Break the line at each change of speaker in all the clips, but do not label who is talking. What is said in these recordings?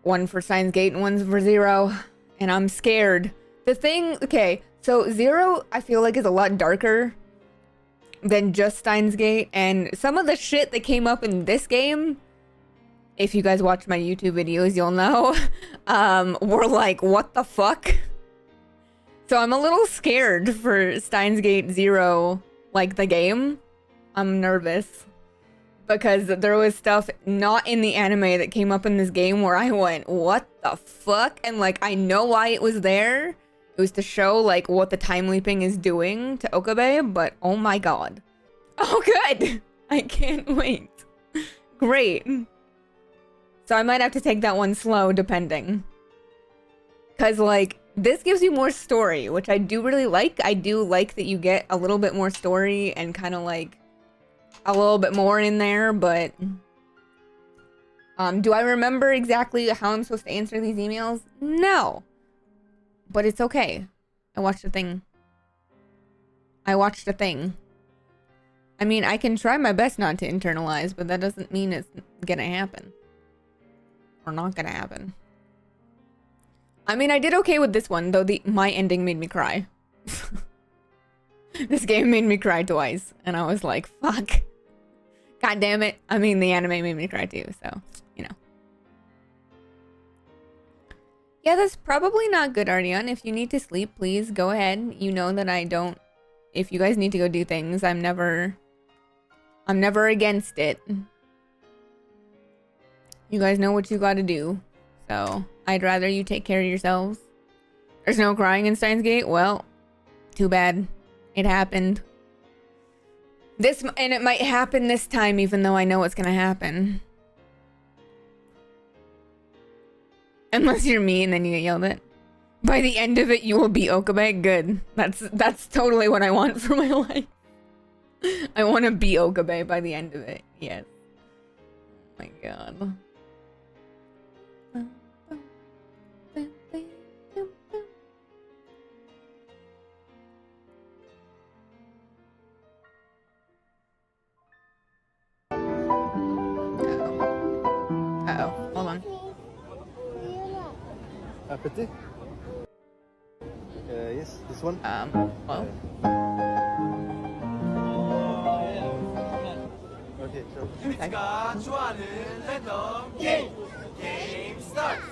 One for steinsgate and one's for Zero. And I'm scared. The thing, okay, so Zero I feel like is a lot darker than just steinsgate, and some of the shit that came up in this game, if you guys watch my YouTube videos, you'll know, were like, what the fuck? So I'm a little scared for steinsgate Zero, like the game. I'm nervous because there was stuff not in the anime that came up in this game where I went, what the fuck? And like, I know why it was there. It was to show like what the time leaping is doing to Okabe, but oh my god. Oh good! I can't wait. Great. So I might have to take that one slow depending. Cause like, this gives you more story, which I do really like. I do like that you get a little bit more story and kind of like a little bit more in there, but do I remember exactly how I'm supposed to answer these emails? No. But it's okay. I watched a thing. I mean, I can try my best not to internalize, but that doesn't mean it's gonna happen. Or not gonna happen. I mean, I did okay with this one, though my ending made me cry. This game made me cry twice, and I was like, fuck. God damn it. I mean, the anime made me cry too, so, you know. Yeah, that's probably not good, Ardian. If you need to sleep, please go ahead. You know that I don't... If you guys need to go do things, I'm never against it. You guys know what you gotta do. So, I'd rather you take care of yourselves. There's no crying in Steinsgate? Well, too bad. It happened. And it might happen this time, even though I know what's gonna happen. Unless you're me and then you get yelled at. By the end of it, you will be Okabe. Good. That's totally what I want for my life. I want to be Okabe by the end of it. Yes. Oh my god. Uh-oh. Hold on.
Petit? Yes, this one.
Well.
Okay, sure.
Game starts.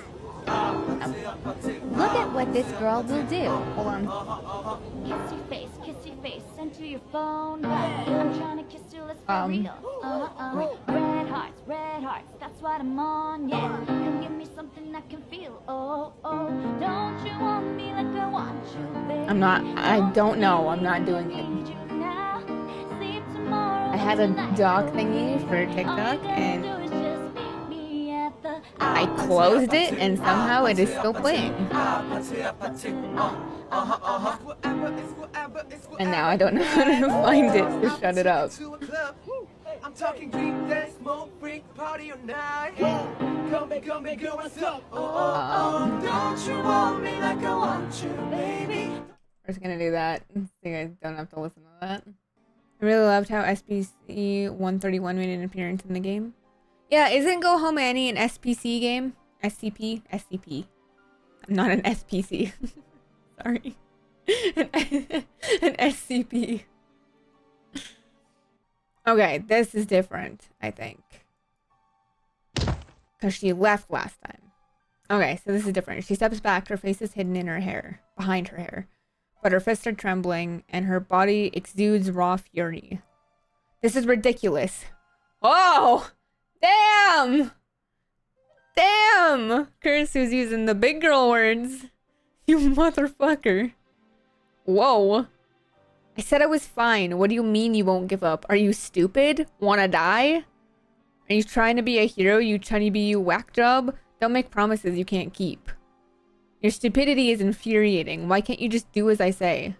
Look at what this girl will do.
Hold on.
Kiss your face, send to your phone. I'm trying to kiss you, let's be real. Red hearts, that's what I'm on, yeah. Come give me something I can feel. Oh, don't you want me like I want you, baby?
I don't know. I'm not doing it. I had a doc thingy for TikTok and I closed it and somehow it is still playing. And now I don't know how to find it to shut it up.
I'm talking drink, dance, smoke, freak, party all night. Come back, girl, what's up? Don't you want me like I want you, baby?
We're just gonna do that so you guys don't have to listen to that. I really loved how SPC 131 made an appearance in the game. Yeah, isn't Go Home Annie an SPC game? SCP? SCP. I'm not an SPC. Sorry. An SCP. Okay, this is different, I think. Because she left last time. Okay, so this is different. She steps back, her face is hidden in her hair, behind her hair. But her fists are trembling, and her body exudes raw fury. This is ridiculous. Oh! Damn! Damn! Curse who's using the big girl words. You motherfucker. Whoa. I said I was fine. What do you mean you won't give up? Are you stupid? Wanna die? Are you trying to be a hero, you chunny bee, you whack job? Don't make promises you can't keep. Your stupidity is infuriating. Why can't you just do as I say?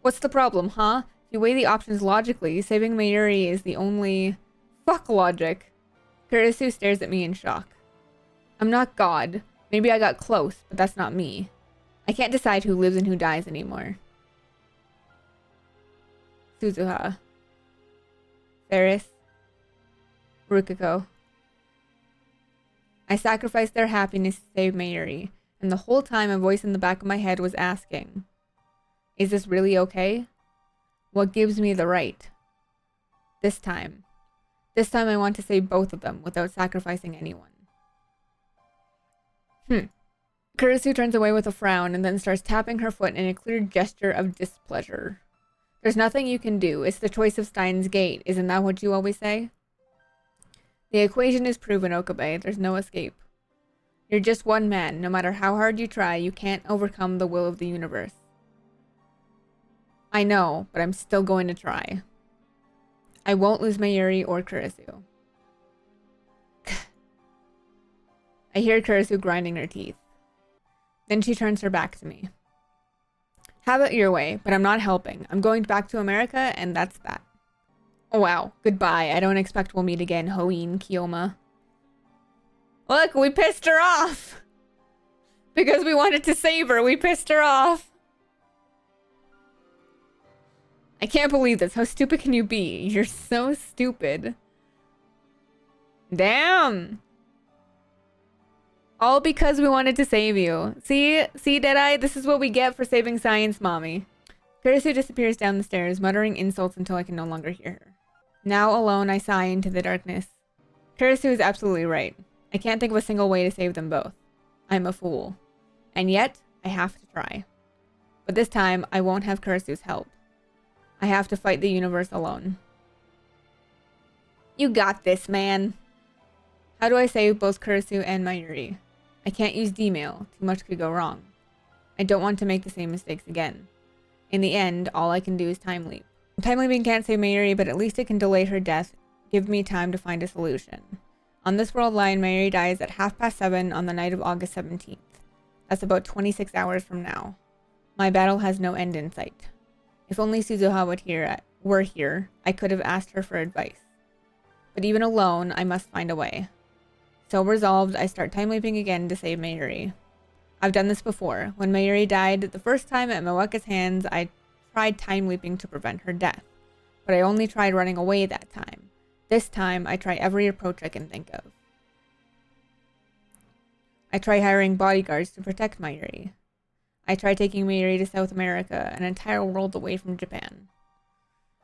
What's the problem, huh? If you weigh the options logically, saving Mayuri is the only... Fuck logic. Kurisu stares at me in shock. I'm not God. Maybe I got close, but that's not me. I can't decide who lives and who dies anymore. Suzuha. Ferris. Rukiko. I sacrificed their happiness to save Mayuri, and the whole time a voice in the back of my head was asking, is this really okay? What gives me the right? This time I want to save both of them without sacrificing anyone. Kurisu turns away with a frown and then starts tapping her foot in a clear gesture of displeasure. There's nothing you can do. It's the choice of Steins Gate. Isn't that what you always say? The equation is proven, Okabe. There's no escape. You're just one man. No matter how hard you try, you can't overcome the will of the universe. I know, but I'm still going to try. I won't lose Mayuri or Kurisu. I hear Kurisu grinding her teeth. Then she turns her back to me. Have it your way, but I'm not helping. I'm going back to America, and that's that. Oh wow, goodbye. I don't expect we'll meet again, Hoin Kiyoma. Look, we pissed her off! Because we wanted to save her, we pissed her off! I can't believe this. How stupid can you be? You're so stupid. Damn! All because we wanted to save you. See, Deadeye? This is what we get for saving science, mommy. Kurisu disappears down the stairs, muttering insults until I can no longer hear her. Now alone, I sigh into the darkness. Kurisu is absolutely right. I can't think of a single way to save them both. I'm a fool. And yet, I have to try. But this time, I won't have Kurisu's help. I have to fight the universe alone. You got this, man. How do I save both Kurisu and Mayuri? I can't use D-mail. Too much could go wrong. I don't want to make the same mistakes again. In the end, all I can do is time leap. Time leaping can't save Mayuri, but at least it can delay her death, give me time to find a solution. On this world line, Mayuri dies at 7:30 on the night of August 17th. That's about 26 hours from now. My battle has no end in sight. If only Suzuha were here, I could have asked her for advice. But even alone, I must find a way. So resolved, I start time leaping again to save Mayuri. I've done this before. When Mayuri died the first time at Mawaka's hands, I tried time leaping to prevent her death. But I only tried running away that time. This time, I try every approach I can think of. I try hiring bodyguards to protect Mayuri. I try taking Mayuri to South America, an entire world away from Japan.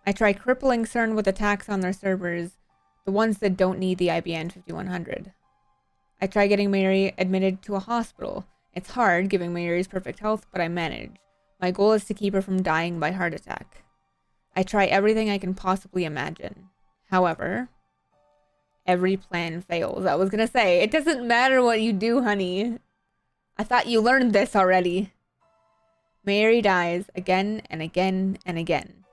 I try crippling CERN with attacks on their servers, the ones that don't need the IBN 5100. I try getting Mayuri admitted to a hospital. It's hard, given Mayuri's perfect health, but I manage. My goal is to keep her from dying by heart attack. I try everything I can possibly imagine. However, every plan fails. I was gonna say, it doesn't matter what you do, honey. I thought you learned this already. Mayuri dies again and again and again.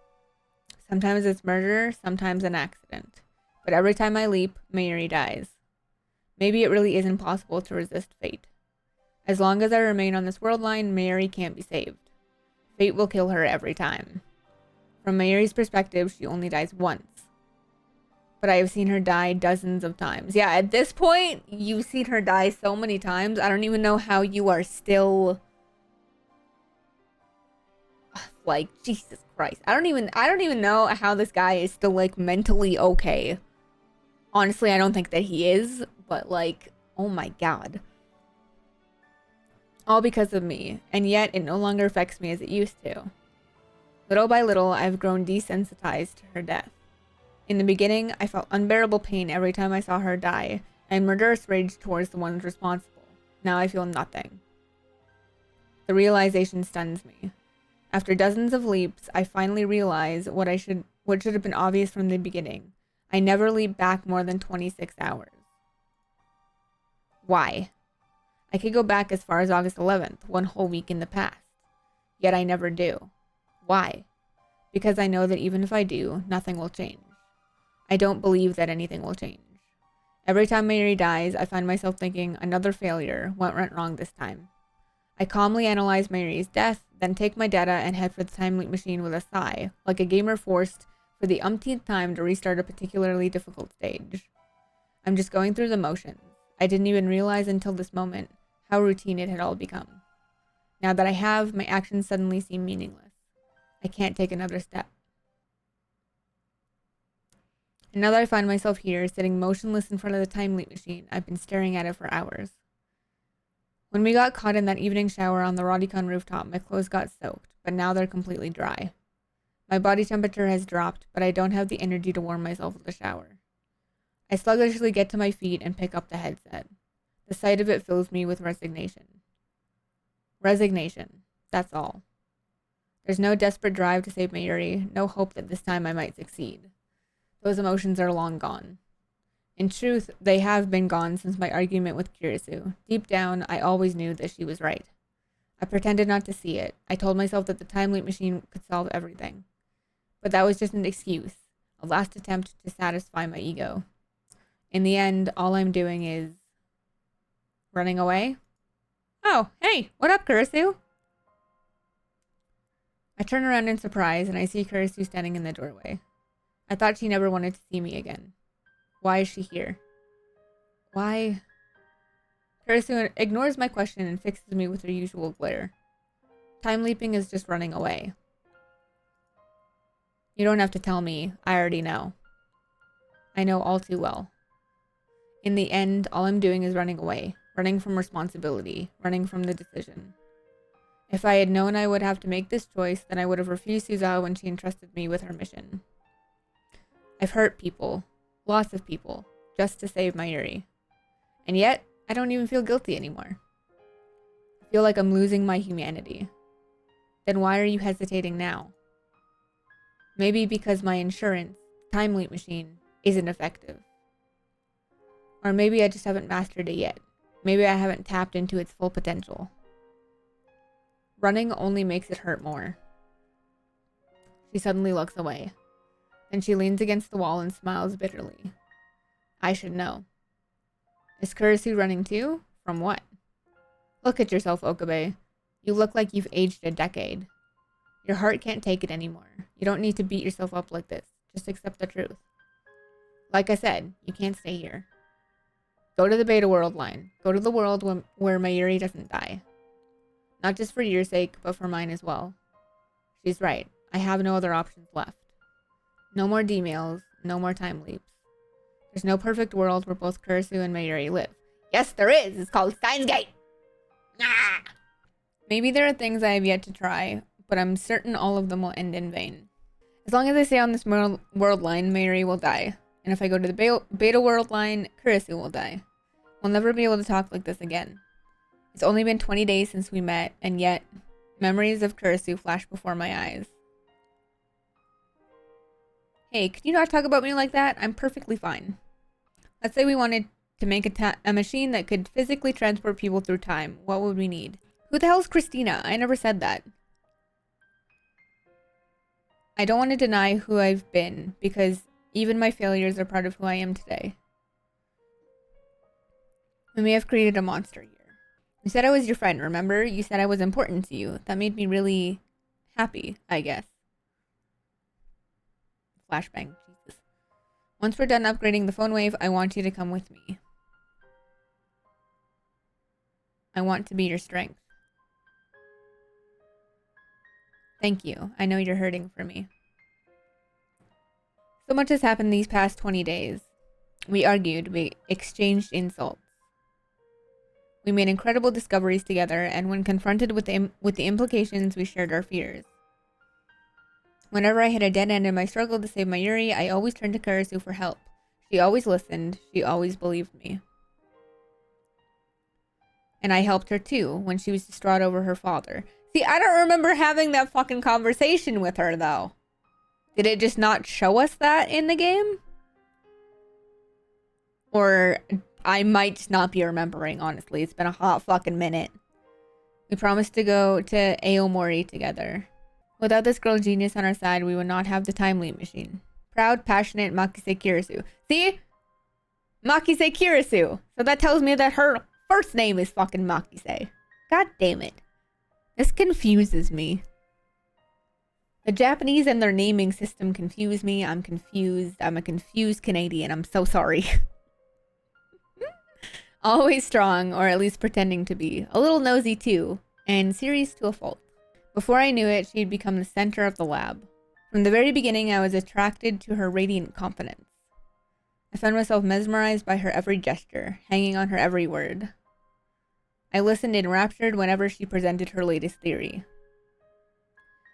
Sometimes it's murder, sometimes an accident. But every time I leap, Mayuri dies. Maybe it really isn't possible to resist fate. As long as I remain on this world line, Mayuri can't be saved. Fate will kill her every time. From Mayuri's perspective, she only dies once. But I have seen her die dozens of times. Yeah, at this point, you've seen her die so many times. I don't even know how you are still... Like, Jesus Christ. I don't even know how this guy is still, like, mentally okay. Honestly, I don't think that he is. But, like, oh my god. All because of me. And yet, it no longer affects me as it used to. Little by little, I've grown desensitized to her death. In the beginning, I felt unbearable pain every time I saw her die, and murderous rage towards the ones responsible. Now I feel nothing. The realization stuns me. After dozens of leaps, I finally realize what should have been obvious from the beginning. I never leap back more than 26 hours. Why? I could go back as far as August 11th, one whole week in the past. Yet I never do. Why? Because I know that even if I do, nothing will change. I don't believe that anything will change. Every time Mayuri dies, I find myself thinking, another failure. What went wrong this time? I calmly analyze Mayuri's death, then take my data and head for the time leap machine with a sigh, like a gamer forced for the umpteenth time to restart a particularly difficult stage. I'm just going through the motions. I didn't even realize until this moment how routine it had all become. Now that I have, my actions suddenly seem meaningless. I can't take another step. And now that I find myself here, sitting motionless in front of the time leap machine, I've been staring at it for hours. When we got caught in that evening shower on the Rodicon rooftop, my clothes got soaked, but now they're completely dry. My body temperature has dropped, but I don't have the energy to warm myself with a shower. I sluggishly get to my feet and pick up the headset. The sight of it fills me with resignation. Resignation. That's all. There's no desperate drive to save Mayuri, no hope that this time I might succeed. Those emotions are long gone. In truth, they have been gone since my argument with Kirisu. Deep down, I always knew that she was right. I pretended not to see it. I told myself that the time leap machine could solve everything. But that was just an excuse, a last attempt to satisfy my ego. In the end, all I'm doing is running away. Oh, hey, what up, Kurisu? I turn around in surprise and I see Kurisu standing in the doorway. I thought she never wanted to see me again. Why is she here? Why? Kurisu ignores my question and fixes me with her usual glare. Time leaping is just running away. You don't have to tell me. I already know. I know all too well. In the end, all I'm doing is running away. Running from responsibility. Running from the decision. If I had known I would have to make this choice, then I would have refused Suzawa when she entrusted me with her mission. I've hurt people. Lots of people. Just to save Mayuri. And yet, I don't even feel guilty anymore. I feel like I'm losing my humanity. Then why are you hesitating now? Maybe because my insurance, time leap machine, isn't effective. Or maybe I just haven't mastered it yet. Maybe I haven't tapped into its full potential. Running only makes it hurt more. She suddenly looks away. Then she leans against the wall and smiles bitterly. I should know. Is Kurisu running too? From what? Look at yourself, Okabe. You look like you've aged a decade. Your heart can't take it anymore. You don't need to beat yourself up like this. Just accept the truth. Like I said, you can't stay here. Go to the Beta World line. Go to the world where Mayuri doesn't die. Not just for your sake, but for mine as well. She's right. I have no other options left. No more D-mails. No more time leaps. There's no perfect world where both Kurisu and Mayuri live. Yes, there is. It's called Steinsgate. Ah! Maybe there are things I have yet to try, but I'm certain all of them will end in vain. As long as I stay on this world line, Mayuri will die. And if I go to the Beta World line, Kurisu will die. We'll never be able to talk like this again. It's only been 20 days since we met, and yet, memories of Kurisu flash before my eyes. Hey, could you not talk about me like that? I'm perfectly fine. Let's say we wanted to make a machine that could physically transport people through time. What would we need? Who the hell's Christina? I never said that. I don't want to deny who I've been, because even my failures are part of who I am today. We may have created a monster here. You said I was your friend, remember? You said I was important to you. That made me really happy, I guess. Flashbang, Jesus. Once we're done upgrading the phone wave, I want you to come with me. I want to be your strength. Thank you. I know you're hurting for me. So much has happened these past 20 days. We argued, we exchanged insults. We made incredible discoveries together, and when confronted with the implications, we shared our fears. Whenever I hit a dead end in my struggle to save Mayuri, I always turned to Kurisu for help. She always listened. She always believed me. And I helped her too, when she was distraught over her father. See, I don't remember having that fucking conversation with her, though. Did it just not show us that in the game? Or I might just not be remembering, honestly. It's been a hot fucking minute. We promised to go to Aomori together. Without this girl genius on our side, we would not have the time leap machine. Proud, passionate Makise Kirisu. See? Makise Kirisu. So that tells me that her first name is fucking Makise. God damn it. This confuses me. The Japanese and their naming system confuse me. I'm confused. I'm a confused Canadian. I'm so sorry. Always strong, or at least pretending to be. A little nosy too, and serious to a fault. Before I knew it, she had become the center of the lab. From the very beginning, I was attracted to her radiant confidence. I found myself mesmerized by her every gesture, hanging on her every word. I listened enraptured whenever she presented her latest theory.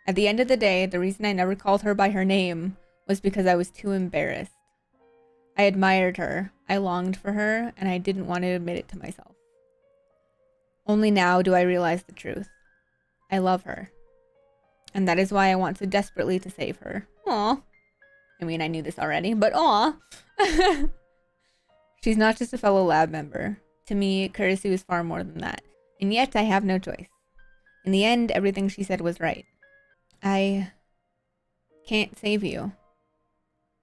At the end of the day, the reason I never called her by her name was because I was too embarrassed. I admired her, I longed for her, and I didn't want to admit it to myself. Only now do I realize the truth. I love her. And that is why I want so desperately to save her. Aw. I mean, I knew this already, but aw. She's not just a fellow lab member. To me, Kurisu is far more than that. And yet, I have no choice. In the end, everything she said was right. I can't save you.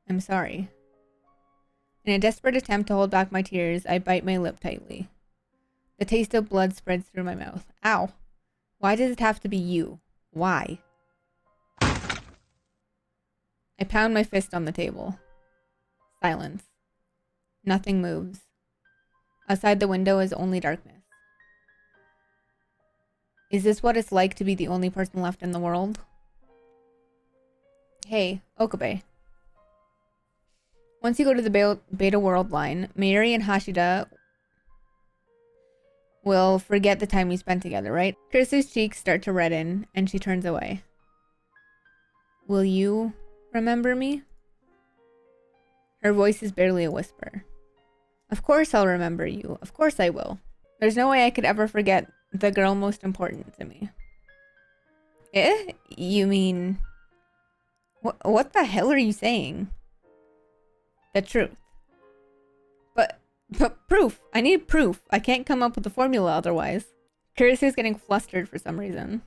I'm sorry. In a desperate attempt to hold back my tears, I bite my lip tightly. The taste of blood spreads through my mouth. Ow. Why does it have to be you? Why? I pound my fist on the table. Silence. Nothing moves. Outside the window is only darkness. Is this what it's like to be the only person left in the world? Hey, Okabe. Once you go to the beta world line, Mayuri and Hashida will forget the time we spent together, right? Kurisu's cheeks start to redden, and she turns away. Will you remember me? Her voice is barely a whisper. Of course I'll remember you. Of course I will. There's no way I could ever forget the girl most important to me. Eh? You mean... What the hell are you saying? The truth. But proof. I need proof. I can't come up with a formula otherwise. Kurisu's getting flustered for some reason.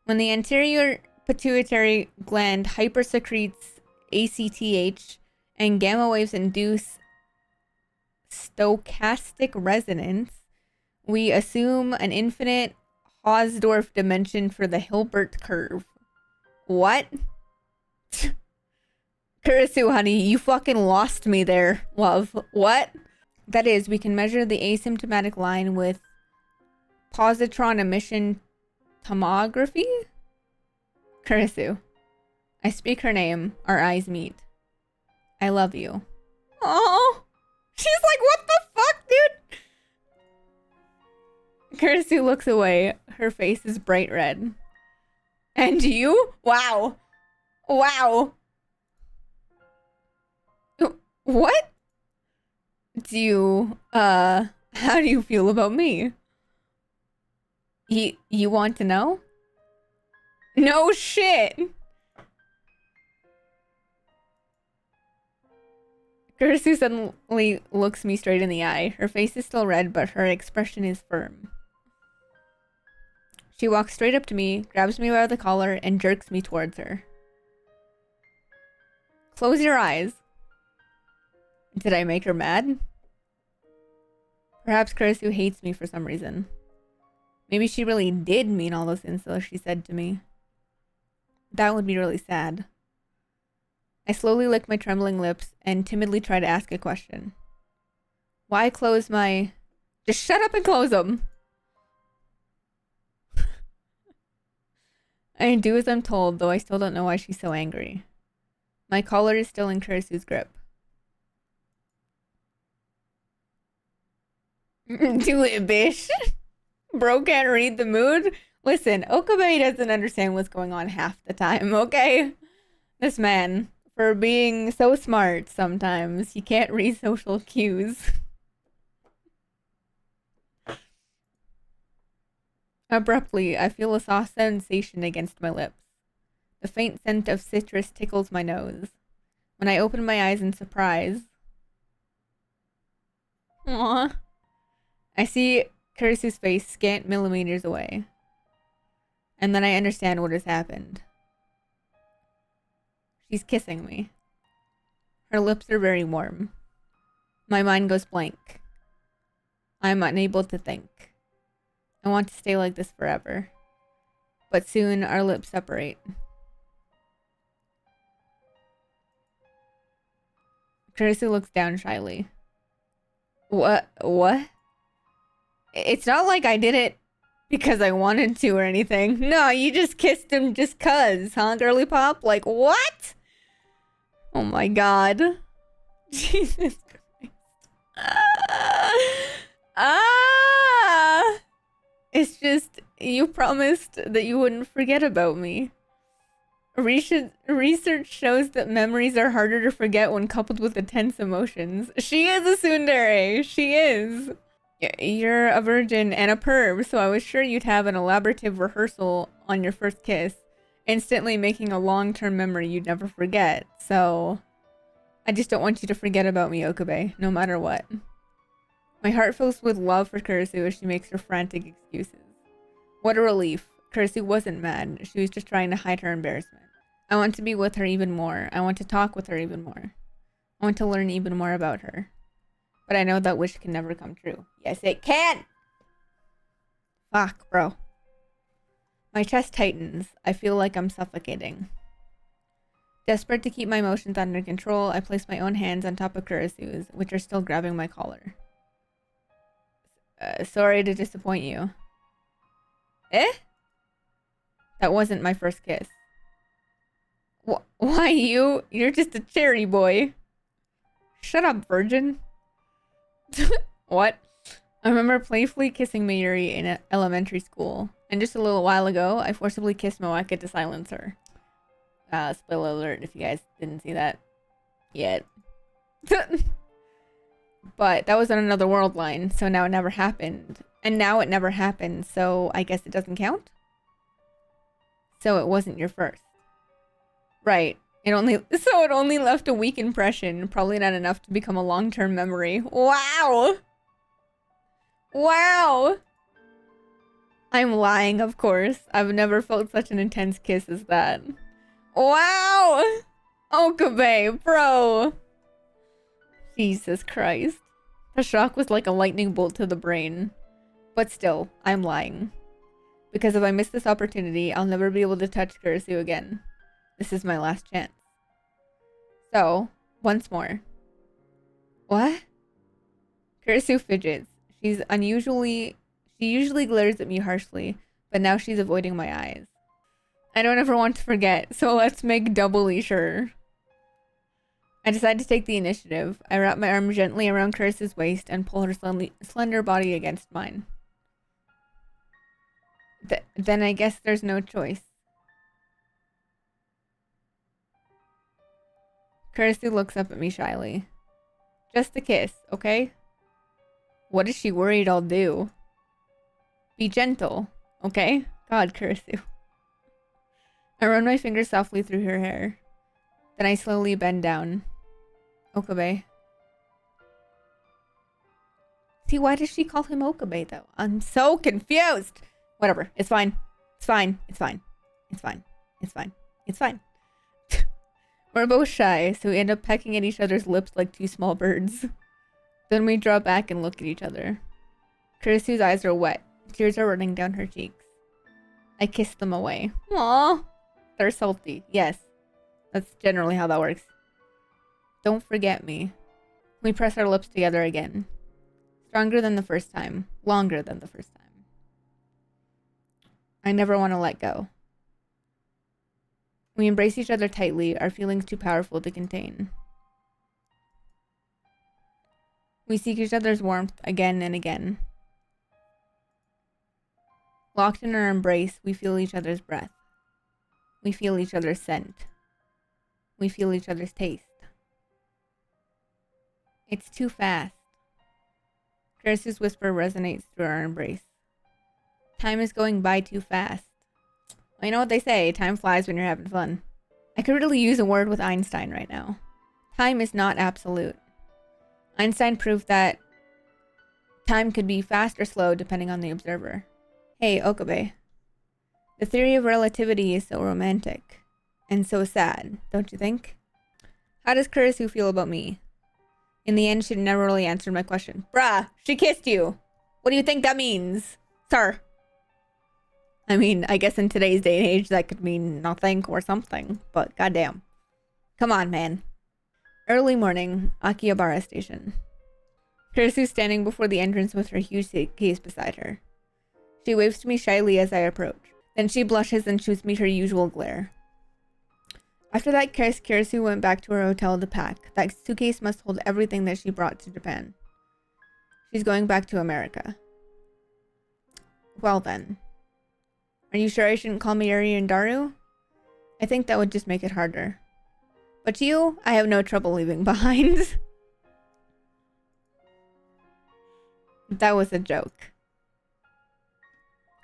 When the anterior pituitary gland hypersecretes ACTH and gamma waves induce stochastic resonance, we assume an infinite Hausdorff dimension for the Hilbert curve. What? Kurisu, honey, you fucking lost me there, love. What? That is, we can measure the asymptomatic line with positron emission tomography? Kurisu. I speak her name. Our eyes meet. I love you. Oh, she's like, what the fuck, dude? Kurisu looks away. Her face is bright red. And you? Wow. Wow. What? Do you, how do you feel about me? You want to know? No shit! Kurisu suddenly looks me straight in the eye. Her face is still red, but her expression is firm. She walks straight up to me, grabs me by the collar, and jerks me towards her. Close your eyes. Did I make her mad? Perhaps Kurisu hates me for some reason. Maybe she really did mean all those insults she said to me. That would be really sad. I slowly lick my trembling lips and timidly try to ask a question. Why close my... Just shut up and close them! I do as I'm told, though I still don't know why she's so angry. My collar is still in Kurisu's grip. Do it, bitch. Bro can't read the mood. Listen, Okabe doesn't understand what's going on half the time, okay? This man, for being so smart sometimes, he can't read social cues. Abruptly, I feel a soft sensation against my lips. The faint scent of citrus tickles my nose. When I open my eyes in surprise... Aww. I see Kurisu's face scant millimeters away. And then I understand what has happened. She's kissing me. Her lips are very warm. My mind goes blank. I'm unable to think. I want to stay like this forever. But soon our lips separate. Kurisu looks down shyly. What? It's not like I did it because I wanted to or anything. No, you just kissed him just cuz, huh, girly pop? Like, what? Oh my god. Jesus Christ. Ah! It's just, you promised that you wouldn't forget about me. Research shows that memories are harder to forget when coupled with intense emotions. She is a tsundere. She is. You're a virgin and a perv, so I was sure you'd have an elaborative rehearsal on your first kiss, instantly making a long-term memory you'd never forget. So, I just don't want you to forget about me, Okabe, no matter what. My heart fills with love for Kurisu as she makes her frantic excuses. What a relief. Kurisu wasn't mad. She was just trying to hide her embarrassment. I want to be with her even more. I want to talk with her even more. I want to learn even more about her. But I know that wish can never come true. Yes, it can! Fuck, bro. My chest tightens. I feel like I'm suffocating. Desperate to keep my emotions under control, I place my own hands on top of Kurisu's, which are still grabbing my collar. Sorry to disappoint you. Eh? That wasn't my first kiss. Why you? You're just a cherry boy. Shut up, virgin. What? I remember playfully kissing Mayuri in elementary school, and just a little while ago, I forcibly kissed Moeka to silence her. Spoiler alert if you guys didn't see that yet. But that was on another world line, so now it never happened. And now it never happened, so I guess it doesn't count? So it wasn't your first. Right. It only left a weak impression, probably not enough to become a long-term memory. Wow! Wow! I'm lying, of course. I've never felt such an intense kiss as that. Wow! Okabe, bro! Jesus Christ. The shock was like a lightning bolt to the brain. But still, I'm lying. Because if I miss this opportunity, I'll never be able to touch Kurisu again. This is my last chance. So, once more. What? Kurisu fidgets. She usually glares at me harshly, but now she's avoiding my eyes. I don't ever want to forget, so let's make doubly sure. I decide to take the initiative. I wrap my arm gently around Kurisu's waist and pull her slender body against mine. Then I guess there's no choice. Kurisu looks up at me shyly. Just a kiss, okay? What is she worried I'll do? Be gentle, okay? God, Kurisu. I run my fingers softly through her hair. Then I slowly bend down. Okabe. See, why does she call him Okabe, though? I'm so confused! Whatever, it's fine. It's fine. It's fine. It's fine. It's fine. It's fine. We're both shy, so we end up pecking at each other's lips like two small birds. Then we draw back and look at each other. Kurisu's eyes are wet. Tears are running down her cheeks. I kiss them away. Aww. They're salty. Yes. That's generally how that works. Don't forget me. We press our lips together again. Stronger than the first time. Longer than the first time. I never want to let go. We embrace each other tightly, our feelings too powerful to contain. We seek each other's warmth again and again. Locked in our embrace, we feel each other's breath. We feel each other's scent. We feel each other's taste. It's too fast. Kurisu's whisper resonates through our embrace. Time is going by too fast. Well, you know what they say, time flies when you're having fun. I could really use a word with Einstein right now. Time is not absolute. Einstein proved that time could be fast or slow depending on the observer. Hey, Okabe. The theory of relativity is so romantic. And so sad, don't you think? How does Kurisu feel about me? In the end, she never really answered my question. Bruh, she kissed you! What do you think that means, sir? I mean, I guess in today's day and age, that could mean nothing or something, but goddamn. Come on, man. Early morning, Akihabara Station. Kurisu's standing before the entrance with her huge case beside her. She waves to me shyly as I approach. Then she blushes and shoots me her usual glare. After that kiss, Kirisu went back to her hotel to pack. That suitcase must hold everything that she brought to Japan. She's going back to America. Well then. Are you sure I shouldn't call Mayuri and Daru? I think that would just make it harder. But you, I have no trouble leaving behind. That was a joke.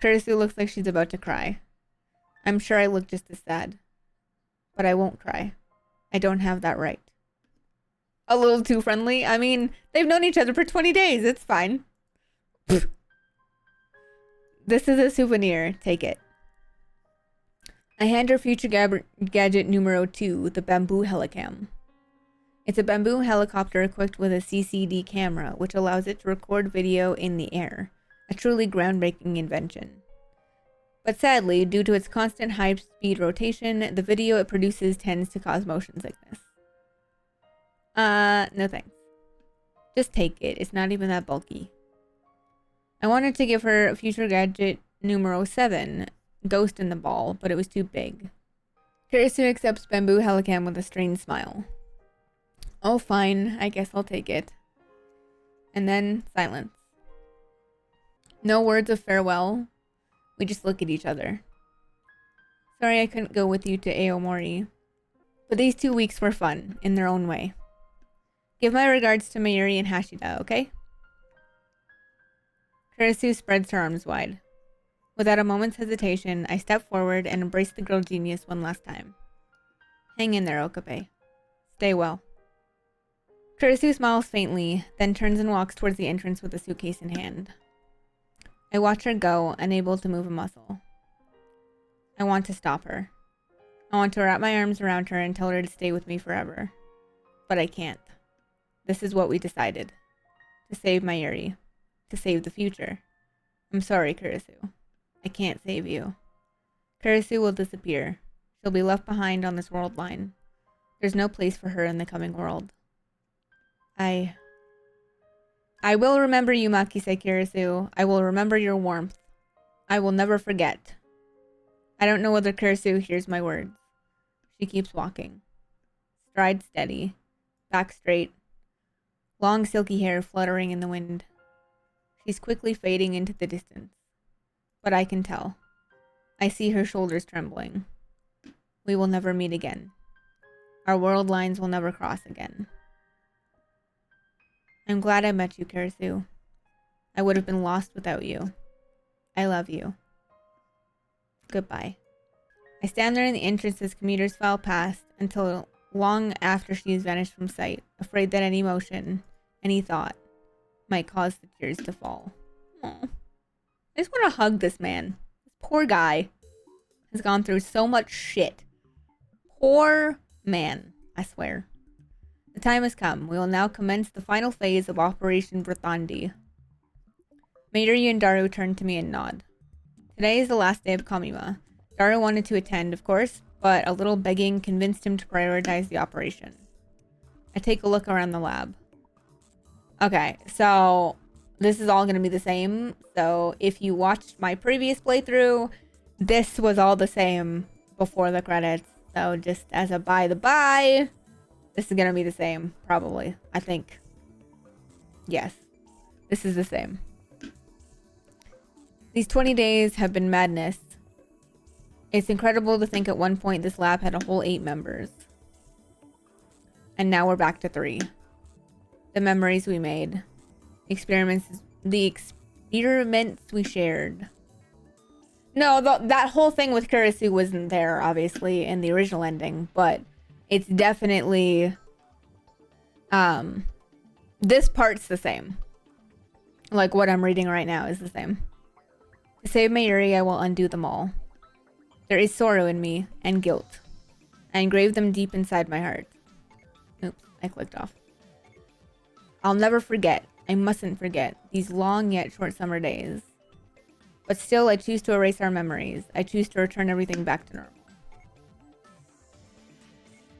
Kirisu looks like she's about to cry. I'm sure I look just as sad. But I won't cry. I don't have that right. A little too friendly? I mean, they've known each other for 20 days. It's fine. This is a souvenir. Take it. I hand her future gadget numero 2, the bamboo helicam. It's a bamboo helicopter equipped with a CCD camera, which allows it to record video in the air. A truly groundbreaking invention. But sadly, due to its constant high-speed rotation, the video it produces tends to cause motion sickness. No thanks. Just take it. It's not even that bulky. I wanted to give her future gadget numero 7, Ghost in the Ball, but it was too big. Kirisu accepts bamboo helicam with a strained smile. Oh, fine. I guess I'll take it. And then silence. No words of farewell. We just look at each other. Sorry I couldn't go with you to Aomori. But these 2 weeks were fun, in their own way. Give my regards to Mayuri and Hashida, okay? Kirisu spreads her arms wide. Without a moment's hesitation, I step forward and embrace the girl genius one last time. Hang in there, Okabe. Stay well. Kirisu smiles faintly, then turns and walks towards the entrance with a suitcase in hand. I watch her go, unable to move a muscle. I want to stop her. I want to wrap my arms around her and tell her to stay with me forever. But I can't. This is what we decided. To save Mayuri. To save the future. I'm sorry, Kirisu. I can't save you. Kirisu will disappear. She'll be left behind on this world line. There's no place for her in the coming world. I will remember you, Makise Kirisu. I will remember your warmth. I will never forget. I don't know whether Kirisu hears my words. She keeps walking. Stride steady. Back straight. Long silky hair fluttering in the wind. She's quickly fading into the distance. But I can tell. I see her shoulders trembling. We will never meet again. Our world lines will never cross again. I'm glad I met you, Kirisu. I would have been lost without you. I love you. Goodbye. I stand there in the entrance as commuters file past until long after she has vanished from sight, afraid that any motion, any thought, might cause the tears to fall. Aww. I just want to hug this man. This poor guy has gone through so much shit. Poor man, I swear. The time has come. We will now commence the final phase of Operation Vrathandi. Mayuri and Daru turn to me and nod. Today is the last day of Kamima. Daru wanted to attend, of course, but a little begging convinced him to prioritize the operation. I take a look around the lab. Okay, so this is all going to be the same. So if you watched my previous playthrough, this was all the same before the credits. So just as a by the by, this is going to be the same, probably. I think. Yes, this is the same. These 20 days have been madness. It's incredible to think at one point this lab had a whole 8 members. And now we're back to 3. The memories we made. The experiments we shared. No, that whole thing with Kurisu wasn't there, obviously, in the original ending. But it's definitely... this part's the same. Like what I'm reading right now is the same. To save Mayuri, I will undo them all. There is sorrow in me, and guilt. I engrave them deep inside my heart. Oops, I clicked off. I'll never forget, I mustn't forget, these long yet short summer days. But still, I choose to erase our memories. I choose to return everything back to normal.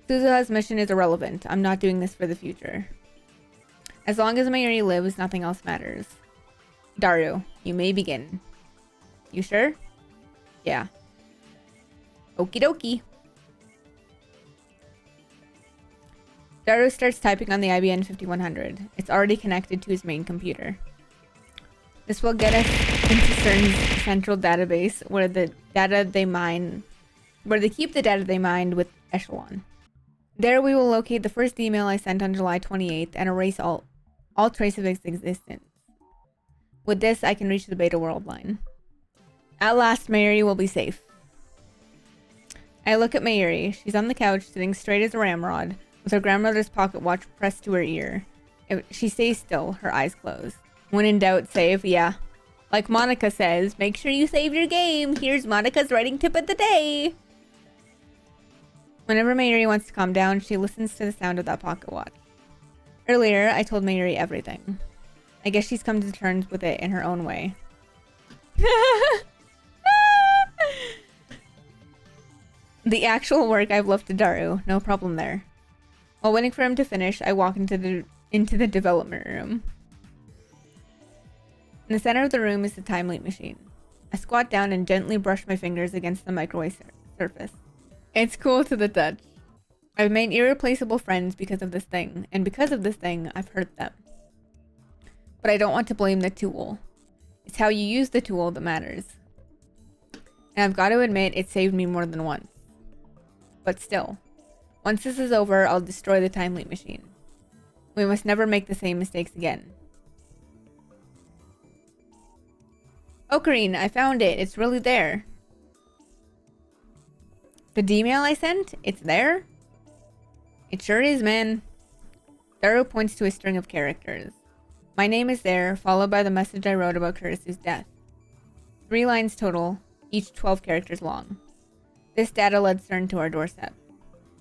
Suzuha's mission is irrelevant. I'm not doing this for the future. As long as Mayuri lives, nothing else matters. Daru, you may begin. You sure? Yeah. Okie dokie. Daru starts typing on the IBM 5100. It's already connected to his main computer. This will get us into CERN's central database where they keep the data they mined with Echelon. There we will locate the first email I sent on July 28th and erase all trace of its existence. With this, I can reach the beta world line. At last, Mayuri will be safe. I look at Mayuri. She's on the couch, sitting straight as a ramrod, with her grandmother's pocket watch pressed to her ear. She stays still, her eyes closed. When in doubt, save, yeah. Like Monica says, make sure you save your game. Here's Monica's writing tip of the day. Whenever Mayuri wants to calm down, she listens to the sound of that pocket watch. Earlier, I told Mayuri everything. I guess she's come to terms with it in her own way. The actual work I've left to Daru, no problem there. While waiting for him to finish, I walk into the development room. In the center of the room is the time leap machine. I squat down and gently brush my fingers against the microwave surface. It's cool to the touch. I've made irreplaceable friends because of this thing, and because of this thing, I've hurt them. But I don't want to blame the tool. It's how you use the tool that matters. And I've got to admit, it saved me more than once. But still, once this is over, I'll destroy the time leap machine. We must never make the same mistakes again. Ocarine, I found it. It's really there. The D-mail I sent? It's there? It sure is, man. Daru points to a string of characters. My name is there, followed by the message I wrote about Kurisu's death. 3 lines total, each 12 characters long. This data led CERN to our doorstep.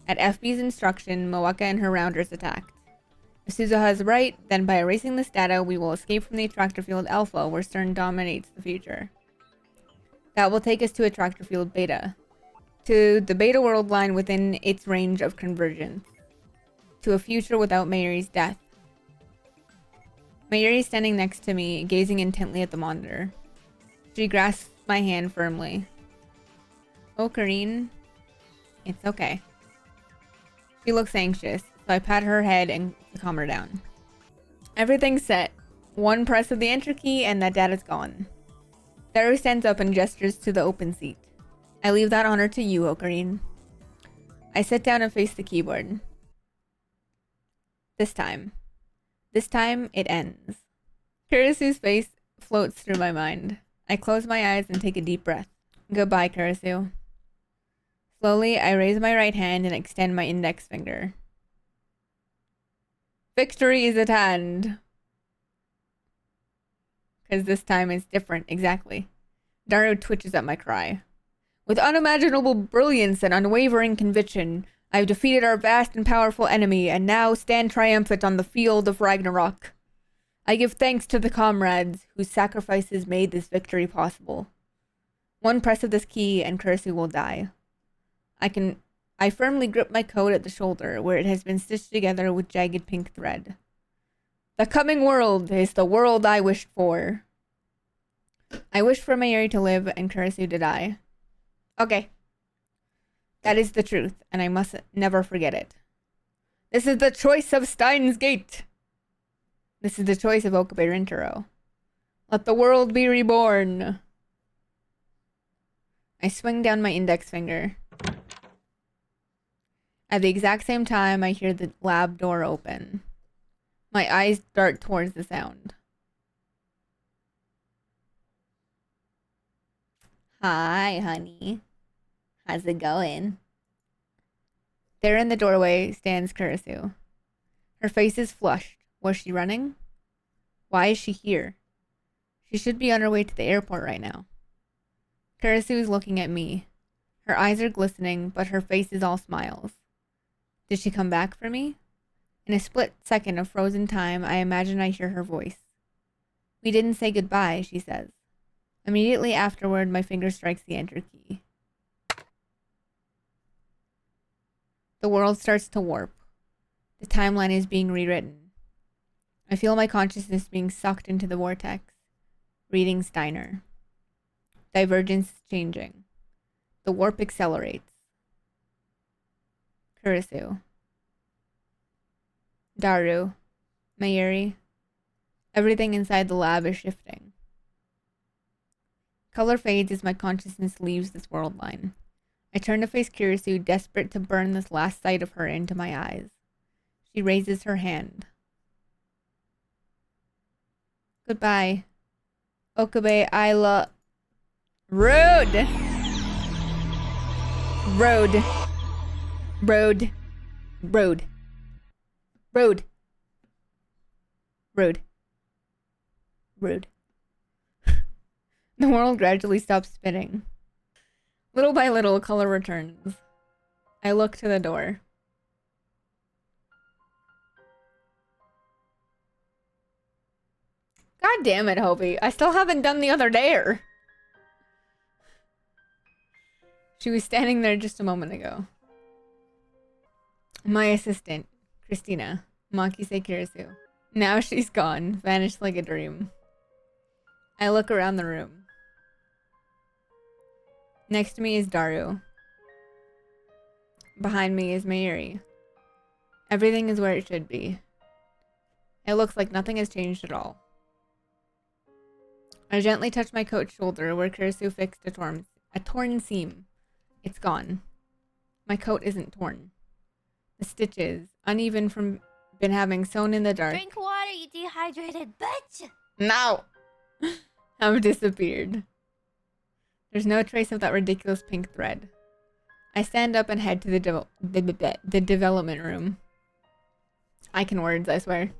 At FB's instruction, Moeka and her rounders attacked. If Suzuha is right, then by erasing this data, we will escape from the attractor field Alpha, where CERN dominates the future. That will take us to attractor field Beta, to the Beta world line within its range of convergence, to a future without Mayuri's death. Mayuri is standing next to me, gazing intently at the monitor. She grasps my hand firmly. Ocarine, it's okay. She looks anxious, so I pat her head and calm her down. Everything's set. One press of the enter key and that data's gone. Daru stands up and gestures to the open seat. I leave that honor to you, Ocarine. I sit down and face the keyboard. This time, it ends. Kurisu's face floats through my mind. I close my eyes and take a deep breath. Goodbye, Kurisu. Slowly, I raise my right hand and extend my index finger. Victory is at hand. Because this time it's different, exactly. Daru twitches at my cry. With unimaginable brilliance and unwavering conviction, I have defeated our vast and powerful enemy and now stand triumphant on the field of Ragnarok. I give thanks to the comrades whose sacrifices made this victory possible. One press of this key and Kurisu will die. I firmly grip my coat at the shoulder where it has been stitched together with jagged pink thread. The coming world is the world I wished for. I wish for Mayuri to live and Kurisu to die. Okay. That is the truth, and I must never forget it. This is the choice of Steinsgate. This is the choice of Okabe Rintaro. Let the world be reborn. I swing down my index finger. At the exact same time, I hear the lab door open. My eyes dart towards the sound. Hi, honey. How's it going? There in the doorway stands Kurisu. Her face is flushed. Was she running? Why is she here? She should be on her way to the airport right now. Kurisu is looking at me. Her eyes are glistening, but her face is all smiles. Did she come back for me? In a split second of frozen time, I imagine I hear her voice. We didn't say goodbye, she says. Immediately afterward, my finger strikes the enter key. The world starts to warp. The timeline is being rewritten. I feel my consciousness being sucked into the vortex. Reading Steiner. Divergence is changing. The warp accelerates. Kurisu. Daru. Mayuri. Everything inside the lab is shifting. Color fades as my consciousness leaves this world line. I turn to face Kirisu, desperate to burn this last sight of her into my eyes. She raises her hand. Goodbye. Okabe, I love... Road! Road. Road. Road. Road. Road. Road. The world gradually stops spinning. Little by little, color returns. I look to the door. God damn it, Hobie. I still haven't done the other dare. She was standing there just a moment ago. My assistant, Christina, Makise Kirisu. Now she's gone, vanished like a dream. I look around the room. Next to me is Daru. Behind me is Mayuri. Everything is where it should be. It looks like nothing has changed at all. I gently touch my coat's shoulder where Kirisu fixed a torn seam. It's gone. My coat isn't torn. The stitches, uneven from been having sewn in the dark.
Drink water, you dehydrated bitch!
No! Have disappeared. There's no trace of that ridiculous pink thread. I stand up and head to the development room. I can words, I swear.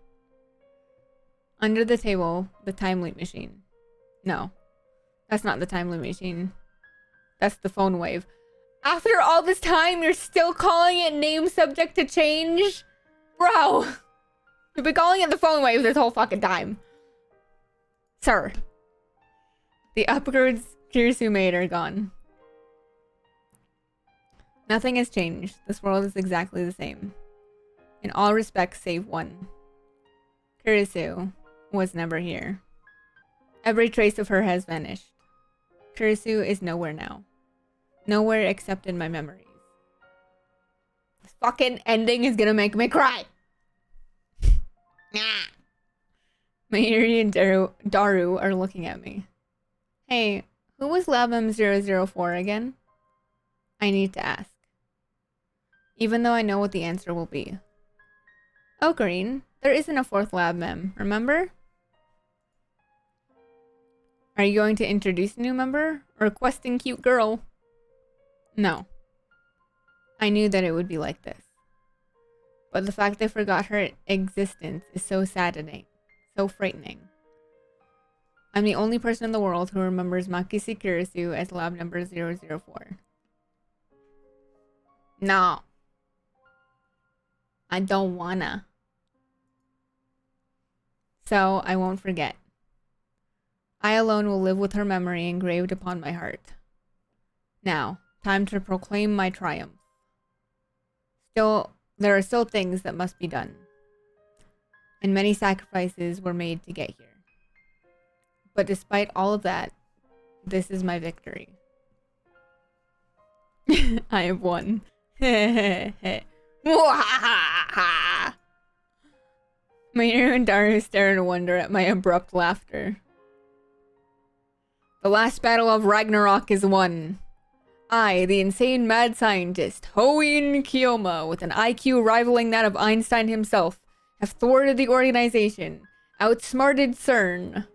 Under the table, the time loop machine. No, that's not the time loop machine. That's the phone wave. After all this time, you're still calling it name subject to change? Bro! You've been calling it the phone wave this whole fucking time. Sir. The upgrades Kirisu made are gone. Nothing has changed. This world is exactly the same. In all respects save one. Kirisu was never here. Every trace of her has vanished. Kirisu is nowhere now. Nowhere except in my memories. This fucking ending is gonna make me cry! Mayuri and Daru are looking at me. Hey, who was Lab M004 again? I need to ask. Even though I know what the answer will be. Oh, Green, there isn't a fourth Lab Mem, remember? Are you going to introduce a new member? Or requesting cute girl? No. I knew that it would be like this. But the fact I forgot her existence is so saddening. So frightening. I'm the only person in the world who remembers Makise Kirisu as lab number 004. No. I don't wanna. So I won't forget. I alone will live with her memory engraved upon my heart. Now, time to proclaim my triumph. There are still things that must be done. And many sacrifices were made to get here. But despite all of that, this is my victory. I have won. Mayuru and Daru stare in wonder at my abrupt laughter. The last battle of Ragnarok is won. I, the insane mad scientist, Hoin Kiyoma, with an IQ rivaling that of Einstein himself, have thwarted the organization, outsmarted CERN,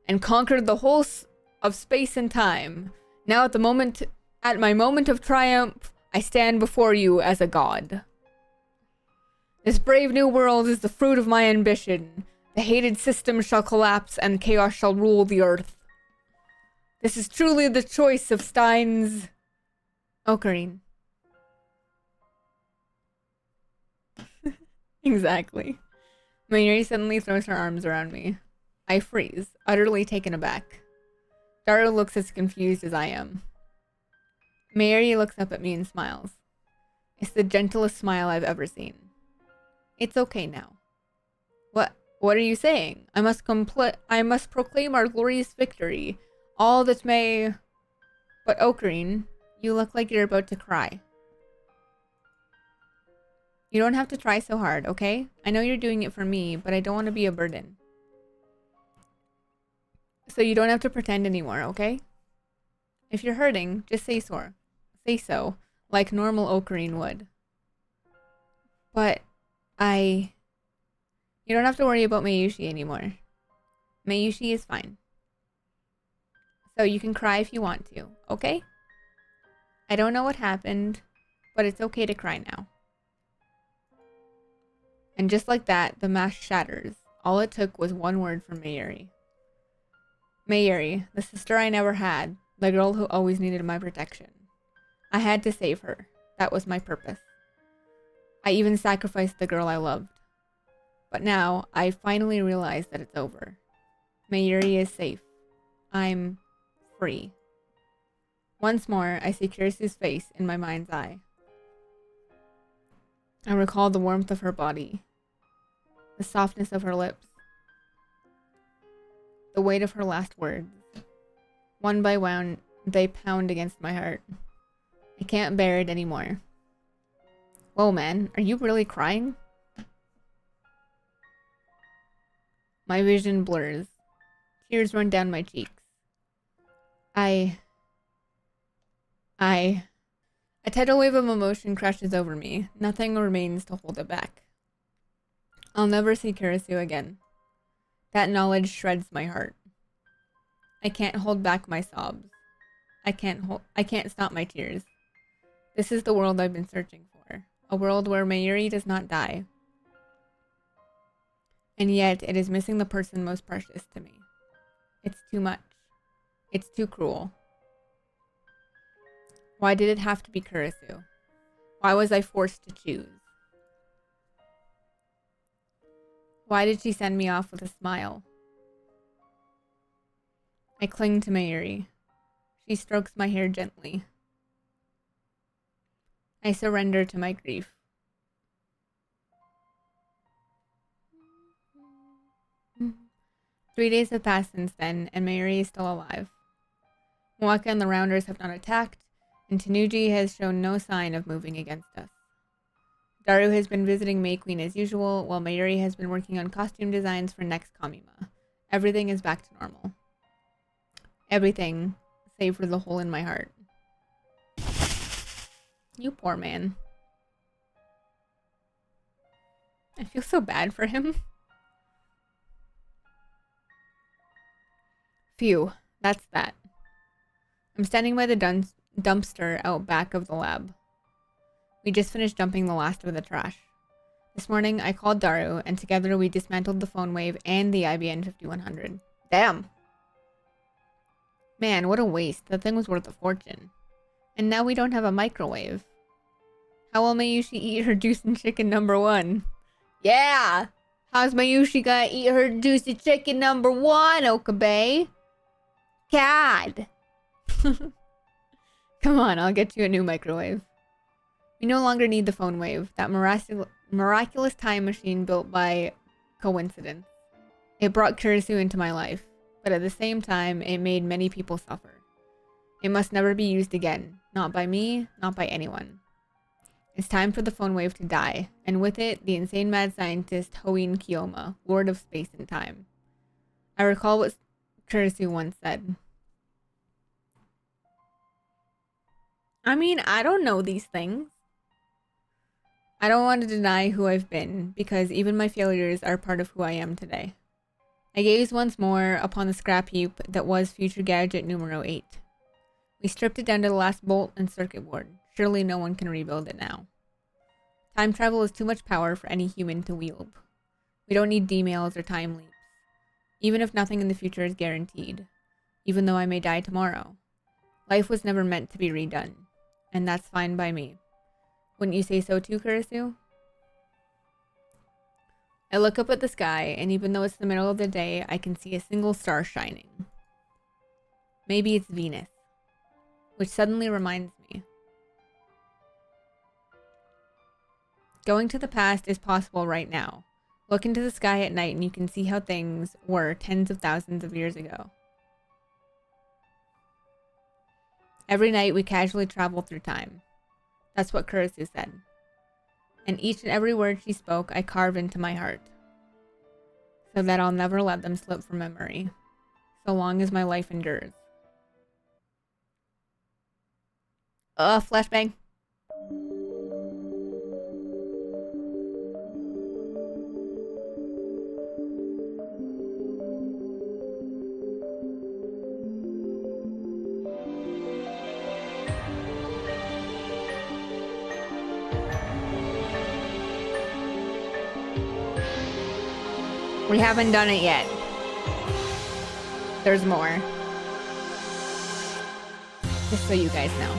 and conquered the whole of space and time. Now at my moment of triumph, I stand before you as a god. This brave new world is the fruit of my ambition. The hated system shall collapse and chaos shall rule the earth. This is truly the choice of Steins... Ocarine. Exactly. Mayuri suddenly throws her arms around me. I freeze, utterly taken aback. Daru looks as confused as I am. Mayuri looks up at me and smiles. It's the gentlest smile I've ever seen. It's okay now. What are you saying? I must proclaim our glorious victory. All that may... But Ocarine, you look like you're about to cry. You don't have to try so hard, okay? I know you're doing it for me, but I don't want to be a burden. So you don't have to pretend anymore, okay? If you're hurting, just say so. Say so, like normal Ocarine would. But you don't have to worry about Mayushi anymore. Mayushi is fine. So you can cry if you want to, okay? I don't know what happened, but it's okay to cry now. And just like that, the mask shatters. All it took was one word from Mayuri. Mayuri, the sister I never had, the girl who always needed my protection. I had to save her. That was my purpose. I even sacrificed the girl I loved. But now, I finally realize that it's over. Mayuri is safe. I'm free. Once more, I see Kirisu's face in my mind's eye. I recall the warmth of her body, the softness of her lips, the weight of her last words. One by one, they pound against my heart. I can't bear it anymore. Whoa, man, are you really crying? My vision blurs. Tears run down my cheeks. A tidal wave of emotion crashes over me. Nothing remains to hold it back. I'll never see Kirisu again. That knowledge shreds my heart. I can't hold back my sobs. I can't stop my tears. This is the world I've been searching for. A world where Mayuri does not die. And yet, it is missing the person most precious to me. It's too much. It's too cruel. Why did it have to be Kurisu? Why was I forced to choose? Why did she send me off with a smile? I cling to Mayuri. She strokes my hair gently. I surrender to my grief. Three days have passed since then, and Mayuri is still alive. Mwaka and the Rounders have not attacked, and Tanuji has shown no sign of moving against us. Daru has been visiting May Queen as usual, while Mayuri has been working on costume designs for next Kamima. Everything is back to normal. Everything, save for the hole in my heart. You poor man. I feel so bad for him. Phew, that's that. I'm standing by the dumpster out back of the lab. We just finished dumping the last of the trash. This morning, I called Daru, and together we dismantled the phone wave and the IBN 5100. Damn! Man, what a waste. That thing was worth a fortune. And now we don't have a microwave. How will Mayushi eat her juicy chicken #1? Yeah! How's Mayushi gonna eat her juicy chicken #1, Okabe? God! Come on, I'll get you a new microwave. We no longer need the phone wave, that miraculous time machine built by coincidence. It brought Kurisu into my life, but at the same time, it made many people suffer. It must never be used again, not by me, not by anyone. It's time for the phone wave to die, and with it, the insane mad scientist Hoin Kiyoma, Lord of Space and Time. I recall what Kurisu once said. I mean, I don't know these things. I don't want to deny who I've been, because even my failures are part of who I am today. I gaze once more upon the scrap heap that was Future Gadget numero 8. We stripped it down to the last bolt and circuit board. Surely no one can rebuild it now. Time travel is too much power for any human to wield. We don't need D-mails or time leaps. Even if nothing in the future is guaranteed. Even though I may die tomorrow. Life was never meant to be redone. And that's fine by me. Wouldn't you say so too, Kurisu? I look up at the sky, and even though it's the middle of the day, I can see a single star shining. Maybe it's Venus. Which suddenly reminds me. Going to the past is possible right now. Look into the sky at night and you can see how things were tens of thousands of years ago. Every night we casually travel through time. That's what Kurisu said. and each and every word she spoke I carve into my heart, so that I'll never let them slip from memory, so long as my life endures. Flashbang. We haven't done it yet. There's more. Just so you guys know.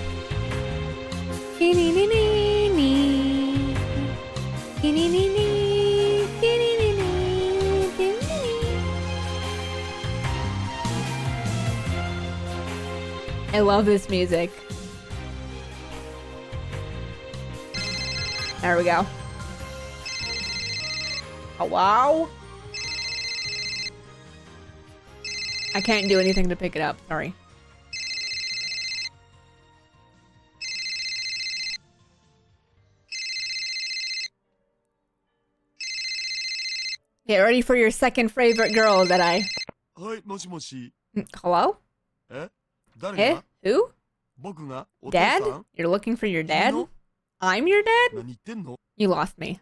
I love this music. There we go. Oh, wow. I can't do anything to pick it up. Sorry. Get ready for your second favorite girl that I...
はい、もしもし。
Hello?
え、誰
Eh?
が
Who?
僕がお父さ
Dad?
ん
You're looking for your dad?
君の
I'm your dad?
何言ってんの
You lost me.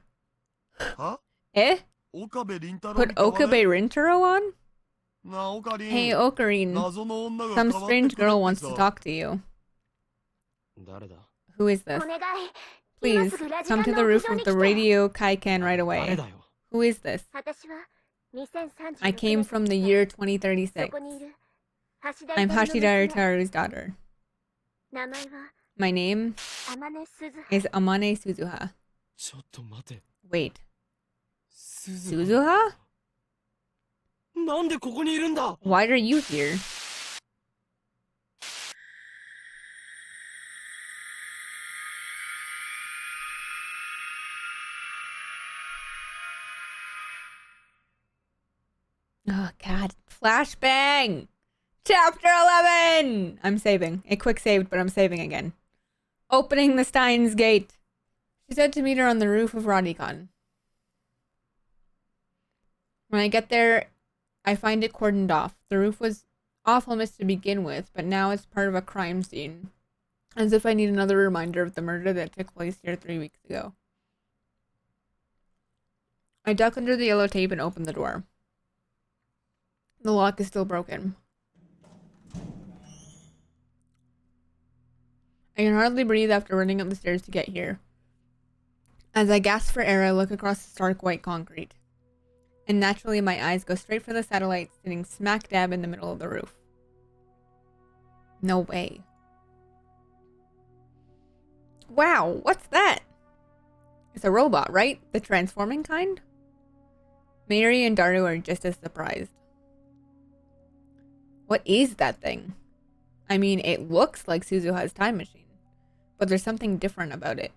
は
Eh?
岡部倫太郎
Put
に代われ
Okabe Rintaro on?
なあ、オカリン
Hey, Ocarine.
謎の女が
Some
代わって
strange
くれ
girl
って
wants
さ
to talk to you.
誰だ
Who is this?
お願い
Please, come to the roof of the radio Kaikan right
誰
away.
だよ
Who is this?
私は2036
I came from the year 2036.
そこにいる橋田
I'm
ゆかりの
Hashida
娘
Itaru's daughter.
名前は
My name
天音鈴
is Amane Suzuha.
ちょっと待て
Wait,
鈴
Suzuha?
なんでここにいるんだ
Why are you here? Oh, God. Flashbang! Chapter 11! I'm saving. It quick saved, but I'm saving again. Opening the Steins gate. She said to meet her on the roof of Radicon. When I get there, I find it cordoned off. The roof was awfulness to begin with, but now it's part of a crime scene. As if I need another reminder of the murder that took place here 3 weeks ago. I duck under the yellow tape and open the door. The lock is still broken. I can hardly breathe after running up the stairs to get here. As I gasp for air, I look across the stark white concrete. And naturally, my eyes go straight for the satellite sitting smack dab in the middle of the roof. No way. Wow, what's that? It's a robot, right? The transforming kind? Mary and Daru are just as surprised. What is that thing? I mean, it looks like Suzuha's time machine, but there's something different about it.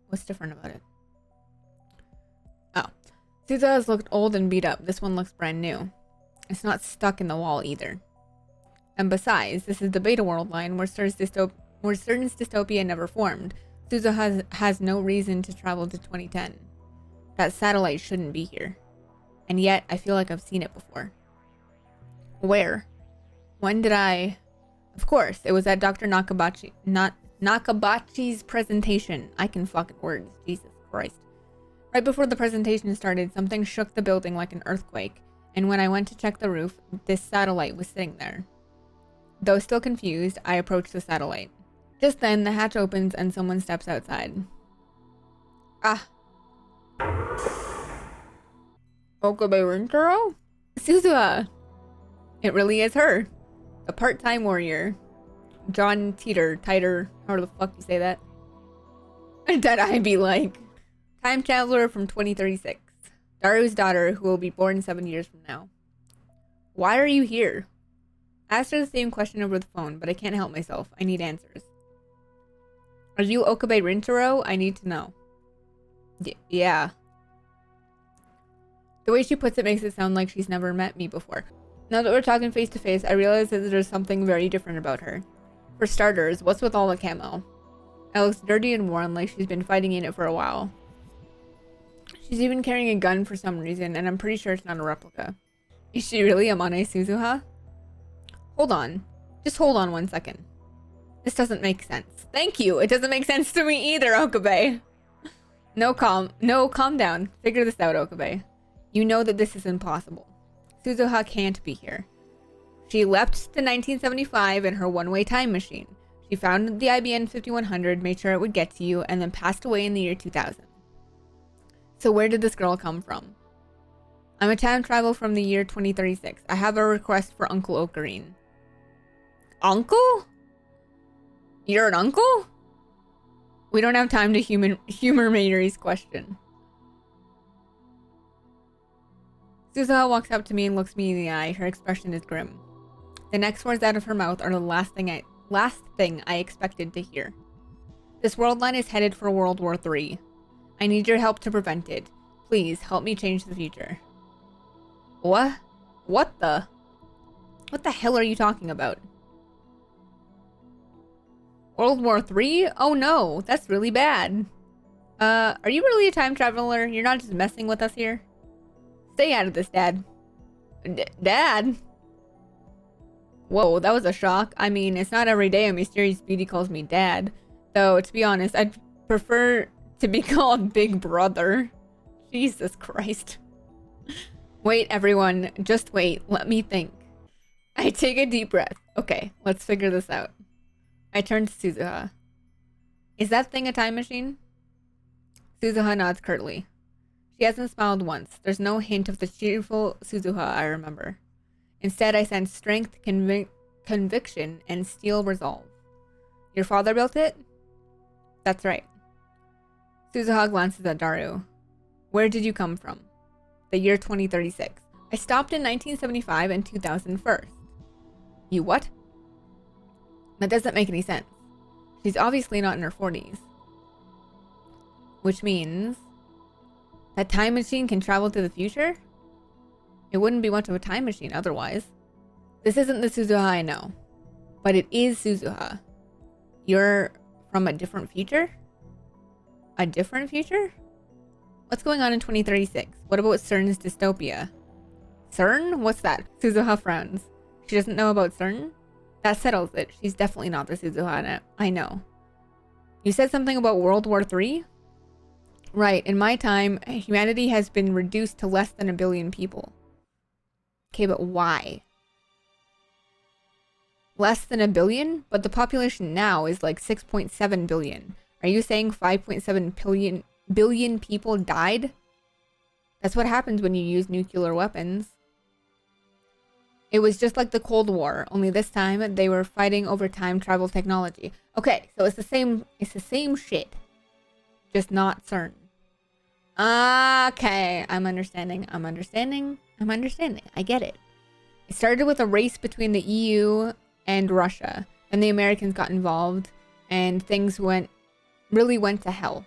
What's different about it? Oh. Suzuha's looked old and beat up. This one looks brand new. It's not stuck in the wall either. And besides, this is the beta world line where Stern's dystopia never formed. Suzuha has no reason to travel to 2010. That satellite shouldn't be here. And yet, I feel like I've seen it before. Where? When did I... Of course, it was at Dr. Nakabachi's presentation. I can fucking words. Jesus Christ. Right before the presentation started, something shook the building like an earthquake, and when I went to check the roof, this satellite was sitting there. Though still confused, I approached the satellite. Just then, the hatch opens and someone steps outside. Ah. Okabe Rintaro? Suzuha! It really is her. The part-time warrior. John Titer, however the fuck you say that. That I be like. Time traveler from 2036. Daru's daughter, who will be born 7 years from now. Why are you here? I asked her the same question over the phone, but I can't help myself. I need answers. Are you Okabe Rintaro? I need to know. Yeah. The way she puts it makes it sound like she's never met me before. Now that we're talking face to face, I realize that there's something very different about her. For starters, what's with all the camo? It looks dirty and worn, like she's been fighting in it for a while. She's even carrying a gun for some reason, and I'm pretty sure it's not a replica. Is she really Amane Suzuha? Hold on. Just hold on 1 second. This doesn't make sense. Thank you. It doesn't make sense to me either, Okabe. No, calm down. Figure this out, Okabe. You know that this is impossible. Suzuha can't be here. She leapt to 1975 in her one-way time machine. She found the IBN 5100, made sure it would get to you, and then passed away in the year 2000. So where did this girl come from? I'm a time travel from the year 2036. I have a request for Uncle Ocarine. Uncle? You're an uncle? We don't have time to humor Mayuri's question. Suzuha walks up to me and looks me in the eye. Her expression is grim. The next words out of her mouth are the last thing I expected to hear. This world line is headed for World War III. I need your help to prevent it. Please help me change the future. What? What the hell are you talking about? World War III? Oh no, that's really bad. Are you really a time traveler? You're not just messing with us here? Stay out of this, Dad. Dad? Whoa, that was a shock. I mean, it's not every day a mysterious beauty calls me Dad. Though, to be honest, I'd prefer to be called Big Brother. Jesus Christ. Wait, everyone. Just wait. Let me think. I take a deep breath. Okay, let's figure this out. I turn to Suzuha. Is that thing a time machine? Suzuha nods curtly. She hasn't smiled once. There's no hint of the cheerful Suzuha I remember. Instead, I sense strength, conviction, and steel resolve. Your father built it? That's right. Suzuha glances at Daru. Where did you come from? The year 2036. I stopped in 1975 and 2000 first. You what? That doesn't make any sense. She's obviously not in her 40s. Which means that time machine can travel to the future? It wouldn't be much of a time machine otherwise. This isn't the Suzuha I know, but it is Suzuha. You're from a different future? A different future? What's going on in 2036? What about CERN's dystopia? CERN? What's that? Suzuha frowns. She doesn't know about CERN? That settles it. She's definitely not the Suzuha I know. You said something about World War III? Right, in my time, humanity has been reduced to less than 1 billion people. Okay, but why? Less than 1 billion? But the population now is like 6.7 billion. Are you saying 5.7 billion people died? That's what happens when you use nuclear weapons. It was just like the Cold War, only this time they were fighting over time travel technology. Okay, so it's the same shit. Just not CERN. Okay, I'm understanding. I get it. It started with a race between the EU and Russia. Then the Americans got involved and things really went to hell.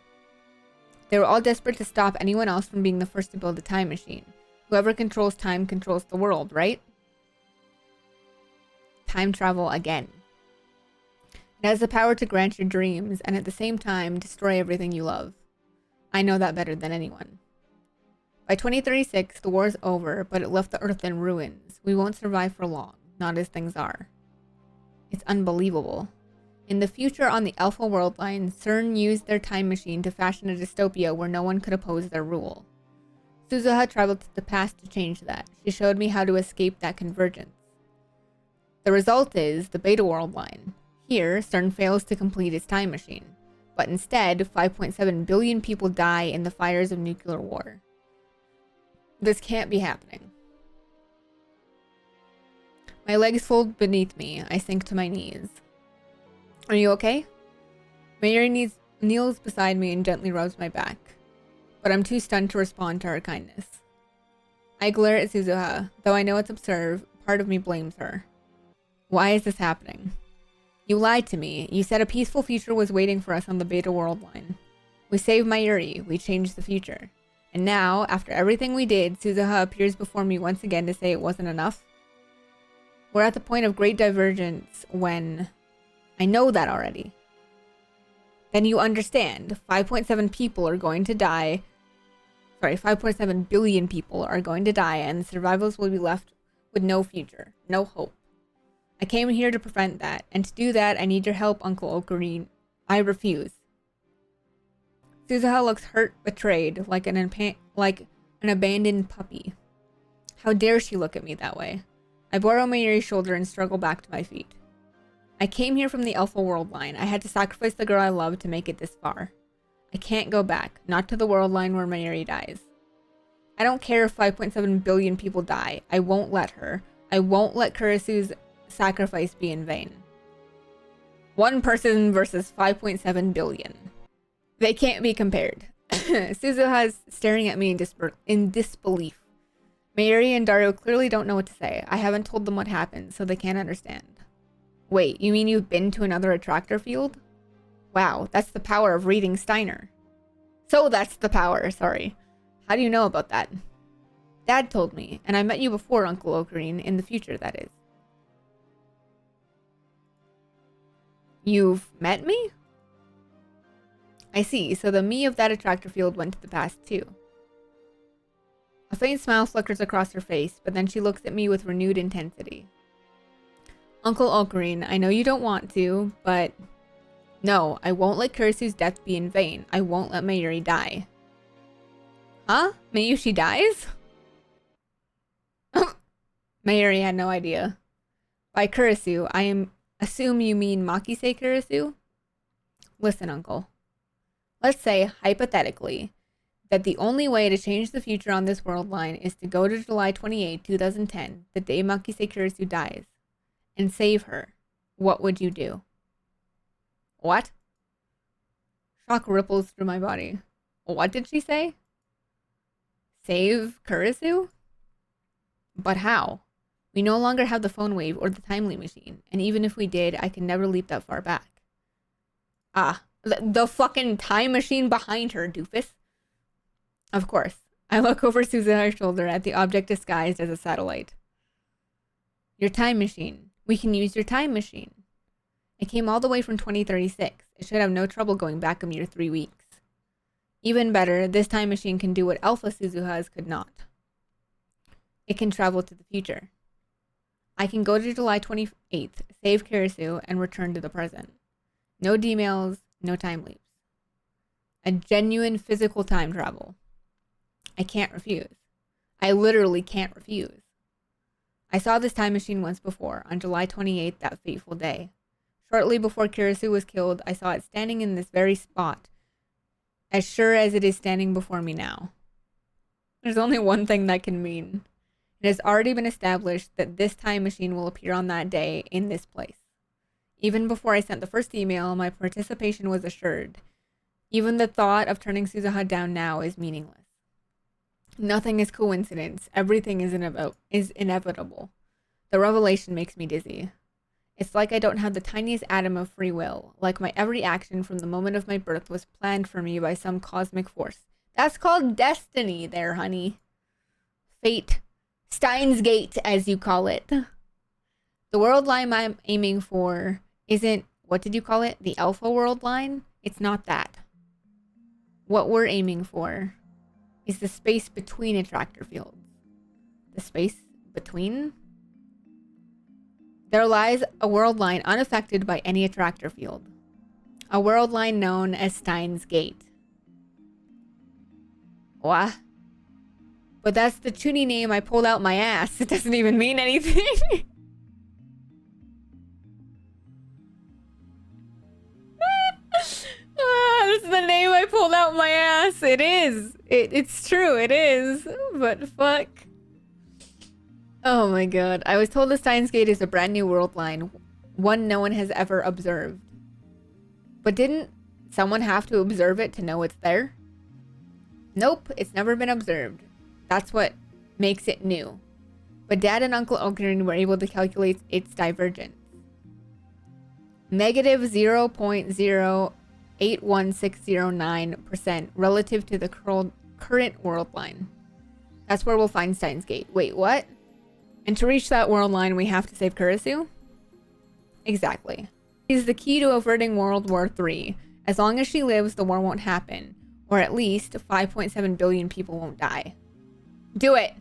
They were all desperate to stop anyone else from being the first to build a time machine. Whoever controls time controls the world, right? Time travel again. It has the power to grant your dreams and at the same time destroy everything you love. I know that better than anyone. By 2036, the war is over, but it left the Earth in ruins. We won't survive for long, not as things are. It's unbelievable. In the future on the Alpha World Line, CERN used their time machine to fashion a dystopia where no one could oppose their rule. Suzuha traveled to the past to change that. She showed me how to escape that convergence. The result is the Beta World Line. Here, CERN fails to complete its time machine, but instead, 5.7 billion people die in the fires of nuclear war. This can't be happening. My legs fold beneath me. I sink to my knees. Are you okay? Mayuri kneels beside me and gently rubs my back, but I'm too stunned to respond to her kindness. I glare at Suzuha. Though I know it's absurd, part of me blames her. Why is this happening? You lied to me. You said a peaceful future was waiting for us on the Beta World Line. We saved Mayuri. We changed the future. And now, after everything we did, Suzuha appears before me once again to say it wasn't enough. We're at the point of great divergence when... I know that already. Then you understand. 5.7 people are going to die. sorry, 5.7 billion people are going to die, and the survivors will be left with no future, no hope. I came here to prevent that, and to do that, I need your help, Uncle Ocarine. I refuse. Suzuha looks hurt, betrayed, like an abandoned puppy. How dare she look at me that way? I borrow Mayuri's shoulder and struggle back to my feet. I came here from the Alpha World Line. I had to sacrifice the girl I love to make it this far. I can't go back, not to the world line where Mayuri dies. I don't care if 5.7 billion people die. I won't let her. I won't let Kurisu's sacrifice be in vain. One person versus 5.7 billion. They can't be compared. Suzuha's staring at me in disbelief. Mayuri and Dario clearly don't know what to say. I haven't told them what happened, so they can't understand. Wait, you mean you've been to another attractor field? Wow, that's the power of reading Steiner. So that's the power, sorry. How do you know about that? Dad told me, and I met you before, Uncle Ocarine, in the future, that is. You've met me? I see, so the me of that attractor field went to the past too. A faint smile flickers across her face, but then she looks at me with renewed intensity. Uncle Ocarine, I know you don't want to, but... No, I won't let Kurisu's death be in vain. I won't let Mayuri die. Huh? Mayushi dies? Mayuri had no idea. By Kurisu, assume you mean Makise Kurisu? Listen, Uncle. Let's say, hypothetically, that the only way to change the future on this world line is to go to July 28, 2010, the day Makise Kurisu dies, and save her. What would you do? What? Shock ripples through my body. What did she say? Save Kurisu? But how? We no longer have the phone wave or the timely machine, and even if we did, I can never leap that far back. Ah, the fucking time machine behind her, doofus. Of course. I look over Suzuha's shoulder at the object disguised as a satellite. Your time machine. We can use your time machine. It came all the way from 2036. It should have no trouble going back a mere 3 weeks. Even better, this time machine can do what Alpha Suzuha's could not. It can travel to the future. I can go to July 28th, save Kurisu, and return to the present. No D-mails, no time leaps. A genuine physical time travel. I can't refuse. I literally can't refuse. I saw this time machine once before, on July 28th, that fateful day. Shortly before Kurisu was killed, I saw it standing in this very spot, as sure as it is standing before me now. There's only one thing that can mean. It has already been established that this time machine will appear on that day in this place. Even before I sent the first email, my participation was assured. Even the thought of turning Suzuha down now is meaningless. Nothing is coincidence. Everything is inevitable. The revelation makes me dizzy. It's like I don't have the tiniest atom of free will, like my every action from the moment of my birth was planned for me by some cosmic force. That's called destiny there, honey. Fate. Steinsgate, as you call it. The world line I'm aiming for isn't, what did you call it? The Alpha world line? It's not that. What we're aiming for is the space between attractor fields. The space between? There lies a world line unaffected by any attractor field. A world line known as Steinsgate. What? But that's the chuny name I pulled out my ass. It doesn't even mean anything. This is the name I pulled out my ass. It is. It's true. It is. But fuck. Oh my god. I was told the Steinsgate is a brand new world line. One no one has ever observed. But didn't someone have to observe it to know it's there? Nope. It's never been observed. That's what makes it new. But Dad and Uncle Ocarine were able to calculate its divergence. Negative 0.081609% relative to the current world line. That's where we'll find Steinsgate. Wait, what? And to reach that world line, we have to save Kurisu? Exactly. She's the key to averting World War III. As long as she lives, the war won't happen. Or at least 5.7 billion people won't die. Do it.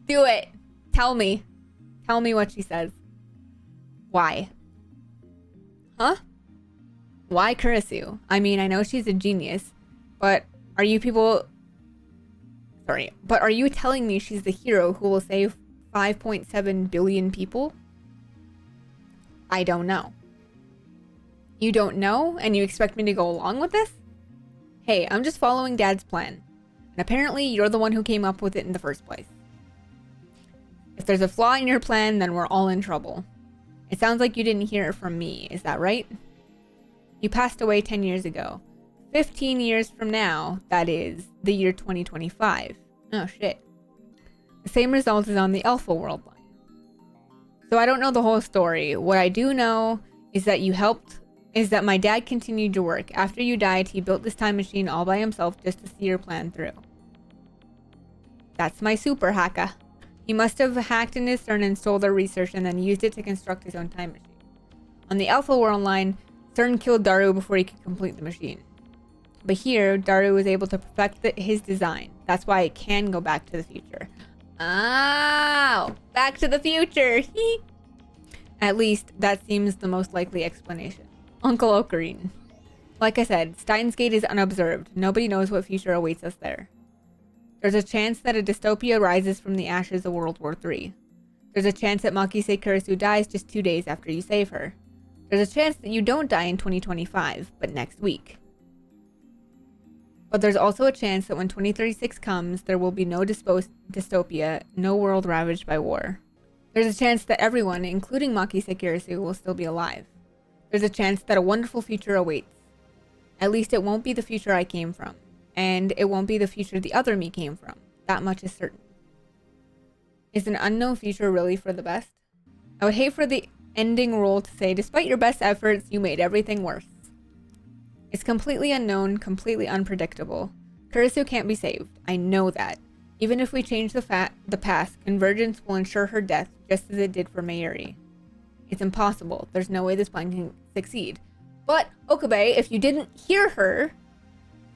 Do it. Tell me. Tell me what she says. Why? Huh? Why Kurisu? I mean, I know she's a genius, but are you people... Sorry, but are you telling me she's the hero who will save 5.7 billion people? I don't know. You don't know, and you expect me to go along with this? Hey, I'm just following Dad's plan. And apparently, you're the one who came up with it in the first place. If there's a flaw in your plan, then we're all in trouble. It sounds like you didn't hear it from me, is that right? You passed away 10 years ago. 15 years from now, that is, the year 2025. Oh shit. The same result is on the Alpha world line. So I don't know the whole story. What I do know is that my dad continued to work. After you died, he built this time machine all by himself just to see your plan through. That's my super hacker. He must have hacked in his CERN and stole their research and then used it to construct his own time machine. On the Alpha world line, CERN killed Daru before he could complete the machine. But here, Daru was able to perfect his design. That's why it can go back to the future. Oh, back to the future. At least, that seems the most likely explanation. Uncle Ocarine. Like I said, Steinsgate is unobserved. Nobody knows what future awaits us there. There's a chance that a dystopia rises from the ashes of World War III. There's a chance that Makise Kurisu dies just 2 days after you save her. There's a chance that you don't die in 2025, but next week. But there's also a chance that when 2036 comes, there will be no dystopia, no world ravaged by war. There's a chance that everyone, including Makise Kurisu, will still be alive. There's a chance that a wonderful future awaits. At least it won't be the future I came from. And it won't be the future the other me came from. That much is certain. Is an unknown future really for the best? I would hate for the ending role to say, despite your best efforts, you made everything worse. It's completely unknown, completely unpredictable. Kurisu can't be saved. I know that. Even if we change the past, convergence will ensure her death, just as it did for Mayuri. It's impossible. There's no way this plan can succeed. But, Okabe, if you didn't hear her,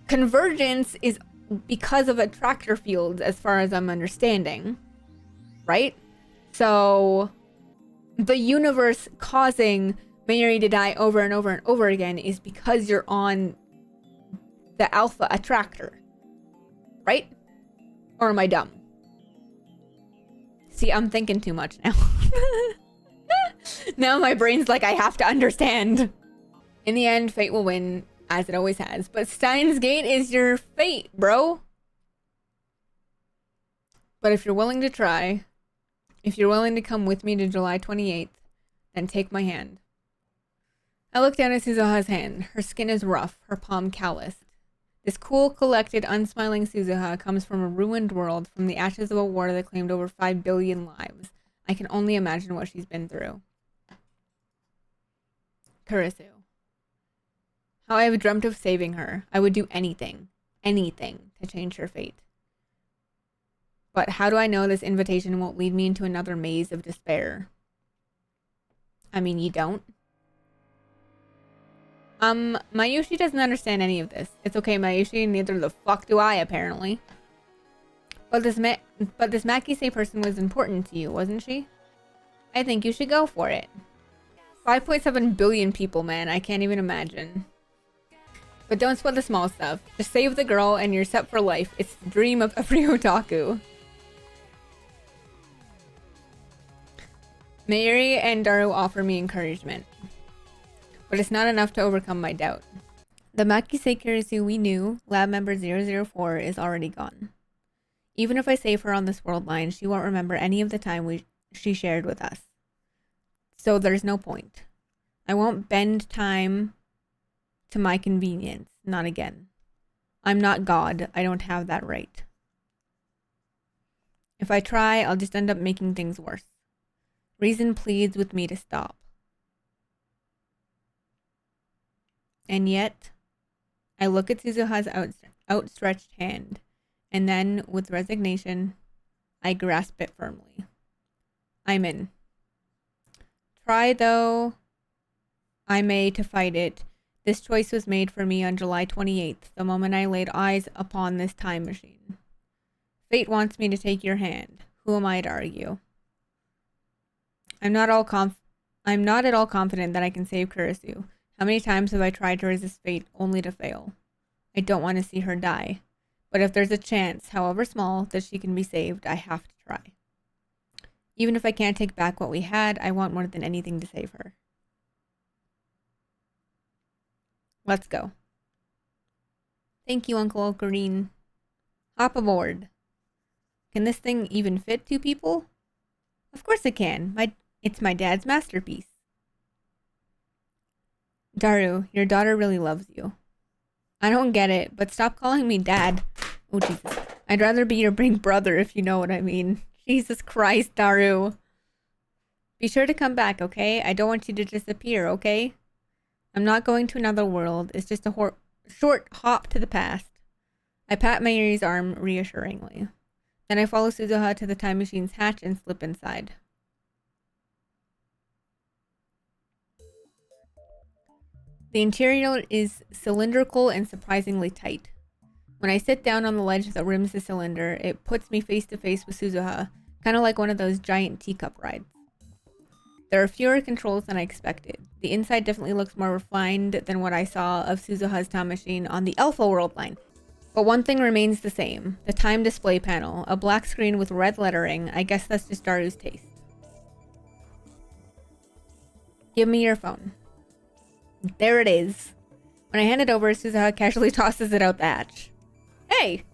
convergence is because of attractor fields, as far as I'm understanding. Right? So, the universe causing Mayuri to die over and over and over again is because you're on the alpha attractor. Right? Or am I dumb? See, I'm thinking too much now. Now my brain's like, I have to understand. In the end, fate will win, as it always has. But Steins Gate is your fate, bro. But if you're willing to try, if you're willing to come with me to July 28th, then take my hand. I look down at Suzuha's hand. Her skin is rough, her palm calloused. This cool, collected, unsmiling Suzuha comes from a ruined world, from the ashes of a war that claimed over 5 billion lives. I can only imagine what she's been through. Kurisu. How I have dreamt of saving her. I would do anything to change her fate. But how do I know this invitation won't lead me into another maze of despair? I mean, you don't? Mayushi doesn't understand any of this. It's okay, Mayushi, neither the fuck do I, apparently. But this Makise person was important to you, wasn't she? I think you should go for it. 5.7 billion people, man. I can't even imagine. But don't sweat the small stuff. Just save the girl and you're set for life. It's the dream of every otaku. Mayuri and Daru offer me encouragement. But it's not enough to overcome my doubt. The Makise Kurisu we knew, lab member 004, is already gone. Even if I save her on this world line, she won't remember any of the time she shared with us. So there's no point. I won't bend time to my convenience. Not again. I'm not God. I don't have that right. If I try, I'll just end up making things worse. Reason pleads with me to stop. And yet, I look at Suzuha's outstretched hand, and then, with resignation, I grasp it firmly. I'm in. Try, though I may to fight it, This choice was made for me on July 28th, the moment I laid eyes upon this time machine. Fate wants me to take your hand. Who am I to argue? I'm not at all confident that I can save Kurisu. How many times have I tried to resist fate only to fail? I don't want to see her die. But if there's a chance, however small, that she can be saved, I have to try. Even if I can't take back what we had, I want more than anything to save her. Let's go. Thank you, Uncle Green. Hop aboard. Can this thing even fit 2 people? Of course it can. It's my dad's masterpiece. Daru, your daughter really loves you. I don't get it, but stop calling me dad. Oh, Jesus. I'd rather be your big brother, if you know what I mean. Jesus Christ, Daru. Be sure to come back, okay? I don't want you to disappear, okay? I'm not going to another world. It's just a short hop to the past. I pat Mayuri's arm reassuringly. Then I follow Suzuha to the time machine's hatch and slip inside. The interior is cylindrical and surprisingly tight. When I sit down on the ledge that rims the cylinder, it puts me face to face with Suzuha, kind of like one of those giant teacup rides. There are fewer controls than I expected. The inside definitely looks more refined than what I saw of Suzuha's time machine on the Alpha World line. But one thing remains the same, the time display panel, a black screen with red lettering. I guess that's just Daru's taste. Give me your phone. There it is. When I hand it over, Suzuha casually tosses it out the hatch. Hey!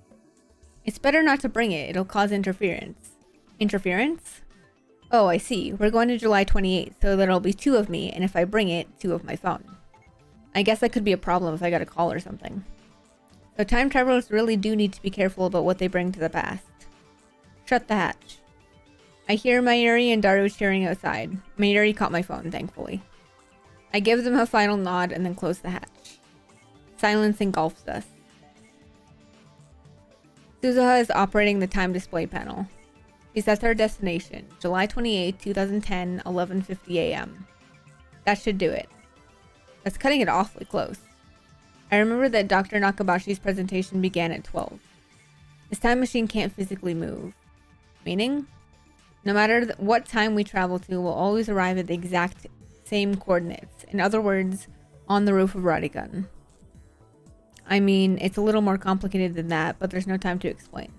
It's better not to bring it, it'll cause interference. Interference? Oh, I see. We're going to July 28th, so there'll be 2 of me, and if I bring it, 2 of my phone. I guess that could be a problem if I got a call or something. So time travelers really do need to be careful about what they bring to the past. Shut the hatch. I hear Mayuri and Daru cheering outside. Mayuri caught my phone, thankfully. I give them a final nod and then close the hatch. Silence engulfs us. Suzuha is operating the time display panel. She's at our destination, July 28, 2010, 11:50 a.m. That should do it. That's cutting it awfully close. I remember that Dr. Nakabashi's presentation began at 12. This time machine can't physically move. Meaning? No matter what time we travel to, we'll always arrive at the exact same coordinates. In other words, on the roof of Radigan. I mean, it's a little more complicated than that, but there's no time to explain.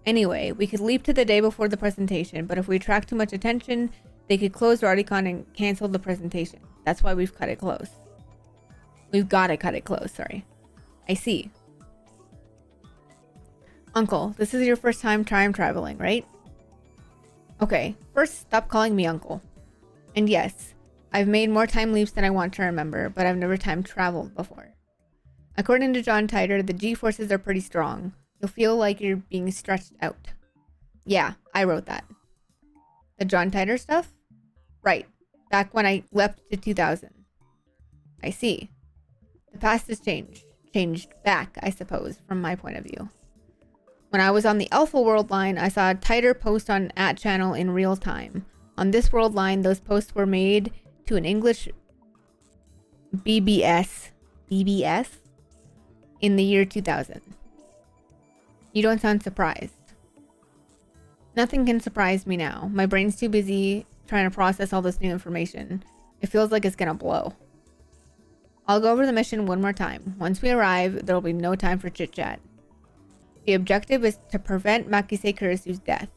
Anyway, we could leap to the day before the presentation, but if we attract too much attention, they could close Radicon and cancel the presentation. That's why we've cut it close. We've gotta cut it close, sorry. I see. Uncle, this is your first time time traveling, right? Okay, first stop calling me uncle. And yes, I've made more time leaps than I want to remember, but I've never time traveled before. According to John Titor, the G-forces are pretty strong. You'll feel like you're being stretched out. Yeah, I wrote that. The John Titor stuff? Right, back when I leapt to 2000. I see. The past has changed. Changed back, I suppose, from my point of view. When I was on the Alpha World line, I saw a Titor post on @channel in real time. On this world line, those posts were made to an English BBS in the year 2000. You don't sound surprised. Nothing can surprise me now. My brain's too busy trying to process all this new information. It feels like it's gonna blow. I'll go over the mission one more time. Once we arrive, there will be no time for chit-chat. The objective is to prevent Makise Kurisu's death.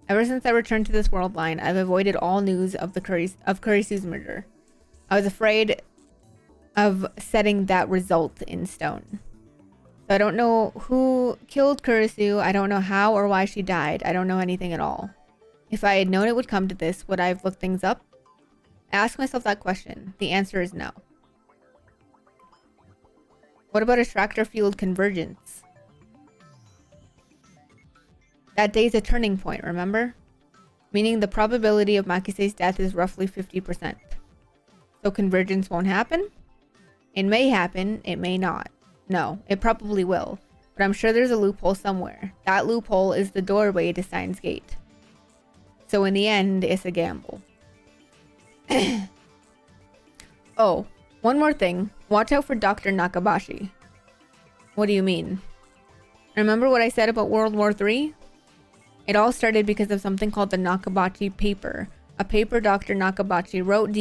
Ever since I returned to this world line, I've avoided all news of Kurisu's murder. I was afraid of setting that result in stone. So I don't know who killed Kurisu. I don't know how or why she died. I don't know anything at all. If I had known it would come to this, would I have looked things up? I ask myself that question. The answer is no. What about attractor field convergence? That day's a turning point, remember? Meaning the probability of Makise's death is roughly 50%. So convergence won't happen? It may happen, it may not. No, it probably will. But I'm sure there's a loophole somewhere. That loophole is the doorway to Steinsgate. So in the end, it's a gamble. Oh, one more thing. Watch out for Dr. Nakabashi. What do you mean? Remember what I said about World War III? It all started because of something called the Nakabashi paper. A paper Dr. Nakabashi wrote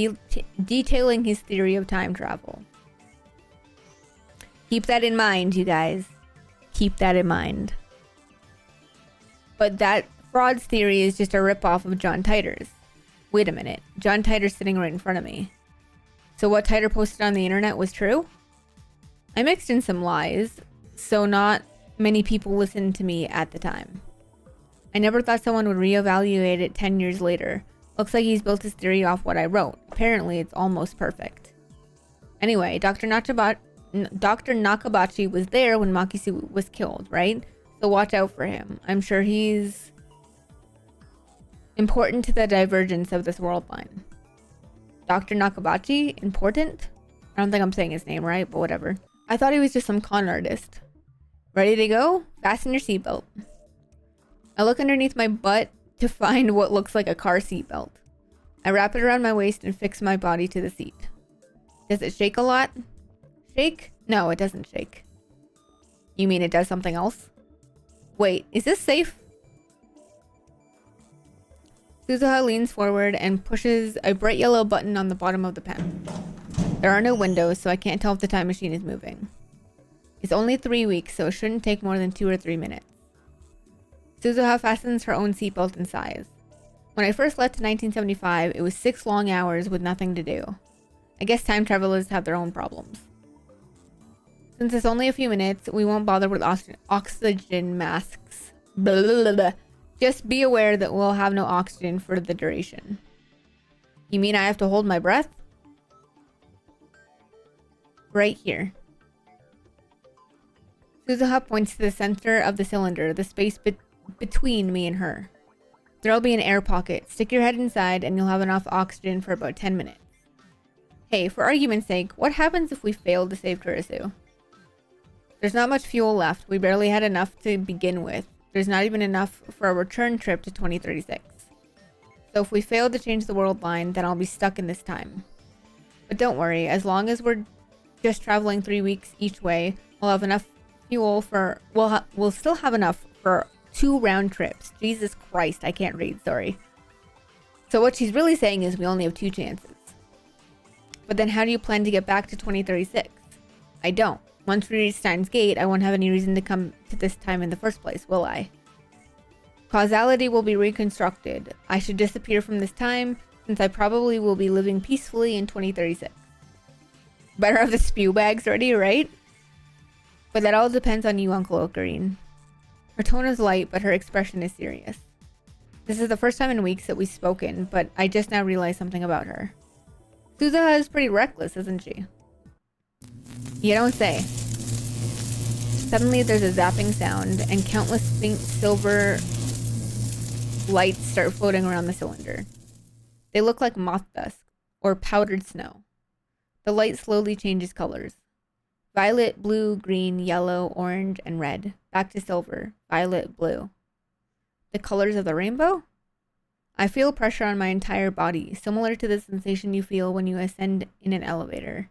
detailing his theory of time travel. Keep that in mind, you guys. Keep that in mind. But that fraud's theory is just a ripoff of John Titor's. Wait a minute. John Titor's sitting right in front of me. So what Titor posted on the internet was true? I mixed in some lies, so not many people listened to me at the time. I never thought someone would reevaluate it 10 years later. Looks like he's built his theory off what I wrote. Apparently, it's almost perfect. Anyway, Dr. Nakabashi was there when Makisu was killed, right? So watch out for him. I'm sure he's important to the divergence of this world line. Dr. Nakabashi? Important? I don't think I'm saying his name right, but whatever. I thought he was just some con artist. Ready to go? Fasten your seatbelt. I look underneath my butt to find what looks like a car seatbelt. I wrap it around my waist and fix my body to the seat. Does it shake a lot? Shake? No, it doesn't shake. You mean it does something else? Wait, is this safe? Suzuha leans forward and pushes a bright yellow button on the bottom of the pen. There are no windows, so I can't tell if the time machine is moving. It's only 3 weeks, so it shouldn't take more than 2 or 3 minutes. Suzuha fastens her own seatbelt and sighs. When I first left in 1975, it was 6 long hours with nothing to do. I guess time travelers have their own problems. Since it's only a few minutes, we won't bother with oxygen masks. Blah, blah, blah, blah. Just be aware that we'll have no oxygen for the duration. You mean I have to hold my breath? Right here. Suzuha points to the center of the cylinder, the space between me and her. There'll be an air pocket. Stick your head inside and you'll have enough oxygen for about 10 minutes. Hey, for argument's sake, what happens if we fail to save Kurisu? There's not much fuel left. We barely had enough to begin with. There's not even enough for a return trip to 2036. So if we fail to change the world line, then I'll be stuck in this time. But don't worry, as long as we're just traveling 3 weeks each way, we'll have enough fuel for... We'll still have enough for 2 round trips. Jesus Christ, I can't read, sorry. So what she's really saying is we only have 2 chances. But then how do you plan to get back to 2036? I don't. Once we reach Steins Gate, I won't have any reason to come to this time in the first place, will I? Causality will be reconstructed. I should disappear from this time, since I probably will be living peacefully in 2036. Better have the spew bags ready, right? But that all depends on you, Uncle Ocarine. Her tone is light, but her expression is serious. This is the first time in weeks that we've spoken, but I just now realized something about her. Suzuha is pretty reckless, isn't she? You don't say. Suddenly there's a zapping sound, and countless faint silver lights start floating around the cylinder. They look like moth dust, or powdered snow. The light slowly changes colors. Violet, blue, green, yellow, orange, and red. Back to silver, violet, blue. The colors of the rainbow? I feel pressure on my entire body, similar to the sensation you feel when you ascend in an elevator.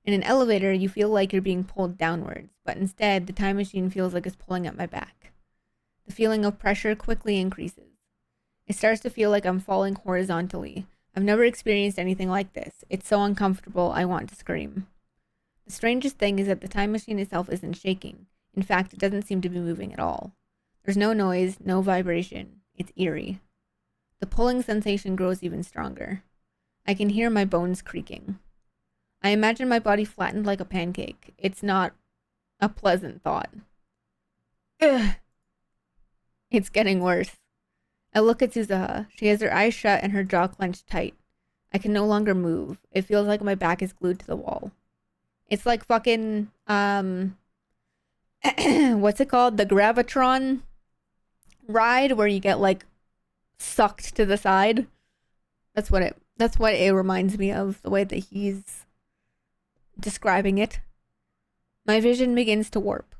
In an elevator, you feel like you're being pulled downwards, but instead, the time machine feels like it's pulling at my back. The feeling of pressure quickly increases. It starts to feel like I'm falling horizontally. I've never experienced anything like this. It's so uncomfortable, I want to scream. The strangest thing is that the time machine itself isn't shaking. In fact, it doesn't seem to be moving at all. There's no noise, no vibration. It's eerie. The pulling sensation grows even stronger. I can hear my bones creaking. I imagine my body flattened like a pancake. It's not a pleasant thought. Ugh. It's getting worse. I look at Suzuha. She has her eyes shut and her jaw clenched tight. I can no longer move. It feels like my back is glued to the wall. It's like fucking, what's it called? The Gravitron ride where you get like sucked to the side. That's what it reminds me of, the way that he's describing it. My vision begins to warp.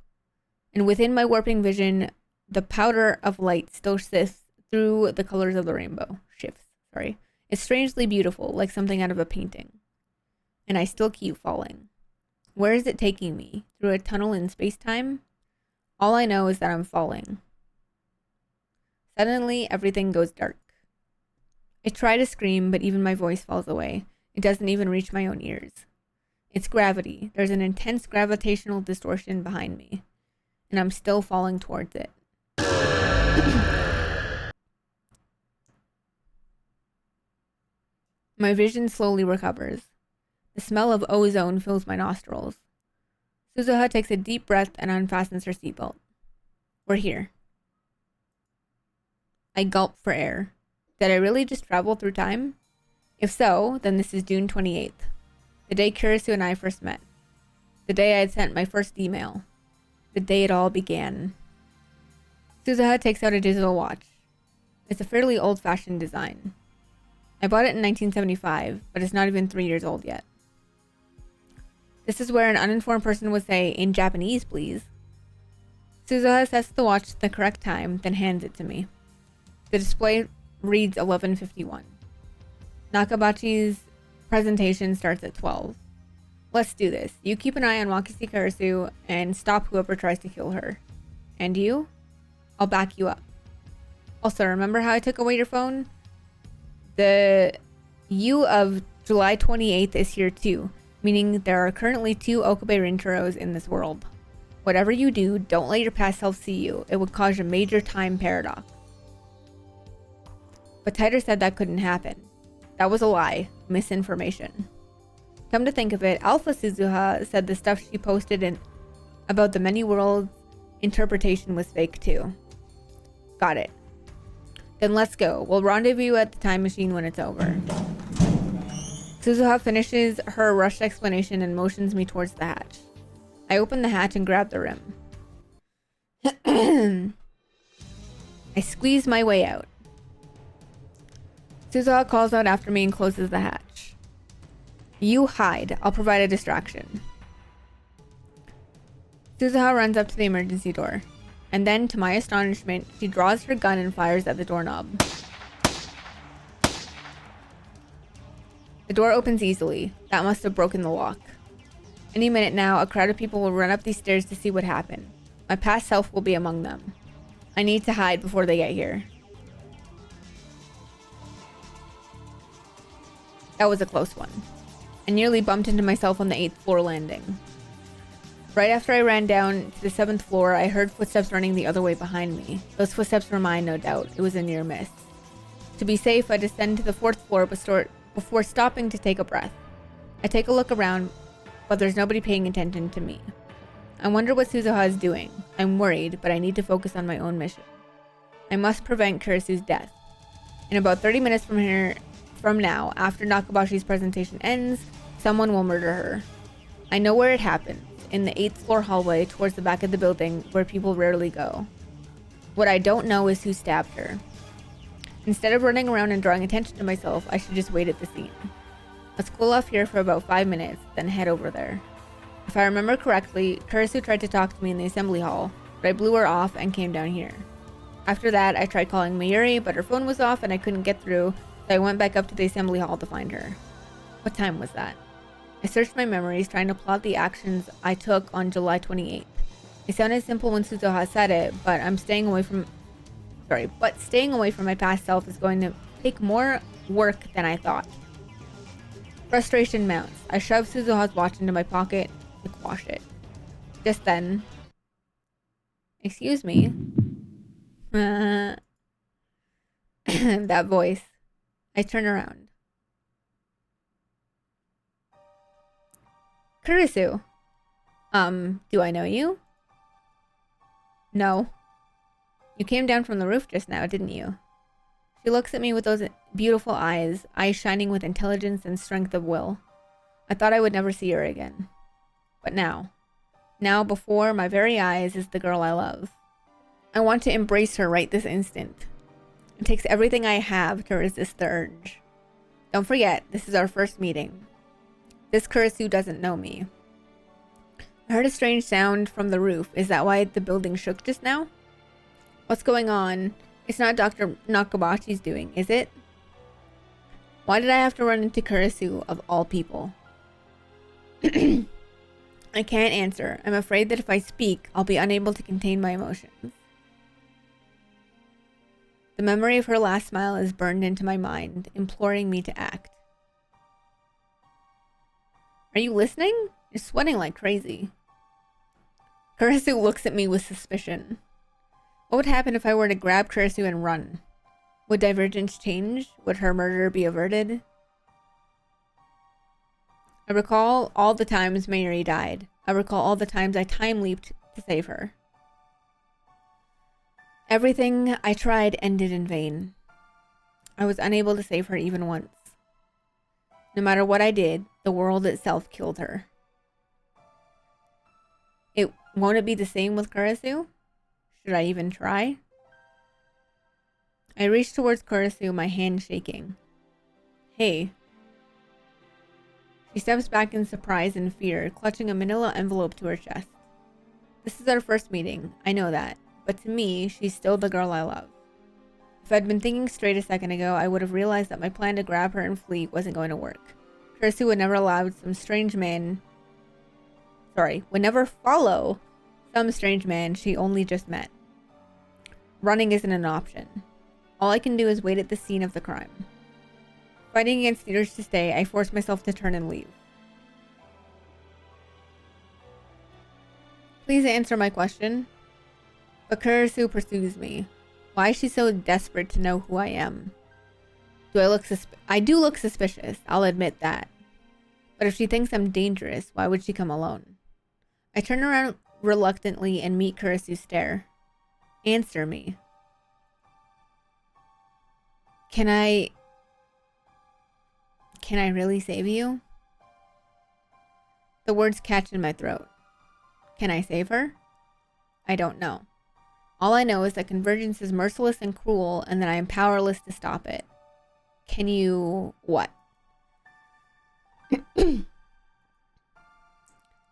And within my warping vision, the powder of light still shifts through the colors of the rainbow. It's strangely beautiful, like something out of a painting. and I still keep falling. Where is it taking me? Through a tunnel in space-time? All I know is that I'm falling. Suddenly, everything goes dark. I try to scream, but even my voice falls away. It doesn't even reach my own ears. It's gravity. There's an intense gravitational distortion behind me, and I'm still falling towards it. My vision slowly recovers. The smell of ozone fills my nostrils. Suzuha takes a deep breath and unfastens her seatbelt. We're here. I gulp for air. Did I really just travel through time? If so, then this is June 28th, the day Kurisu and I first met. The day I had sent my first email. The day it all began. Suzuha takes out a digital watch. It's a fairly old-fashioned design. I bought it in 1975, but it's not even 3 years old yet. This is where an uninformed person would say, in Japanese, please. Suzuha sets the watch to the correct time, then hands it to me. The display reads 11:51. Nakabachi's presentation starts at 12. Let's do this. You keep an eye on Wakisi Kurisu and stop whoever tries to kill her. And you? I'll back you up. Also, remember how I took away your phone? The you of July 28th is here too, meaning there are currently 2 Okabe Rintaros in this world. Whatever you do, don't let your past self see you. It would cause a major time paradox. But Tighter said that couldn't happen. That was a lie. Misinformation. Come to think of it, Alpha Suzuha said the stuff she posted about the many worlds interpretation was fake too. Got it. Then let's go. We'll rendezvous at the time machine when it's over. Suzuha finishes her rushed explanation and motions me towards the hatch. I open the hatch and grab the rim. I squeeze my way out. Suzuha calls out after me and closes the hatch. You hide. I'll provide a distraction. Suzuha runs up to the emergency door. And then, to my astonishment, she draws her gun and fires at the doorknob. The door opens easily. That must have broken the lock. Any minute now, a crowd of people will run up these stairs to see what happened. My past self will be among them. I need to hide before they get here. That was a close one. I nearly bumped into myself on the 8th floor landing. Right after I ran down to the 7th floor, I heard footsteps running the other way behind me. Those footsteps were mine, no doubt. It was a near miss. To be safe, I descend to the 4th floor before stopping to take a breath. I take a look around, but there's nobody paying attention to me. I wonder what Suzuha is doing. I'm worried, but I need to focus on my own mission. I must prevent Kurisu's death. In about 30 minutes from now, after Nakabashi's presentation ends, someone will murder her. I know where it happened. In the 8th floor hallway towards the back of the building where people rarely go. What I don't know is who stabbed her. Instead of running around and drawing attention to myself, I should just wait at the scene. Let's cool off here for about 5 minutes, then head over there. If I remember correctly, Kurisu tried to talk to me in the assembly hall, but I blew her off and came down here. After that, I tried calling Mayuri, but her phone was off and I couldn't get through, so I went back up to the assembly hall to find her. What time was that? I searched my memories, trying to plot the actions I took on July 28th. It sounded simple when Suzuha said it, but staying away from my past self is going to take more work than I thought. Frustration mounts. I shoved Suzuha's watch into my pocket to quash it. Just then... Excuse me. That voice. I turn around. Kurisu. Do I know you? No. You came down from the roof just now, didn't you? She looks at me with those beautiful eyes shining with intelligence and strength of will. I thought I would never see her again. But now before my very eyes is the girl I love. I want to embrace her right this instant. It takes everything I have to resist the urge. Don't forget, this is our first meeting. This Kurisu doesn't know me. I heard a strange sound from the roof. Is that why the building shook just now? What's going on? It's not Dr. Nakabachi's doing, is it? Why did I have to run into Kurisu of all people? I can't answer. I'm afraid that if I speak, I'll be unable to contain my emotions. The memory of her last smile is burned into my mind, imploring me to act. Are you listening? You're sweating like crazy. Kurisu looks at me with suspicion. What would happen if I were to grab Kurisu and run? Would divergence change? Would her murder be averted? I recall all the times Mayuri died. I recall all the times I time leaped to save her. Everything I tried ended in vain. I was unable to save her even once. No matter what I did, the world itself killed her. Won't it be the same with Kurisu? Should I even try? I reached towards Kurisu, my hand shaking. Hey. She steps back in surprise and fear, clutching a manila envelope to her chest. This is our first meeting, I know that, but to me, she's still the girl I love. If I'd been thinking straight a second ago, I would have realized that my plan to grab her and flee wasn't going to work. Kurisu would never follow some strange man she only just met. Running isn't an option. All I can do is wait at the scene of the crime. Fighting against the urge to stay, I force myself to turn and leave. Please answer my question. But Kurisu pursues me. Why is she so desperate to know who I am? I do look suspicious, I'll admit that. But if she thinks I'm dangerous, why would she come alone? I turn around reluctantly and meet Kurisu's stare. Answer me. Can I really save you? The words catch in my throat. Can I save her? I don't know. All I know is that convergence is merciless and cruel, and that I am powerless to stop it. Can you... what?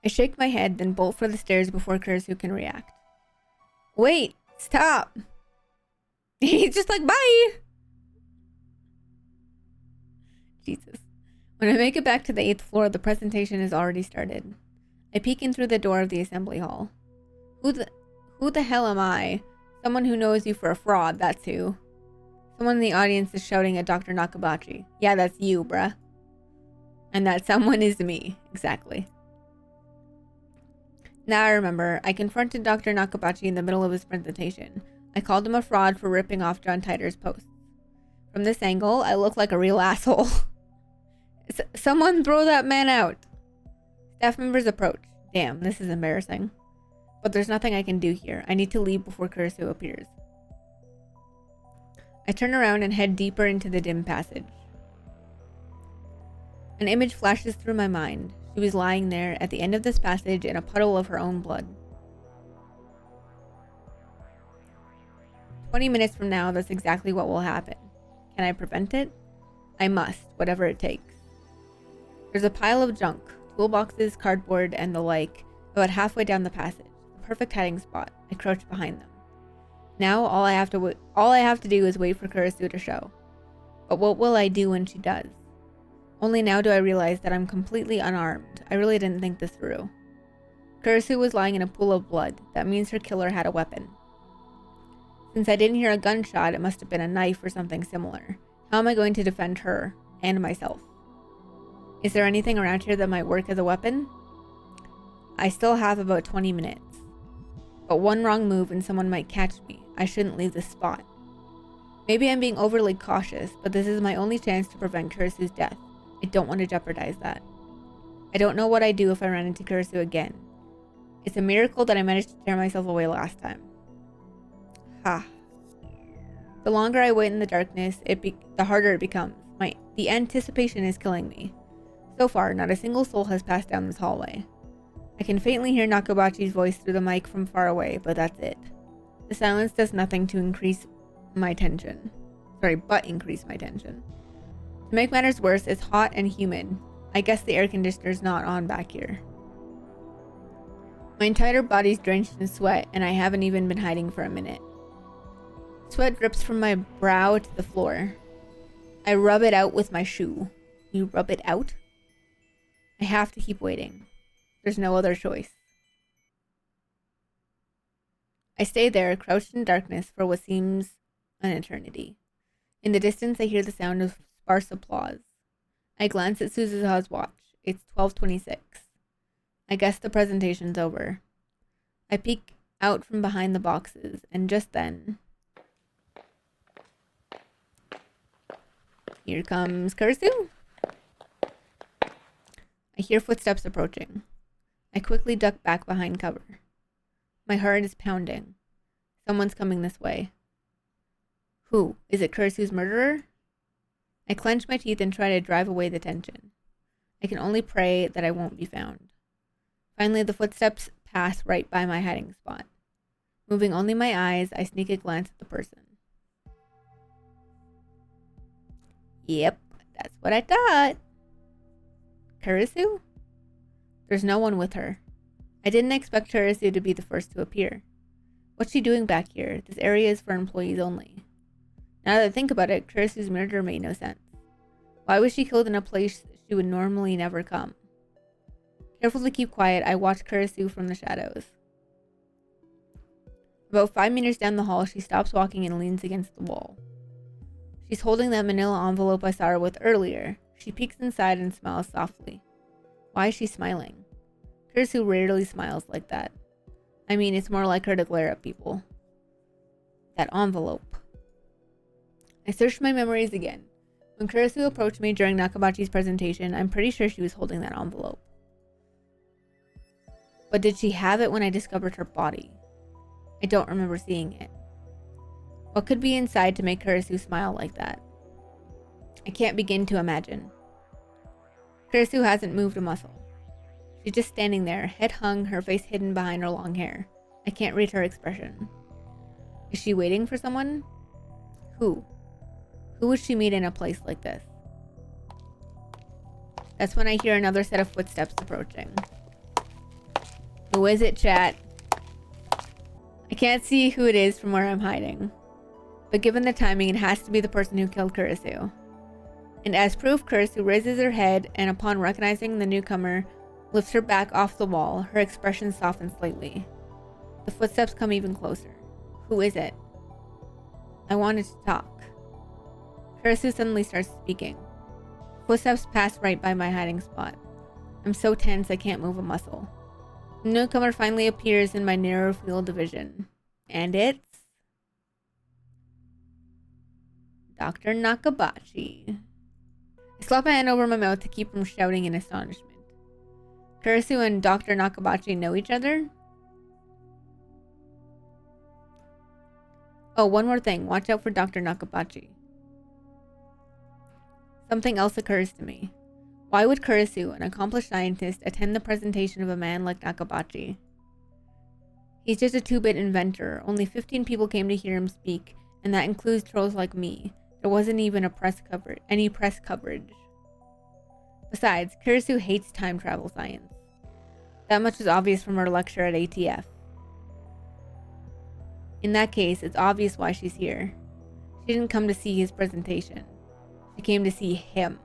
I shake my head, then bolt for the stairs before Kurisu can react. Wait! Stop! He's just like, bye! Jesus. When I make it back to the 8th floor, the presentation has already started. I peek in through the door of the assembly hall. Who the hell am I? Someone who knows you for a fraud, that's who. Someone in the audience is shouting at Dr. Nakabachi. Yeah, that's you, bruh. And that someone is me. Exactly. Now I remember, I confronted Dr. Nakabachi in the middle of his presentation. I called him a fraud for ripping off John Titor's posts. From this angle, I look like a real asshole. Someone throw that man out. Staff members approach. Damn, this is embarrassing. But there's nothing I can do here. I need to leave before Kurisu appears. I turn around and head deeper into the dim passage. An image flashes through my mind. She was lying there at the end of this passage in a puddle of her own blood. 20 minutes from now, that's exactly what will happen. Can I prevent it? I must, whatever it takes. There's a pile of junk, toolboxes, cardboard, and the like, about halfway down the passage. The perfect hiding spot. I crouch behind them. Now, all I have to do is wait for Kurisu to show. But what will I do when she does? Only now do I realize that I'm completely unarmed. I really didn't think this through. Kurisu was lying in a pool of blood. That means her killer had a weapon. Since I didn't hear a gunshot, it must have been a knife or something similar. How am I going to defend her and myself? Is there anything around here that might work as a weapon? I still have about 20 minutes. But one wrong move and someone might catch me. I shouldn't leave this spot. Maybe I'm being overly cautious, but this is my only chance to prevent Kurisu's death. I don't want to jeopardize that. I don't know what I'd do if I ran into Kurisu again. It's a miracle that I managed to tear myself away last time. Ha. The longer I wait in the darkness, the harder it becomes. The anticipation is killing me. So far, not a single soul has passed down this hallway. I can faintly hear Nakabachi's voice through the mic from far away, but that's it. The silence does nothing to increase my tension. But increase my tension. To make matters worse, it's hot and humid. I guess the air conditioner's not on back here. My entire body's drenched in sweat, and I haven't even been hiding for a minute. Sweat drips from my brow to the floor. I rub it out with my shoe. You rub it out? I have to keep waiting. There's no other choice. I stay there, crouched in darkness for what seems an eternity. In the distance, I hear the sound of sparse applause. I glance at Suzuha's watch. It's 12:26. I guess the presentation's over. I peek out from behind the boxes, and just then... Here comes Kurisu. I hear footsteps approaching. I quickly duck back behind cover. My heart is pounding. Someone's coming this way. Who? Is it Kurisu's murderer? I clench my teeth and try to drive away the tension. I can only pray that I won't be found. Finally, the footsteps pass right by my hiding spot. Moving only my eyes, I sneak a glance at the person. Yep, that's what I thought. Kurisu? There's no one with her. I didn't expect Kurisu to be the first to appear. What's she doing back here? This area is for employees only. Now that I think about it, Kurisu's murder made no sense. Why was she killed in a place she would normally never come? Careful to keep quiet, I watch Kurisu from the shadows. About 5 meters down the hall, she stops walking and leans against the wall. She's holding that manila envelope I saw her with earlier. She peeks inside and smiles softly. Why is she smiling? Kurisu rarely smiles like that. I mean, it's more like her to glare at people. That envelope. I searched my memories again. When Kurisu approached me during Nakabachi's presentation, I'm pretty sure she was holding that envelope. But did she have it when I discovered her body? I don't remember seeing it. What could be inside to make Kurisu smile like that? I can't begin to imagine. Kurisu hasn't moved a muscle. She's just standing there, head hung, her face hidden behind her long hair. I can't read her expression. Is she waiting for someone? Who? Who would she meet in a place like this? That's when I hear another set of footsteps approaching. Who is it, chat? I can't see who it is from where I'm hiding. But given the timing, it has to be the person who killed Kurisu. And as proof, Kurisu raises her head and upon recognizing the newcomer, lifts her back off the wall. Her expression softens slightly. The footsteps come even closer. Who is it? I wanted to talk. Kurisu suddenly starts speaking. Footsteps pass right by my hiding spot. I'm so tense I can't move a muscle. The newcomer finally appears in my narrow field of vision. And it's... Dr. Nakabachi. I slap my hand over my mouth to keep from shouting in astonishment. Kurisu and Dr. Nakabachi know each other? Oh, one more thing. Watch out for Dr. Nakabachi. Something else occurs to me. Why would Kurisu, an accomplished scientist, attend the presentation of a man like Nakabachi? He's just a 2-bit inventor. Only 15 people came to hear him speak, and that includes trolls like me. There wasn't even any press coverage. Besides, Kurisu hates time travel science. That much is obvious from her lecture at ATF. In that case, it's obvious why she's here. She didn't come to see his presentation. She came to see him.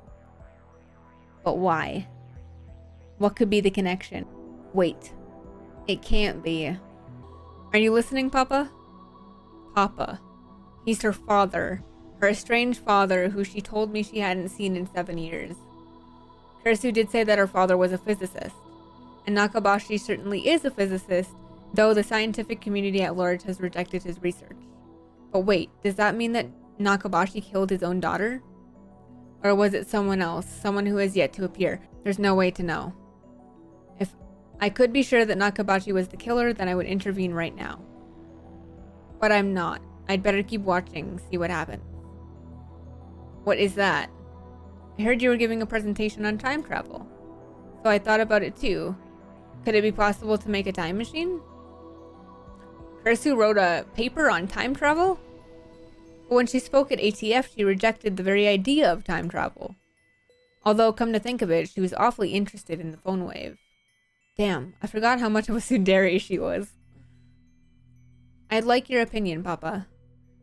But why? What could be the connection? Wait. It can't be. Are you listening, Papa? Papa. He's her father. Her estranged father, who she told me she hadn't seen in 7 years. Kurisu did say that her father was a physicist. And Nakabashi certainly is a physicist, though the scientific community at large has rejected his research. But wait, does that mean that Nakabashi killed his own daughter? Or was it someone else, someone who has yet to appear? There's no way to know. If I could be sure that Nakabashi was the killer, then I would intervene right now. But I'm not. I'd better keep watching, see what happens. What is that? I heard you were giving a presentation on time travel. So I thought about it too. Could it be possible to make a time machine? Kurisu wrote a paper on time travel? But when she spoke at ATF, she rejected the very idea of time travel. Although, come to think of it, she was awfully interested in the phone wave. Damn, I forgot how much of a tsundere she was. I'd like your opinion, Papa.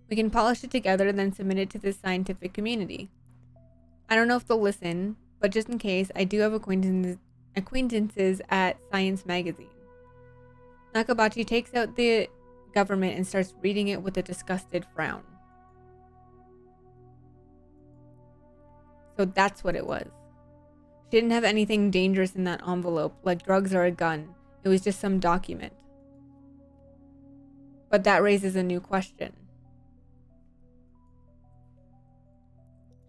We can polish it together, then submit it to the scientific community. I don't know if they'll listen, but just in case, I do have acquaintances at Science magazine. Nakabachi takes out the government and starts reading it with a disgusted frown. So that's what it was. She didn't have anything dangerous in that envelope, like drugs or a gun. It was just some document. But that raises a new question.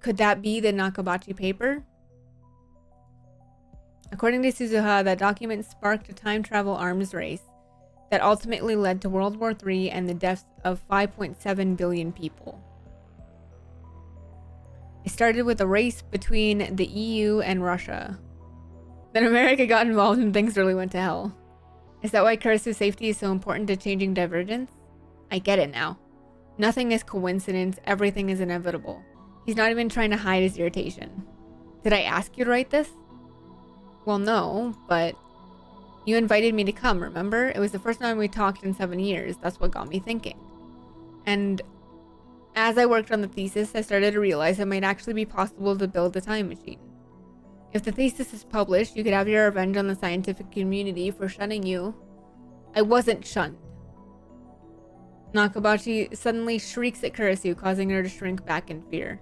Could that be the Nakabachi paper? According to Suzuha, that document sparked a time travel arms race that ultimately led to World War III and the deaths of 5.7 billion people. It started with a race between the EU and Russia. Then America got involved and things really went to hell. Is that why Kurasu's safety is so important to changing Divergence? I get it now. Nothing is coincidence, everything is inevitable. He's not even trying to hide his irritation. Did I ask you to write this? Well, no, but you invited me to come, remember? It was the first time we talked in 7 years. That's what got me thinking. And as I worked on the thesis, I started to realize it might actually be possible to build a time machine. If the thesis is published, you could have your revenge on the scientific community for shunning you. I wasn't shunned. Nakabachi suddenly shrieks at Kurasu, causing her to shrink back in fear.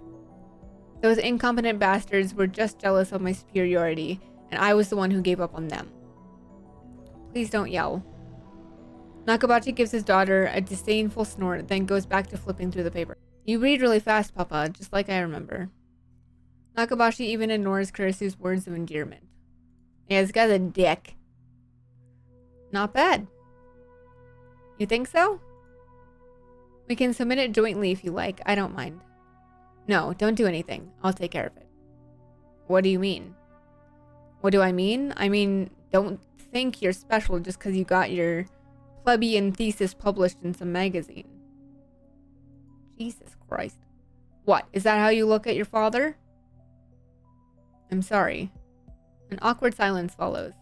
Those incompetent bastards were just jealous of my superiority, and I was the one who gave up on them. Please don't yell. Nakabachi gives his daughter a disdainful snort, then goes back to flipping through the paper. You read really fast, Papa, just like I remember. Nakabachi even ignores Kurasu's words of endearment. Yeah, this guy's a dick. Not bad. You think so? We can submit it jointly if you like. I don't mind. No, don't do anything. I'll take care of it. What do you mean? What do I mean? I mean, don't think you're special just because you got your plebeian thesis published in some magazine. Jesus Christ. What? Is that how you look at your father? I'm sorry. An awkward silence follows.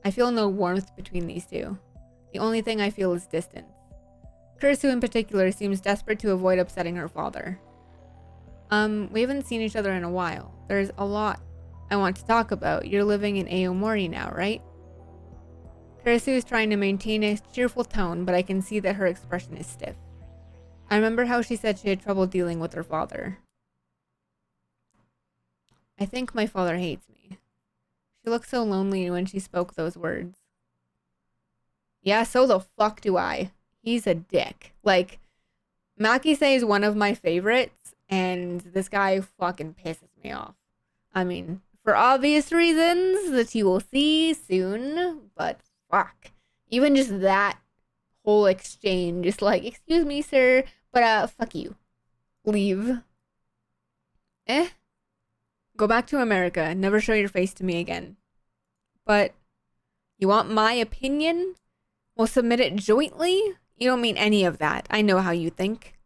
I feel no warmth between these two. The only thing I feel is distance. Kurisu in particular seems desperate to avoid upsetting her father. We haven't seen each other in a while. There's a lot I want to talk about. You're living in Aomori now, right? Kurisu is trying to maintain a cheerful tone, but I can see that her expression is stiff. I remember how she said she had trouble dealing with her father. I think my father hates me. She looked so lonely when she spoke those words. Yeah, so the fuck do I. He's a dick. Like, Makise is one of my favorites, and this guy fucking pisses me off. I mean, for obvious reasons that you will see soon, but fuck. Even just that whole exchange, just like, excuse me, sir, but fuck you. Leave. Go back to America. Never show your face to me again. But you want my opinion? We'll submit it jointly? You don't mean any of that. I know how you think.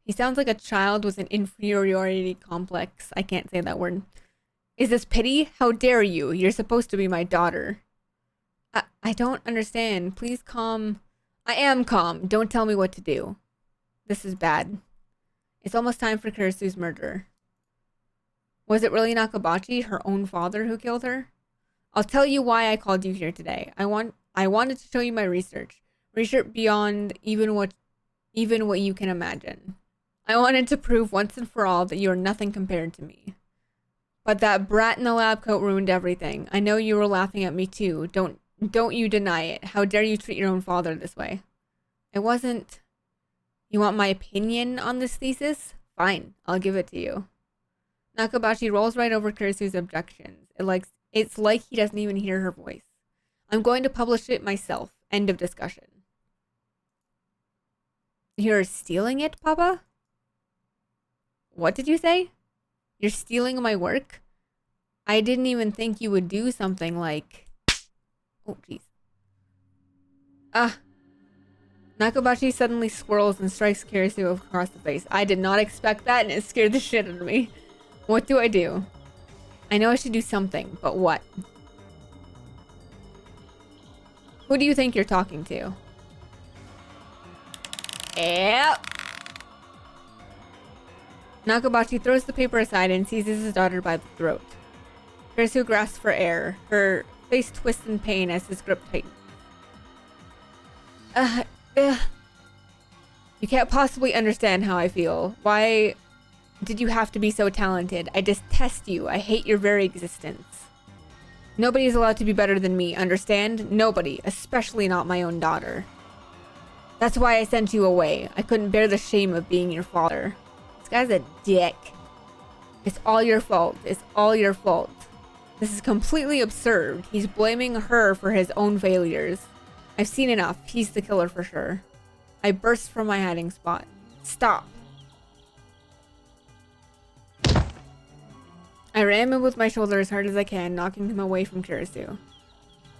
He sounds like a child with an inferiority complex. I can't say that word. Is this pity? How dare you? You're supposed to be my daughter. I don't understand. Please calm. I am calm. Don't tell me what to do. This is bad. It's almost time for Kurasu's murder. Was it really Nakabachi, her own father, who killed her? I'll tell you why I called you here today. I wanted to show you my research. Research beyond even what you can imagine. I wanted to prove once and for all that you are nothing compared to me. But that brat in the lab coat ruined everything. I know you were laughing at me too. Don't you deny it. How dare you treat your own father this way? I wasn't... You want my opinion on this thesis? Fine, I'll give it to you. Nakabachi rolls right over Kurasu's objections. It's like he doesn't even hear her voice. I'm going to publish it myself. End of discussion. You're stealing it, Papa? What did you say? You're stealing my work? I didn't even think you would do something like... Oh, jeez. Nakabachi suddenly swirls and strikes Kurisu across the face. I did not expect that, and it scared the shit out of me. What do I do? I know I should do something, but what? Who do you think you're talking to? Yep. Nakabachi throws the paper aside and seizes his daughter by the throat. Kurisu grasps for air. Her face twists in pain as his grip tightens. You can't possibly understand how I feel. Why did you have to be so talented? I detest you. I hate your very existence. Nobody is allowed to be better than me, understand? Nobody, especially not my own daughter. That's why I sent you away. I couldn't bear the shame of being your father. This guy's a dick. It's all your fault. It's all your fault. This is completely absurd. He's blaming her for his own failures. I've seen enough. He's the killer for sure. I burst from my hiding spot. Stop. I ram him with my shoulder as hard as I can, knocking him away from Kurisu.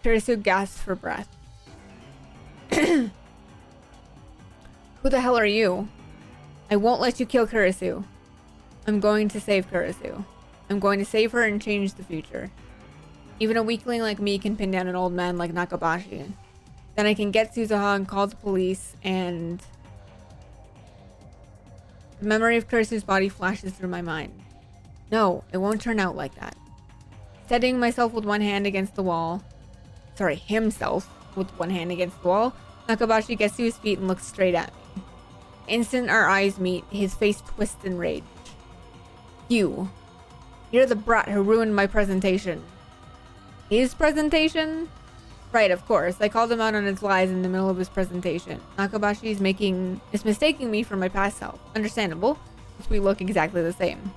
Kurisu gasps for breath. Who the hell are you? I won't let you kill Kurisu. I'm going to save Kurisu. I'm going to save her and change the future. Even a weakling like me can pin down an old man like Nakabashi. Then I can get Suzuha and call the police, and the memory of Kurisu's body flashes through my mind. No, it won't turn out like that. Steadying myself with one hand against the wall. Sorry, himself with one hand against the wall. Nakabashi gets to his feet and looks straight at me. Instant our eyes meet, his face twists in rage. You're the brat who ruined my presentation. His presentation? Right, of course. I called him out on his lies in the middle of his presentation. Nakabashi is mistaking me for my past self. Understandable, since we look exactly the same.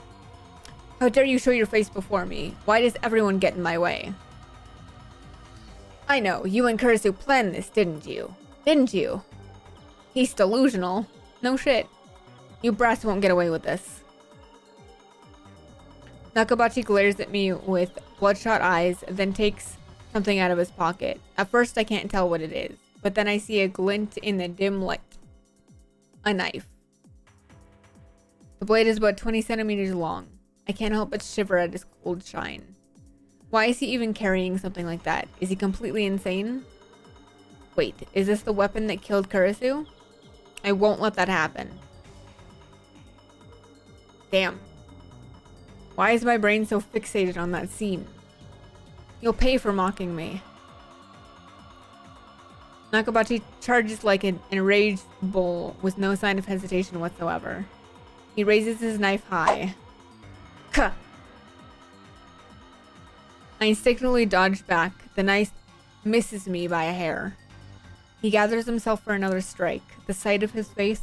How dare you show your face before me? Why does everyone get in my way? I know, you and Kurisu planned this, didn't you? Didn't you? He's delusional. No shit. You brats won't get away with this. Nakabashi glares at me with bloodshot eyes, then takes something out of his pocket. At first I can't tell what it is, but then I see a glint in the dim light. A knife. The blade is about 20 centimeters long. I can't help but shiver at its cold shine. Why is he even carrying something like that? Is he completely insane? Wait, is this the weapon that killed Kurisu? I won't let that happen. Damn. Why is my brain so fixated on that scene? You'll pay for mocking me. Nakabashi charges like an enraged bull with no sign of hesitation whatsoever. He raises his knife high. Kuh! I instinctively dodge back. The knife misses me by a hair. He gathers himself for another strike. The sight of his face,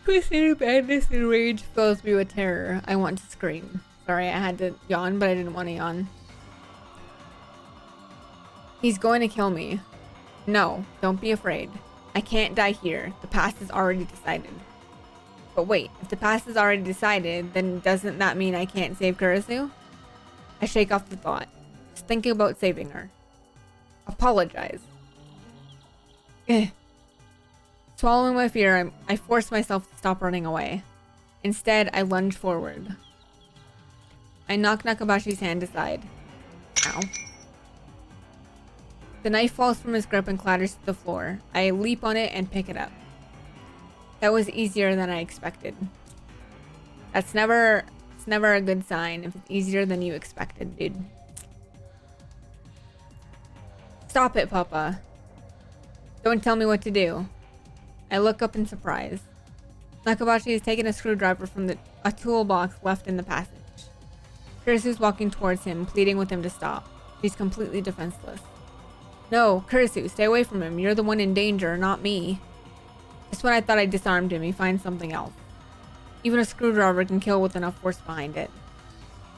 twisted in madness and rage, fills me with terror. I want to scream. Sorry, I had to yawn, but I didn't want to yawn. He's going to kill me. No, don't be afraid. I can't die here. The past is already decided. But wait, if the past is already decided, then doesn't that mean I can't save Kurisu? I shake off the thought. Just thinking about saving her. Apologize. Ugh. Swallowing my fear, I force myself to stop running away. Instead, I lunge forward. I knock Nakabashi's hand aside. Ow. The knife falls from his grip and clatters to the floor. I leap on it and pick it up. That was easier than I expected. It's never a good sign if it's easier than you expected, dude. Stop it, Papa. Don't tell me what to do. I look up in surprise. Nakabashi has taken a screwdriver from a toolbox left in the passage. Kurisu's walking towards him, pleading with him to stop. She's completely defenseless. No, Kurisu, stay away from him. You're the one in danger, not me. Just when I thought I disarmed him, he finds something else. Even a screwdriver can kill with enough force behind it.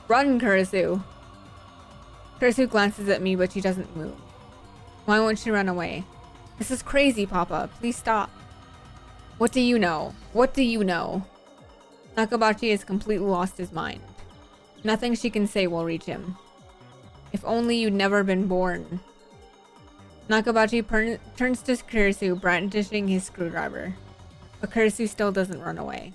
Run, Kurisu! Kurisu glances at me, but she doesn't move. Why won't she run away? This is crazy, Papa. Please stop. What do you know? What do you know? Nakabashi has completely lost his mind. Nothing she can say will reach him. If only you'd never been born. Nakabashi turns to Kurisu, brandishing his screwdriver. But Kurisu still doesn't run away.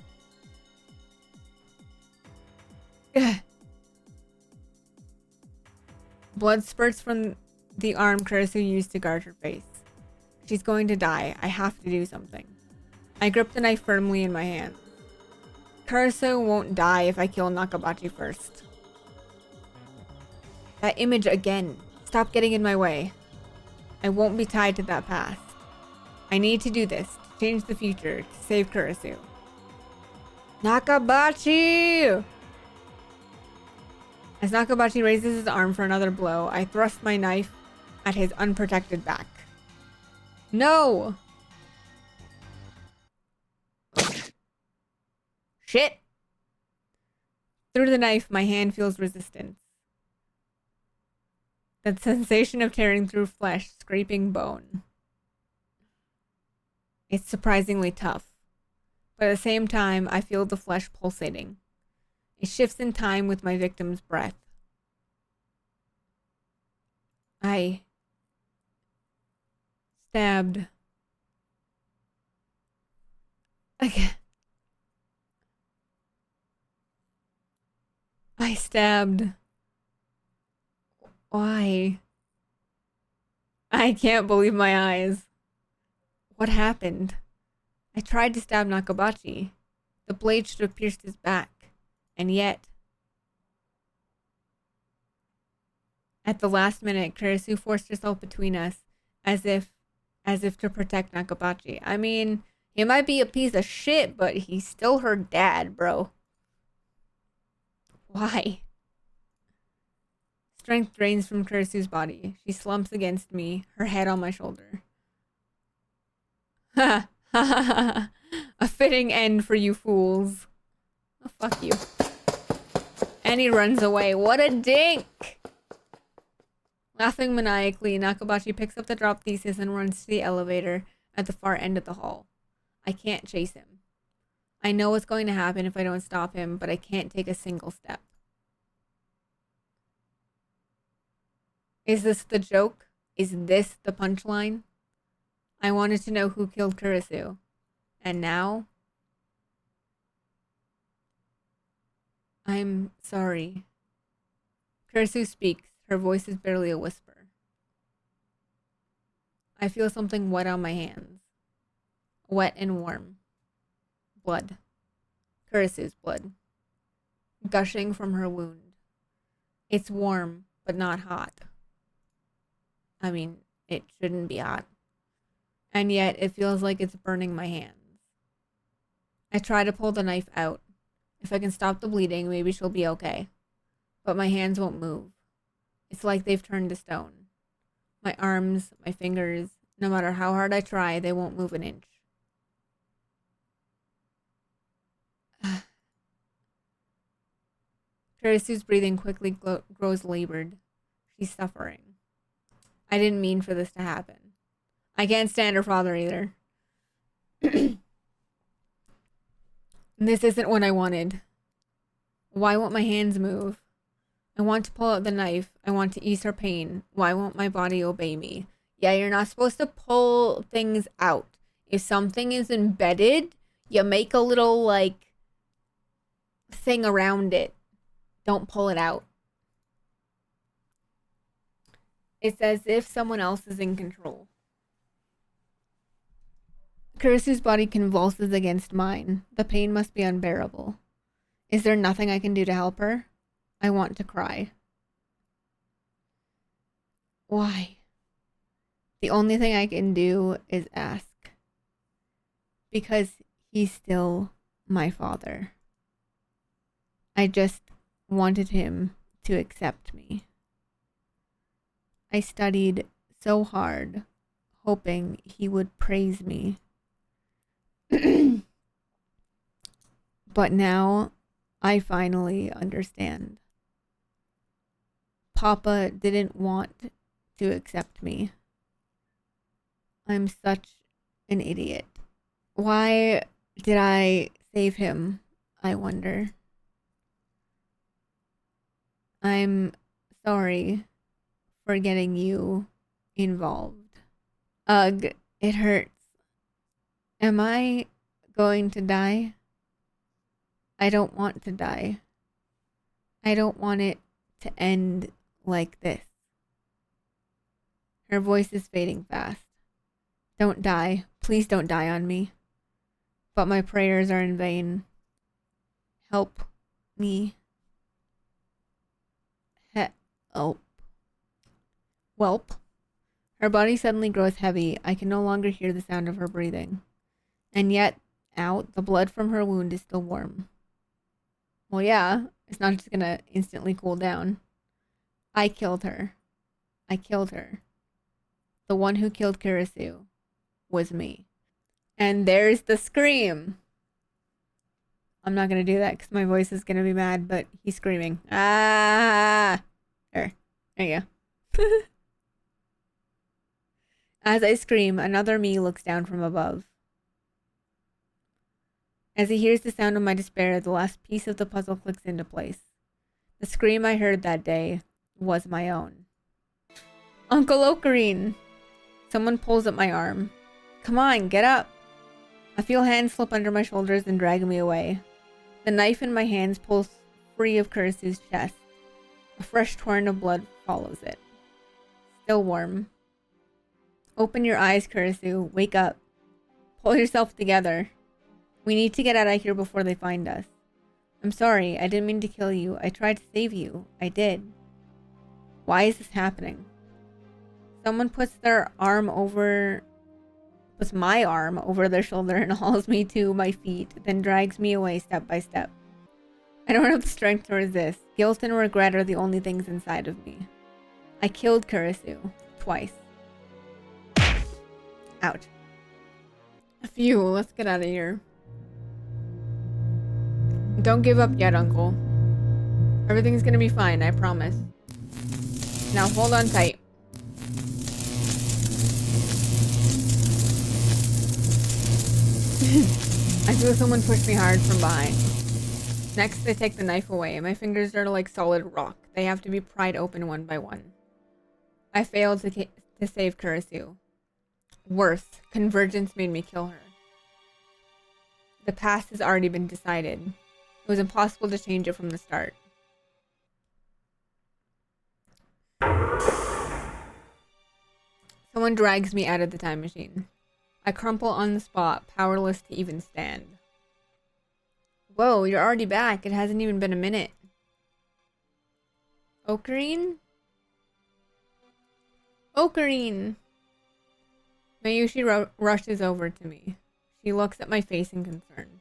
Blood spurts from the arm Kurisu used to guard her face. She's going to die. I have to do something. I grip the knife firmly in my hand. Kurisu won't die if I kill Nakabashi first. That image again. Stop getting in my way. I won't be tied to that past. I need to do this to change the future, to save Kurisu. Nakabachi! As Nakabachi raises his arm for another blow, I thrust my knife at his unprotected back. No! Shit! Through the knife, my hand feels resistance. That sensation of tearing through flesh, scraping bone. It's surprisingly tough. But at the same time, I feel the flesh pulsating. It shifts in time with my victim's breath. I stabbed. Again. I stabbed. Why? I can't believe my eyes. What happened? I tried to stab Nakabachi. The blade should have pierced his back. And yet, at the last minute, Kurisu forced herself between us as if to protect Nakabachi. I mean, he might be a piece of shit, but he's still her dad, bro. Why? Strength drains from Kurisu's body. She slumps against me, her head on my shoulder. Ha ha ha ha. A fitting end for you fools. Oh, fuck you. And he runs away. What a dink! Laughing maniacally, Nakabachi picks up the drop thesis and runs to the elevator at the far end of the hall. I can't chase him. I know what's going to happen if I don't stop him, but I can't take a single step. Is this the joke? Is this the punchline? I wanted to know who killed Kurisu. And now? I'm sorry. Kurisu speaks. Her voice is barely a whisper. I feel something wet on my hands. Wet and warm. Blood. Kurisu's blood. Gushing from her wound. It's warm, but not hot. I mean, it shouldn't be hot. And yet, it feels like it's burning my hands. I try to pull the knife out. If I can stop the bleeding, maybe she'll be okay. But my hands won't move. It's like they've turned to stone. My arms, my fingers, no matter how hard I try, they won't move an inch. Kurisu's breathing quickly grows labored. She's suffering. I didn't mean for this to happen. I can't stand her father either. This isn't what I wanted. Why won't my hands move? I want to pull out the knife. I want to ease her pain. Why won't my body obey me? Yeah, you're not supposed to pull things out. If something is embedded, you make a little, like, thing around it. Don't pull it out. It's as if someone else is in control. Kurisu's body convulses against mine. The pain must be unbearable. Is there nothing I can do to help her? I want to cry. Why? The only thing I can do is ask. Because he's still my father. I just wanted him to accept me. I studied so hard, hoping he would praise me. But now, I finally understand. Papa didn't want to accept me. I'm such an idiot. Why did I save him, I wonder? I'm sorry for getting you involved. Ugh, it hurts. Am I going to die? I don't want to die. I don't want it to end like this. Her voice is fading fast. Don't die. Please don't die on me. But my prayers are in vain. Help me. Help Welp. Her body suddenly grows heavy. I can no longer hear the sound of her breathing. And yet, out, the blood from her wound is still warm. Well, yeah, it's not just gonna instantly cool down. I killed her. I killed her. The one who killed Kirisu was me. And there's the scream. I'm not gonna do that because my voice is gonna be mad, but he's screaming. Ah! There you go. As I scream, another me looks down from above. As he hears the sound of my despair, the last piece of the puzzle clicks into place. The scream I heard that day was my own. Uncle Ocarine! Someone pulls at my arm. Come on, get up! I feel hands slip under my shoulders and drag me away. The knife in my hands pulls free of Kurisu's chest. A fresh torrent of blood follows it. Still warm. Open your eyes, Kurisu. Wake up. Pull yourself together. We need to get out of here before they find us. I'm sorry, I didn't mean to kill you. I tried to save you. I did. Why is this happening? Someone puts my arm over their shoulder and hauls me to my feet, then drags me away step by step. I don't have the strength to resist. Guilt and regret are the only things inside of me. I killed Kurisu. Twice. Ouch. Phew, let's get out of here. Don't give up yet, Uncle. Everything's gonna be fine, I promise. Now hold on tight. I feel someone push me hard from behind. Next, they take the knife away. My fingers are like solid rock. They have to be pried open one by one. I failed to save Kurisu. Worse, convergence made me kill her. The past has already been decided. It was impossible to change it from the start. Someone drags me out of the time machine. I crumple on the spot, powerless to even stand. Whoa, you're already back. It hasn't even been a minute. Ocarine? Ocarine! Mayushi rushes over to me. She looks at my face in concern.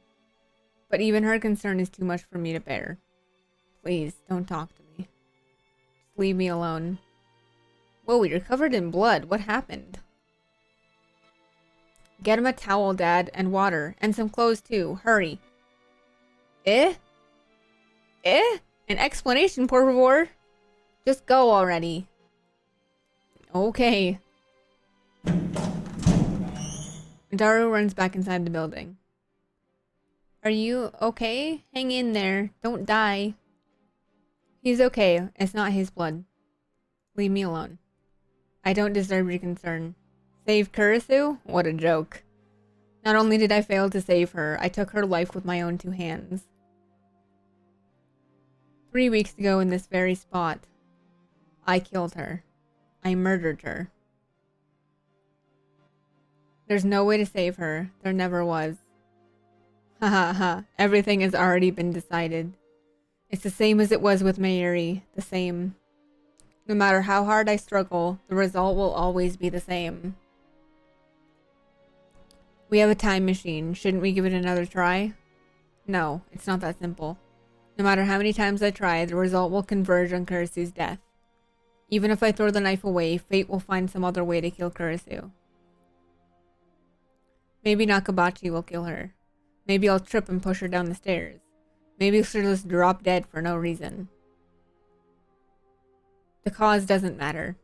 But even her concern is too much for me to bear. Please, don't talk to me. Just leave me alone. Whoa, you're covered in blood. What happened? Get him a towel, Dad, and water, and some clothes too. Hurry. Eh? Eh? An explanation, por favor? Just go already. Okay. Daru runs back inside the building. Are you okay? Hang in there. Don't die. He's okay. It's not his blood. Leave me alone. I don't deserve your concern. Save Kurisu? What a joke. Not only did I fail to save her, I took her life with my own two hands. 3 weeks ago in this very spot, I killed her. I murdered her. There's no way to save her. There never was. Ha ha ha. Everything has already been decided. It's the same as it was with Mayuri. The same. No matter how hard I struggle, the result will always be the same. We have a time machine. Shouldn't we give it another try? No, it's not that simple. No matter how many times I try, the result will converge on Kurisu's death. Even if I throw the knife away, fate will find some other way to kill Kurisu. Maybe Nakabachi will kill her. Maybe I'll trip and push her down the stairs. Maybe she'll just drop dead for no reason. The cause doesn't matter.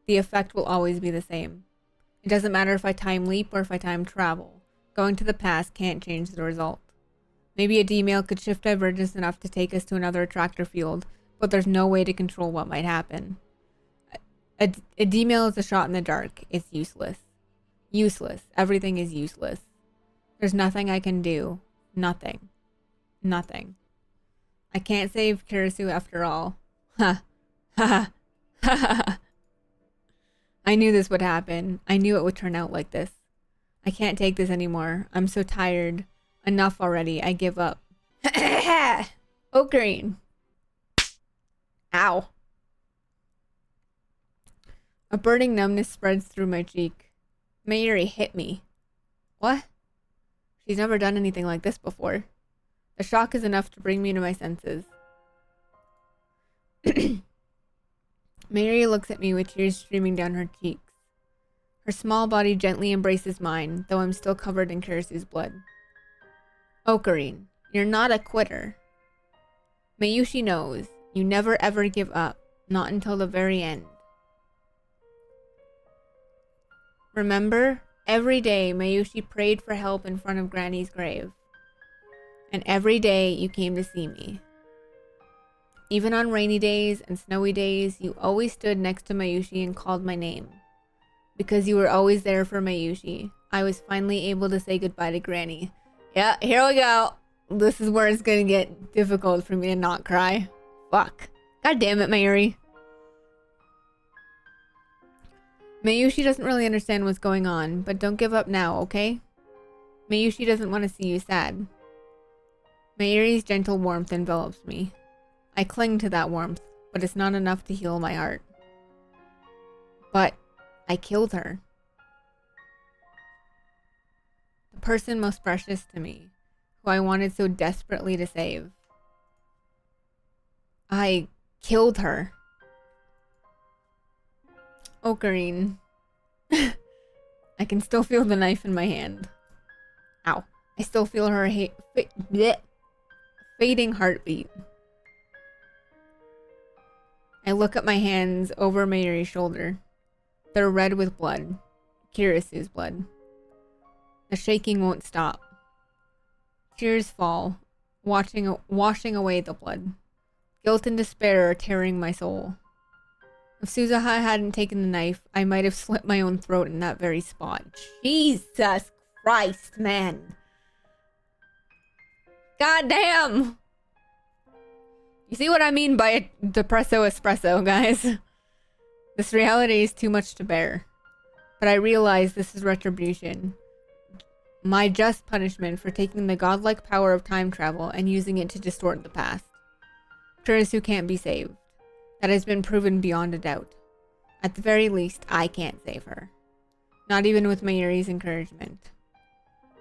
The effect will always be the same. It doesn't matter if I time leap or if I time travel. Going to the past can't change the result. Maybe a D-mail could shift divergence enough to take us to another attractor field, but there's no way to control what might happen. A D-mail is a shot in the dark. It's useless. Useless. Everything is useless. There's nothing I can do. Nothing. Nothing. I can't save Kurisu after all. Ha. Ha. Ha. Ha. I knew this would happen. I knew it would turn out like this. I can't take this anymore. I'm so tired. Enough already. I give up. Ocarine. Ow. A burning numbness spreads through my cheek. Mayuri hit me. What? She's never done anything like this before. The shock is enough to bring me to my senses. Mayuri looks at me with tears streaming down her cheeks. Her small body gently embraces mine, though I'm still covered in Kurisu's blood. Ocarine, you're not a quitter. Mayushi knows. You never ever give up. Not until the very end. Remember? Every day, Mayushi prayed for help in front of Granny's grave. And every day, you came to see me. Even on rainy days and snowy days, you always stood next to Mayushi and called my name. Because you were always there for Mayushi, I was finally able to say goodbye to Granny. Yeah, here we go. This is where it's gonna get difficult for me to not cry. Fuck. God damn it, Mayuri. Mayushi doesn't really understand what's going on, but don't give up now, okay? Mayushi doesn't want to see you sad. Mayuri's gentle warmth envelops me. I cling to that warmth, but it's not enough to heal my heart. But I killed her. The person most precious to me, who I wanted so desperately to save. I killed her. Ocarine. I can still feel the knife in my hand. Ow. I still feel her fading heartbeat. I look at my hands over Mayuri's shoulder. They're red with blood. Kirisu's blood. The shaking won't stop. Tears fall, washing away the blood. Guilt and despair are tearing my soul. If Suzuha hadn't taken the knife, I might have slit my own throat in that very spot. Jesus Christ, man. God damn! You see what I mean by a depresso espresso, guys? This reality is too much to bear. But I realize this is retribution. My just punishment for taking the godlike power of time travel and using it to distort the past. Kurisu can't be saved. That has been proven beyond a doubt. At the very least, I can't save her. Not even with Mayuri's encouragement.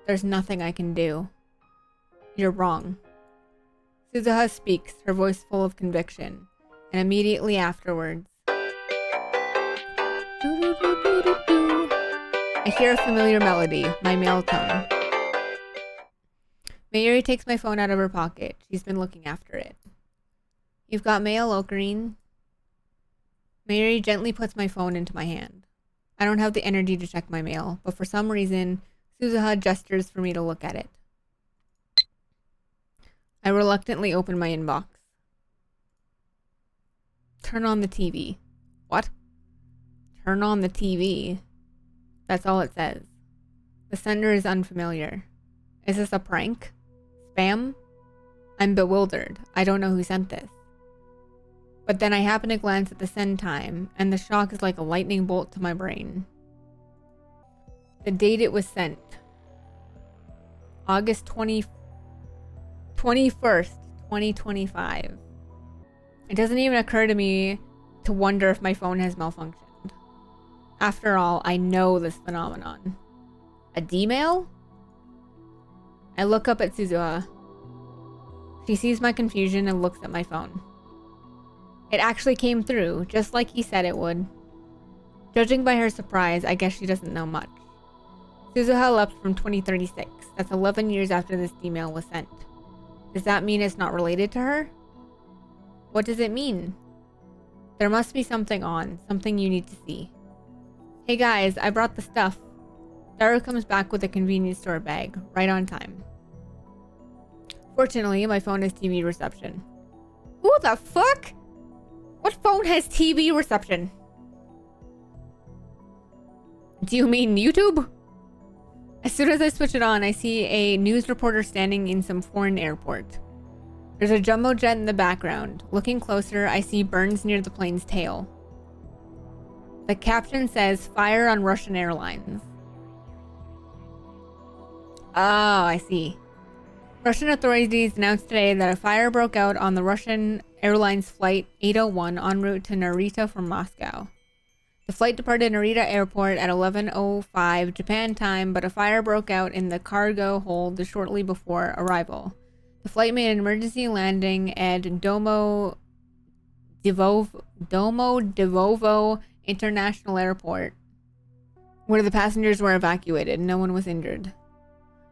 There's nothing I can do. You're wrong. Suzuha speaks, her voice full of conviction, and immediately afterwards, I hear a familiar melody, my male tone. Mayuri takes my phone out of her pocket. She's been looking after it. You've got mail, Ocarine. Mayuri gently puts my phone into my hand. I don't have the energy to check my mail, but for some reason, Suzuha gestures for me to look at it. I reluctantly open my inbox. Turn on the TV. What? Turn on the TV. That's all it says. The sender is unfamiliar. Is this a prank? Spam? I'm bewildered. I don't know who sent this. But then I happen to glance at the send time, and the shock is like a lightning bolt to my brain. The date it was sent. August 21st, 2025. It doesn't even occur to me to wonder if my phone has malfunctioned. After all, I know this phenomenon. A D-mail? I look up at Suzuha. She sees my confusion and looks at my phone. It actually came through, just like he said it would. Judging by her surprise, I guess she doesn't know much. Suzuha left from 2036. That's 11 years after this email was sent. Does that mean it's not related to her? What does it mean? There must be something on, something you need to see. Hey guys, I brought the stuff. Daru comes back with a convenience store bag, right on time. Fortunately, my phone has TV reception. Who the fuck? What phone has TV reception? Do you mean YouTube? As soon as I switch it on, I see a news reporter standing in some foreign airport. There's a jumbo jet in the background. Looking closer, I see burns near the plane's tail. The caption says, "Fire on Russian airlines." Oh, I see. Russian authorities announced today that a fire broke out on the Russian Airlines Flight 801 en route to Narita from Moscow. The flight departed Narita Airport at 11:05 Japan time, but a fire broke out in the cargo hold shortly before arrival. The flight made an emergency landing at Domo Devovo International Airport, where the passengers were evacuated. No one was injured.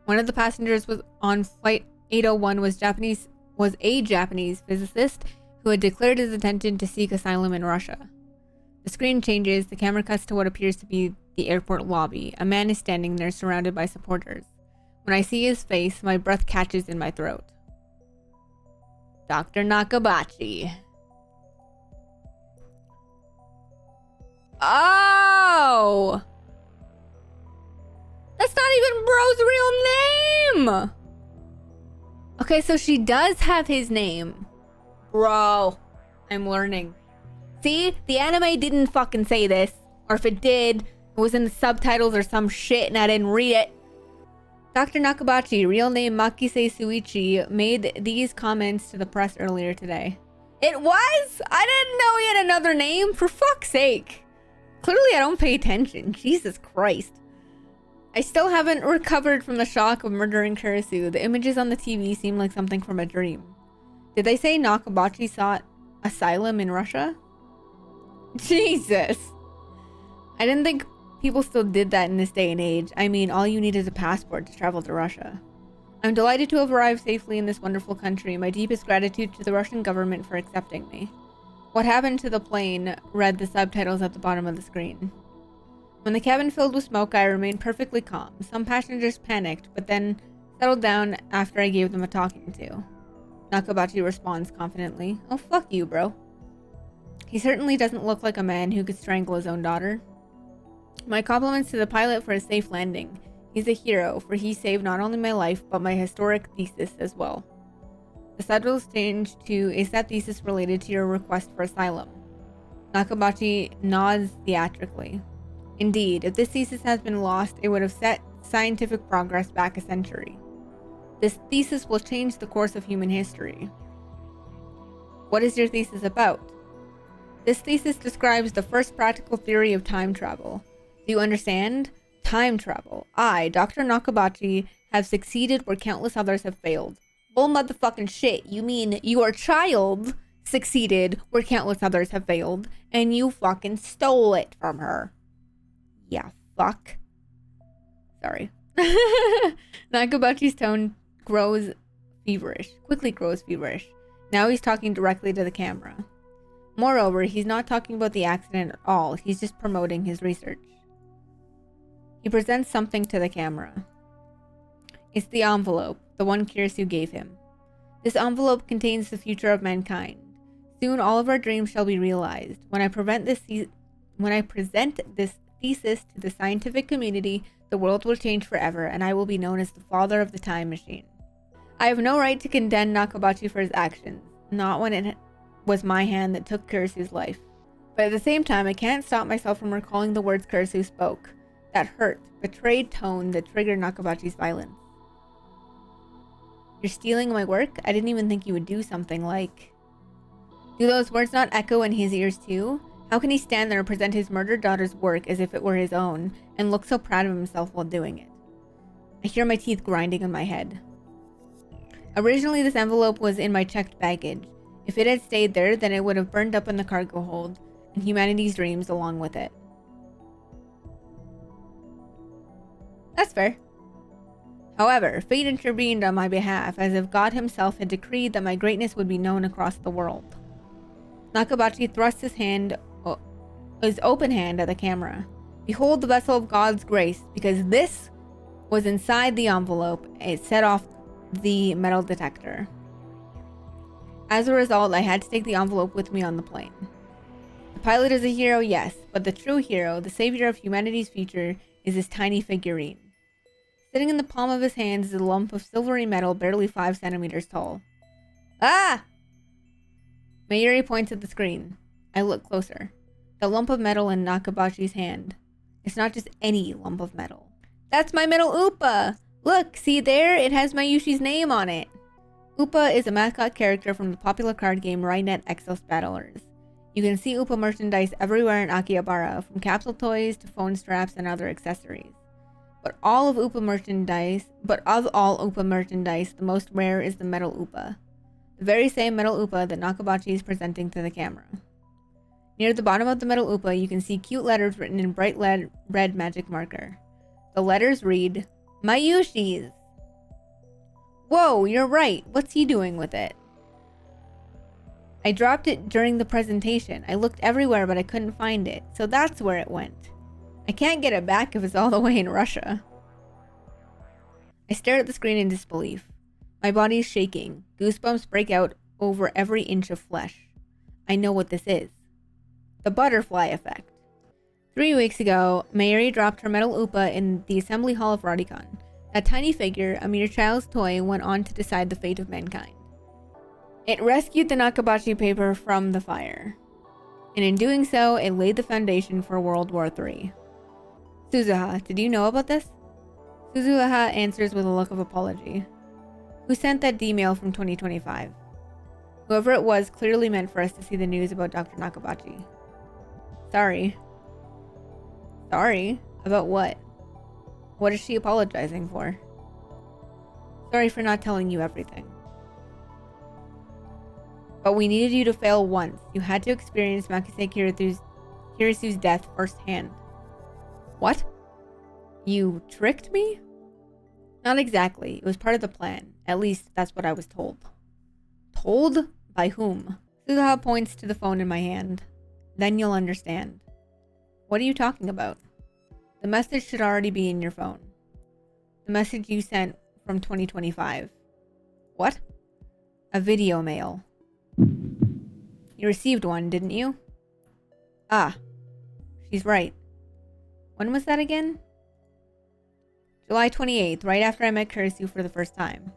One of the passengers was on flight 801 was a Japanese physicist who had declared his intention to seek asylum in Russia. The screen changes. The camera cuts to what appears to be the airport lobby. A man is standing there surrounded by supporters. When I see his face, my breath catches in my throat. Dr. Nakabachi. Oh! That's not even bro's real name! Okay, so she does have his name. Bro, I'm learning. See, the anime didn't fucking say this. Or if it did, it was in the subtitles or some shit and I didn't read it. Dr. Nakabachi, real name Makise Suichi, made these comments to the press earlier today. It was? I didn't know he had another name. For fuck's sake. Clearly I don't pay attention. Jesus Christ. I still haven't recovered from the shock of murdering Kurisu. The images on the TV seem like something from a dream. Did they say Nakabachi sought asylum in Russia? Jesus. I didn't think people still did that in this day and age. I mean, all you need is a passport to travel to Russia. I'm delighted to have arrived safely in this wonderful country. My deepest gratitude to the Russian government for accepting me. What happened to the plane? Read the subtitles at the bottom of the screen. When the cabin filled with smoke, I remained perfectly calm. Some passengers panicked, but then settled down after I gave them a talking to. Nakabachi responds confidently. Oh, fuck you, bro. He certainly doesn't look like a man who could strangle his own daughter. My compliments to the pilot for a safe landing. He's a hero, for he saved not only my life, but my historic thesis as well. The subtitles changed to, is that thesis related to your request for asylum? Nakabachi nods theatrically. Indeed, if this thesis has been lost, it would have set scientific progress back a century. This thesis will change the course of human history. What is your thesis about? This thesis describes the first practical theory of time travel. Do you understand? Time travel. I, Dr. Nakabachi, have succeeded where countless others have failed. Bull motherfucking shit. You mean your child succeeded where countless others have failed, and you fucking stole it from her. Yeah, fuck. Sorry. Nakabachi's tone quickly grows feverish. Now he's talking directly to the camera. Moreover, he's not talking about the accident at all. He's just promoting his research. He presents something to the camera. It's the envelope, the one Kurisu gave him. This envelope contains the future of mankind. Soon all of our dreams shall be realized. When I present this thesis to the scientific community, the world will change forever, and I will be known as the father of the time machine. I have no right to condemn Nakabachi for his actions, not when it was my hand that took Kurisu's life. But at the same time, I can't stop myself from recalling the words Kurisu spoke. That hurt, betrayed tone that triggered Nakabachi's violence. You're stealing my work? I didn't even think you would do something like... Do those words not echo in his ears too? How can he stand there and present his murdered daughter's work as if it were his own, and look so proud of himself while doing it? I hear my teeth grinding in my head. Originally, this envelope was in my checked baggage. If it had stayed there, then it would have burned up in the cargo hold, and humanity's dreams along with it. That's fair. However, fate intervened on my behalf, as if God himself had decreed that my greatness would be known across the world. Nakabachi thrust his open hand at the camera. Behold the vessel of God's grace, because this was inside the envelope. It set off the metal detector. As a result, I had to take the envelope with me on the plane. The pilot is a hero, yes, but the true hero, the savior of humanity's future, is this tiny figurine. Sitting in the palm of his hands is a lump of silvery metal barely 5 centimeters tall. Ah! Mayuri points at the screen. I look closer. The lump of metal in Nakabachi's hand. It's not just any lump of metal. That's my metal Upa! Look, see there? It has Mayushi's name on it. Upa is a mascot character from the popular card game Rainet Exos Battlers. You can see Upa merchandise everywhere in Akihabara, from capsule toys to phone straps and other accessories. But of all Upa merchandise, the most rare is the metal Upa. The very same metal Upa that Nakabachi is presenting to the camera. Near the bottom of the metal Upa, you can see cute letters written in bright red magic marker. The letters read, Mayushi's. Whoa, you're right. What's he doing with it? I dropped it during the presentation. I looked everywhere, but I couldn't find it. So that's where it went. I can't get it back if it's all the way in Russia. I stare at the screen in disbelief. My body is shaking. Goosebumps break out over every inch of flesh. I know what this is. The butterfly effect. 3 weeks ago, Mayuri dropped her metal Upa in the assembly hall of Radicon. That tiny figure, a mere child's toy, went on to decide the fate of mankind. It rescued the Nakabachi paper from the fire. And in doing so, it laid the foundation for World War III. Suzuha, did you know about this? Suzuha answers with a look of apology. Who sent that D-mail from 2025? Whoever it was clearly meant for us to see the news about Dr. Nakabachi. Sorry. Sorry? About what? What is she apologizing for? Sorry for not telling you everything. But we needed you to fail once. You had to experience Makise Kirisu's death firsthand. What? You tricked me? Not exactly. It was part of the plan. At least, that's what I was told. Told? By whom? Suzuha points to the phone in my hand. Then you'll understand. What are you talking about? The message should already be in your phone. The message you sent from 2025. What? A video mail. You received one, didn't you? Ah. She's right. When was that again? July 28th, right after I met Kurisu for the first time.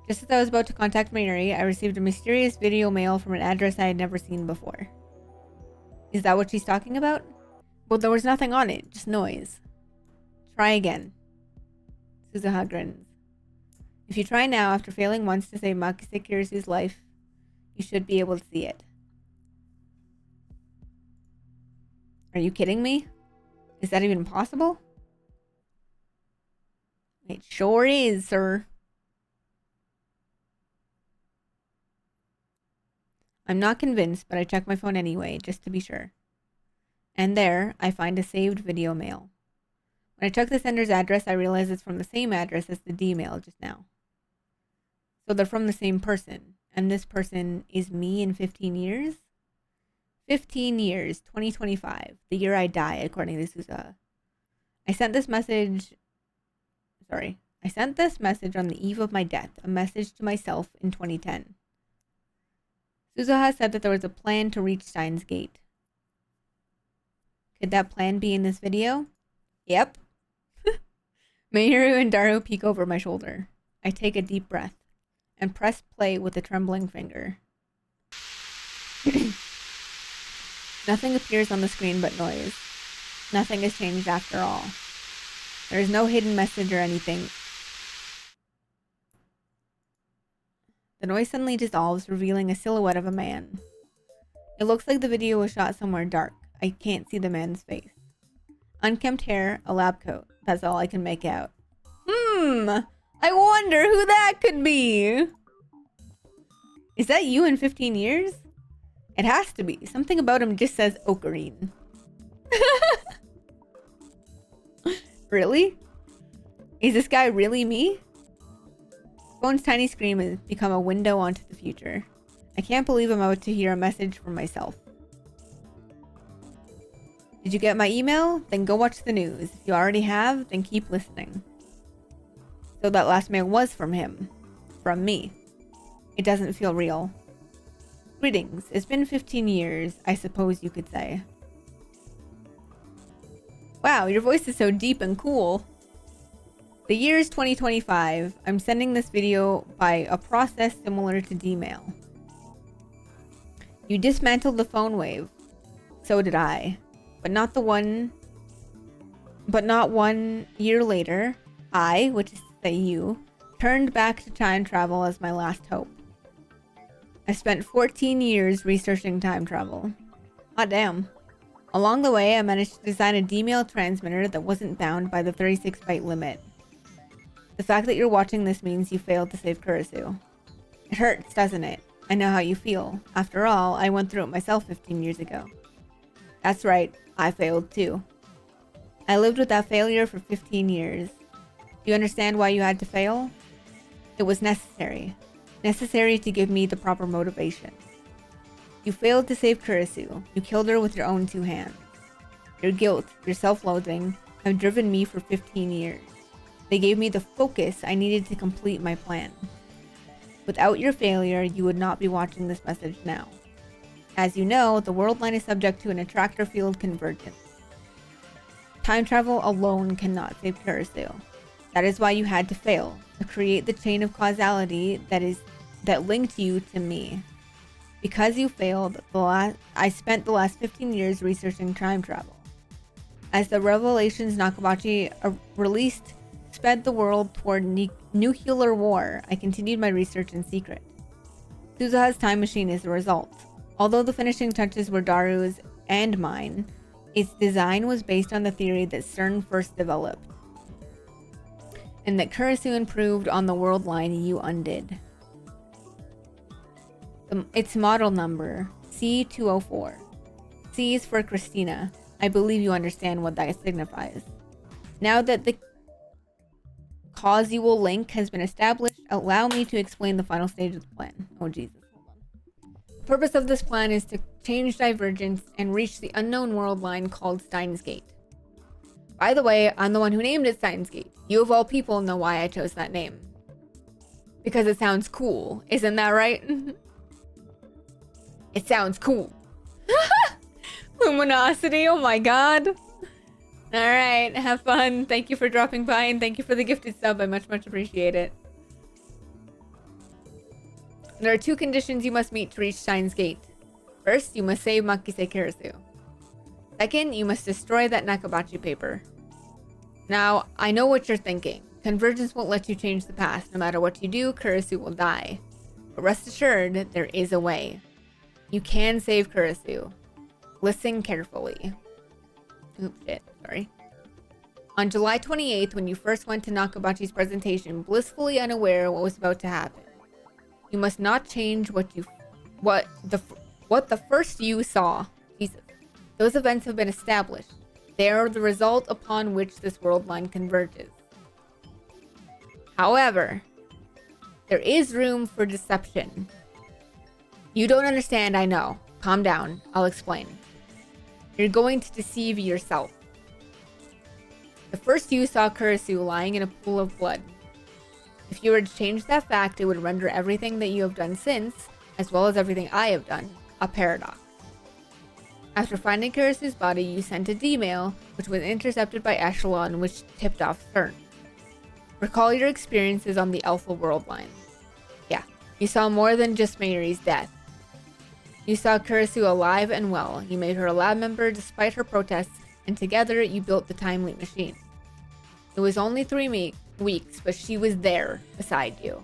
Just as I was about to contact Mayuri, I received a mysterious video mail from an address I had never seen before. Is that what she's talking about? Well, there was nothing on it, just noise. Try again. Suzuha grins. If you try now, after failing once to save Makise Kirisu's life, you should be able to see it. Are you kidding me? Is that even possible? It sure is, sir. I'm not convinced, but I check my phone anyway, just to be sure. And there, I find a saved video mail. When I check the sender's address, I realize it's from the same address as the D-mail just now. So they're from the same person, and this person is me in 15 years? 15 years, 2025, the year I die, according to Suzuha. I sent this message on the eve of my death, a message to myself in 2010. Suzuha said that there was a plan to reach Steinsgate. Could that plan be in this video? Yep. Mayuru and Daru peek over my shoulder. I take a deep breath and press play with a trembling finger. Nothing appears on the screen but noise. Nothing has changed after all. There is no hidden message or anything. The noise suddenly dissolves, revealing a silhouette of a man. It looks like the video was shot somewhere dark. I can't see the man's face. Unkempt hair, a lab coat. That's all I can make out. I wonder who that could be. Is that you in 15 years? It has to be. Something about him just says Ocarine. Really? Is this guy really me? Phone's tiny screen has become a window onto the future. I can't believe I'm about to hear a message from myself. Did you get my email? Then go watch the news. If you already have, then keep listening. So that last mail was from him. From me. It doesn't feel real. Greetings. It's been 15 years, I suppose you could say. Wow, your voice is so deep and cool. The year is 2025. I'm sending this video by a process similar to D-mail. You dismantled the phone wave. So did I. But not 1 year later, I, which is to say you, turned back to time travel as my last hope. I spent 14 years researching time travel. Hot damn. Along the way, I managed to design a D-mail transmitter that wasn't bound by the 36-byte limit. The fact that you're watching this means you failed to save Kurisu. It hurts, doesn't it? I know how you feel. After all, I went through it myself 15 years ago. That's right, I failed too. I lived with that failure for 15 years. Do you understand why you had to fail? It was necessary. Necessary to give me the proper motivation. You failed to save Kurisu. You killed her with your own 2 hands. Your guilt, your self-loathing, have driven me for 15 years. They gave me the focus I needed to complete my plan. Without your failure, you would not be watching this message now. As you know, the world line is subject to an attractor field convergence. Time travel alone cannot save Kurisu. That is why you had to fail, to create the chain of causality that linked you to me. Because you failed, I spent the last 15 years researching time travel. As the revelations Nakabachi released sped the world toward nuclear war, I continued my research in secret. Suzuha's time machine is the result. Although the finishing touches were Daru's and mine, its design was based on the theory that CERN first developed, and that Kurisu improved on the world line you undid. Its model number, C204. C is for Christina. I believe you understand what that signifies. Now that the causal link has been established, allow me to explain the final stage of the plan. Oh Jesus, hold on. The purpose of this plan is to change divergence and reach the unknown world line called Steinsgate. By the way, I'm the one who named it Steinsgate. You of all people know why I chose that name. Because it sounds cool, isn't that right? It sounds cool. Luminosity, oh my god. Alright, have fun. Thank you for dropping by and thank you for the gifted sub. I much appreciate it. There are 2 conditions you must meet to reach Steins Gate. First, you must save Makise Kurisu. Second, you must destroy that Nakabachi paper. Now, I know what you're thinking. Convergence won't let you change the past. No matter what you do, Kurisu will die. But rest assured, there is a way. You can save Kurisu. Listen carefully. Oops, shit, sorry. On July 28th, when you first went to Nakabachi's presentation, blissfully unaware what was about to happen, you must not change what the first you saw. Jesus. Those events have been established. They are the result upon which this world line converges. However, there is room for deception. You don't understand, I know. Calm down, I'll explain. You're going to deceive yourself. The first you saw Kurisu lying in a pool of blood. If you were to change that fact, it would render everything that you have done since, as well as everything I have done, a paradox. After finding Kurisu's body, you sent a D-mail, which was intercepted by Echelon, which tipped off CERN. Recall your experiences on the Alpha world line. Yeah, you saw more than just Mayuri's death. You saw Kurisu alive and well. You made her a lab member despite her protests, and together you built the time leap machine. It was only 3 weeks, but she was there beside you.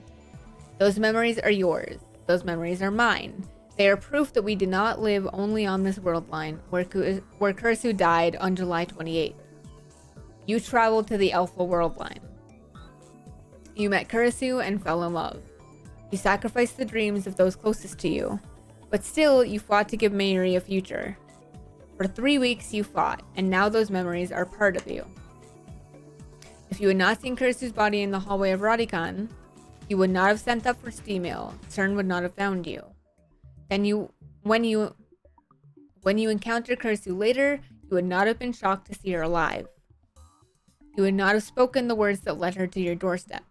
Those memories are yours. Those memories are mine. They are proof that we did not live only on this world line, where Kurisu died on July 28th. You traveled to the Alpha world line. You met Kurisu and fell in love. You sacrificed the dreams of those closest to you. But still, you fought to give Mayuri a future. For 3 weeks you fought, and now those memories are part of you. If you had not seen Kurisu's body in the hallway of Radikan, you would not have sent that first email. CERN would not have found you. Then when you encountered Kurisu later, you would not have been shocked to see her alive. You would not have spoken the words that led her to your doorstep.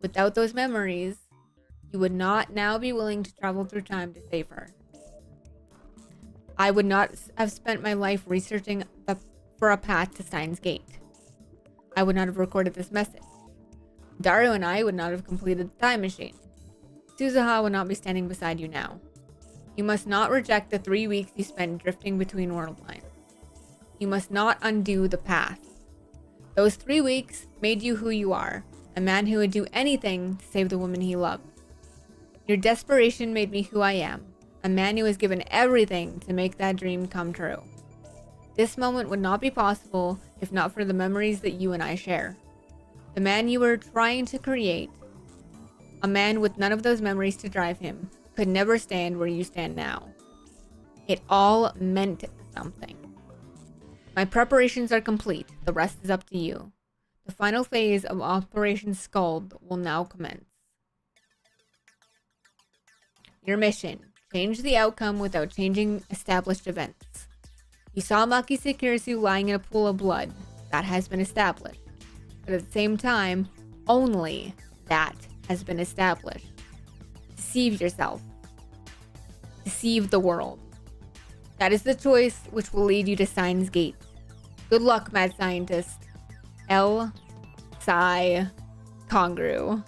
Without those memories, you would not now be willing to travel through time to save her. I would not have spent my life researching for a path to Steins Gate. I would not have recorded this message. Daru and I would not have completed the time machine. Suzuha would not be standing beside you now. You must not reject the 3 weeks you spent drifting between world lines. You must not undo the past. Those 3 weeks made you who you are, a man who would do anything to save the woman he loved. Your desperation made me who I am. A man who has given everything to make that dream come true. This moment would not be possible if not for the memories that you and I share. The man you were trying to create, a man with none of those memories to drive him, could never stand where you stand now. It all meant something. My preparations are complete. The rest is up to you. The final phase of Operation Scald will now commence. Your mission: change the outcome without changing established events. You saw Makise Kirisu lying in a pool of blood. That has been established. But at the same time, only that has been established. Deceive yourself. Deceive the world. That is the choice which will lead you to Steinsgate. Good luck, mad scientist. L. Psi. Congru.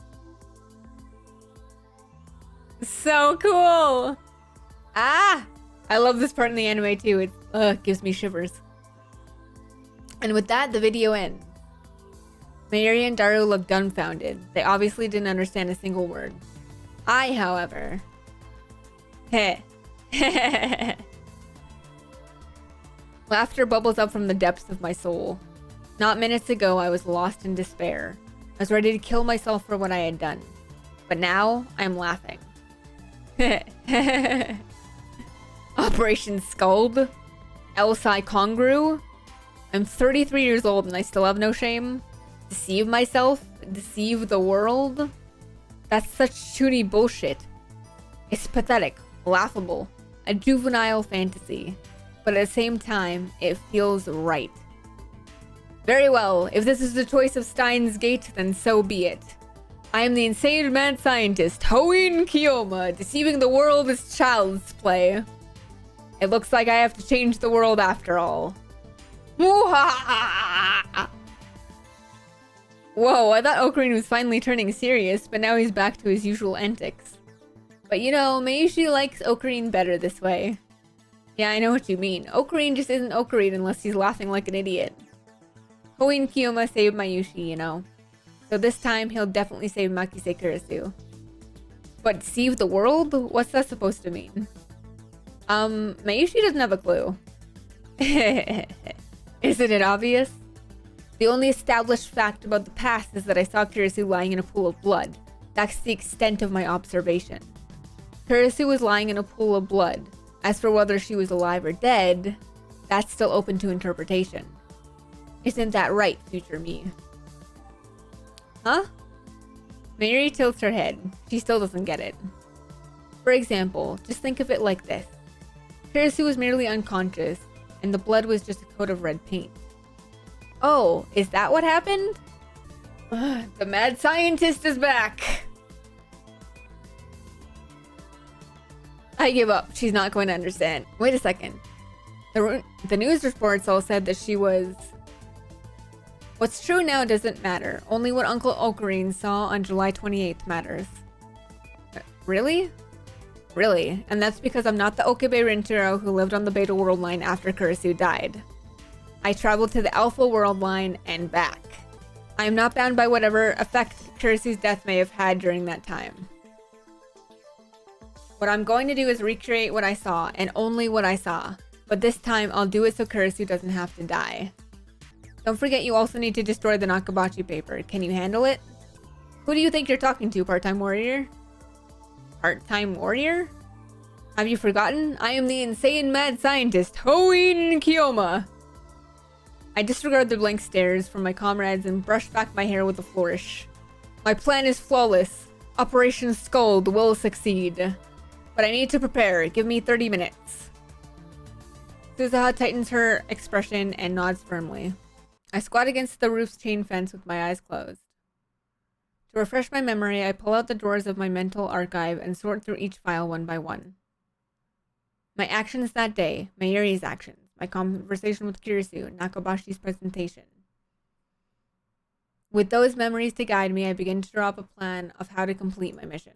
So cool! Ah! I love this part in the anime too. It gives me shivers. And with that, the video ends. Mayuri and Daru look dumbfounded. They obviously didn't understand a single word. I, however... Laughter bubbles up from the depths of my soul. Not minutes ago, I was lost in despair. I was ready to kill myself for what I had done. But now, I'm laughing. Operation Scald? Elsai Congru? I'm 33 years old and I still have no shame? Deceive myself? Deceive the world? That's such shooty bullshit. It's pathetic, laughable, a juvenile fantasy. But at the same time, it feels right. Very well, if this is the choice of Steinsgate, then so be it. I am the insane mad scientist, Hoin Kiyoma. Deceiving the world is child's play. It looks like I have to change the world after all. Whoa, I thought Ocarina was finally turning serious, but now he's back to his usual antics. But you know, Mayushi likes Ocarina better this way. Yeah, I know what you mean. Ocarina just isn't Ocarina unless he's laughing like an idiot. Hoin Kiyoma saved Mayushi, you know. So this time, he'll definitely save Makise Kirisu. But deceive the world? What's that supposed to mean? Mayushi doesn't have a clue. Isn't it obvious? The only established fact about the past is that I saw Kirisu lying in a pool of blood. That's the extent of my observation. Kirisu was lying in a pool of blood. As for whether she was alive or dead, that's still open to interpretation. Isn't that right, future me? Huh? Mary tilts her head. She still doesn't get it. For example, just think of it like this. Kirisu was merely unconscious, and the blood was just a coat of red paint. Oh, is that what happened? The mad scientist is back! I give up. She's not going to understand. Wait a second. The news reports all said that she was... What's true now doesn't matter. Only what Uncle Ocarina saw on July 28th matters. Really? Really. And that's because I'm not the Okebe Rintaro who lived on the Beta World Line after Kurisu died. I traveled to the Alpha World Line and back. I am not bound by whatever effect Kurisu's death may have had during that time. What I'm going to do is recreate what I saw, and only what I saw. But this time, I'll do it so Kurisu doesn't have to die. Don't forget you also need to destroy the Nakabachi paper. Can you handle it? Who do you think you're talking to, part-time warrior? Part-time warrior? Have you forgotten? I am the insane mad scientist, Hoin Kiyoma. I disregard the blank stares from my comrades and brush back my hair with a flourish. My plan is flawless. Operation Scald will succeed. But I need to prepare. Give me 30 minutes. Suzuha tightens her expression and nods firmly. I squat against the roof's chain fence with my eyes closed. To refresh my memory, I pull out the drawers of my mental archive and sort through each file one by one. My actions that day, Mayuri's actions, my conversation with Kirisu, Nakabashi's presentation. With those memories to guide me, I begin to draw up a plan of how to complete my mission.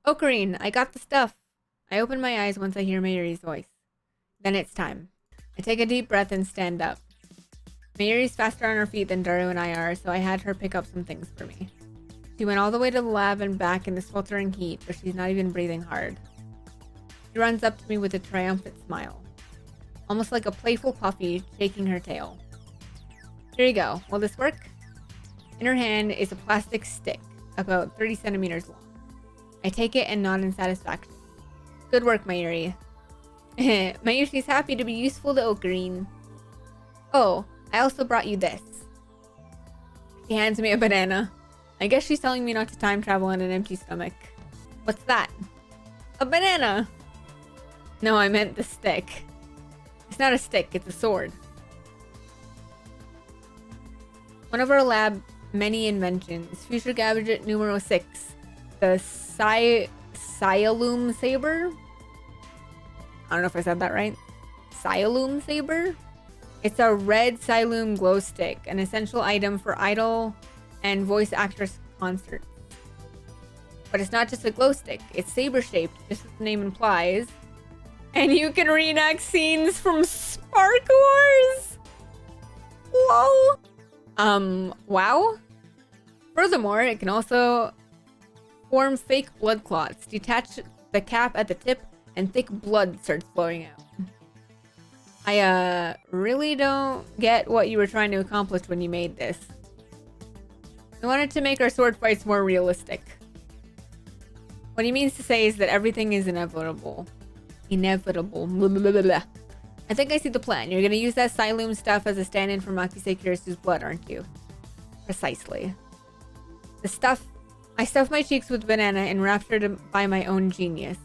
Ocarina, I got the stuff. I open my eyes once I hear Mayuri's voice. Then it's time. I take a deep breath and stand up. Mayuri's faster on her feet than Daru and I are, so I had her pick up some things for me. She She went all the way to the lab and back in the sweltering heat, but she's not even breathing hard. She runs up to me with a triumphant smile, almost like a playful puppy shaking her tail. Here you go. Will this work? In her hand is a plastic stick, about 30 centimeters long. I take it and nod in satisfaction. Good work, Mayuri. Mayuri's happy to be useful to Ocarine. Oh, I also brought you this. She hands me a banana. I guess she's telling me not to time travel on an empty stomach. What's that? A banana! No, I meant the stick. It's not a stick, it's a sword. One of our lab many inventions, future gadget numero 6, the Sialoom Saber? I don't know if I said that right. Sialoom Saber? It's a red Sialoom glow stick, an essential item for idol and voice actress concerts. But it's not just a glow stick, it's saber-shaped, just as the name implies. And you can reenact scenes from Spark Wars! Whoa! Wow? Furthermore, it can also form fake blood clots. Detach the cap at the tip and thick blood starts flowing out. I, really don't get what you were trying to accomplish when you made this. I wanted to make our sword fights more realistic. What he means to say is that everything is inevitable. Inevitable. Blah, blah, blah, blah. I think I see the plan. You're gonna use that Siloom stuff as a stand-in for Makise Kirisu's blood, aren't you? Precisely. I stuff my cheeks with banana, enraptured by my own genius.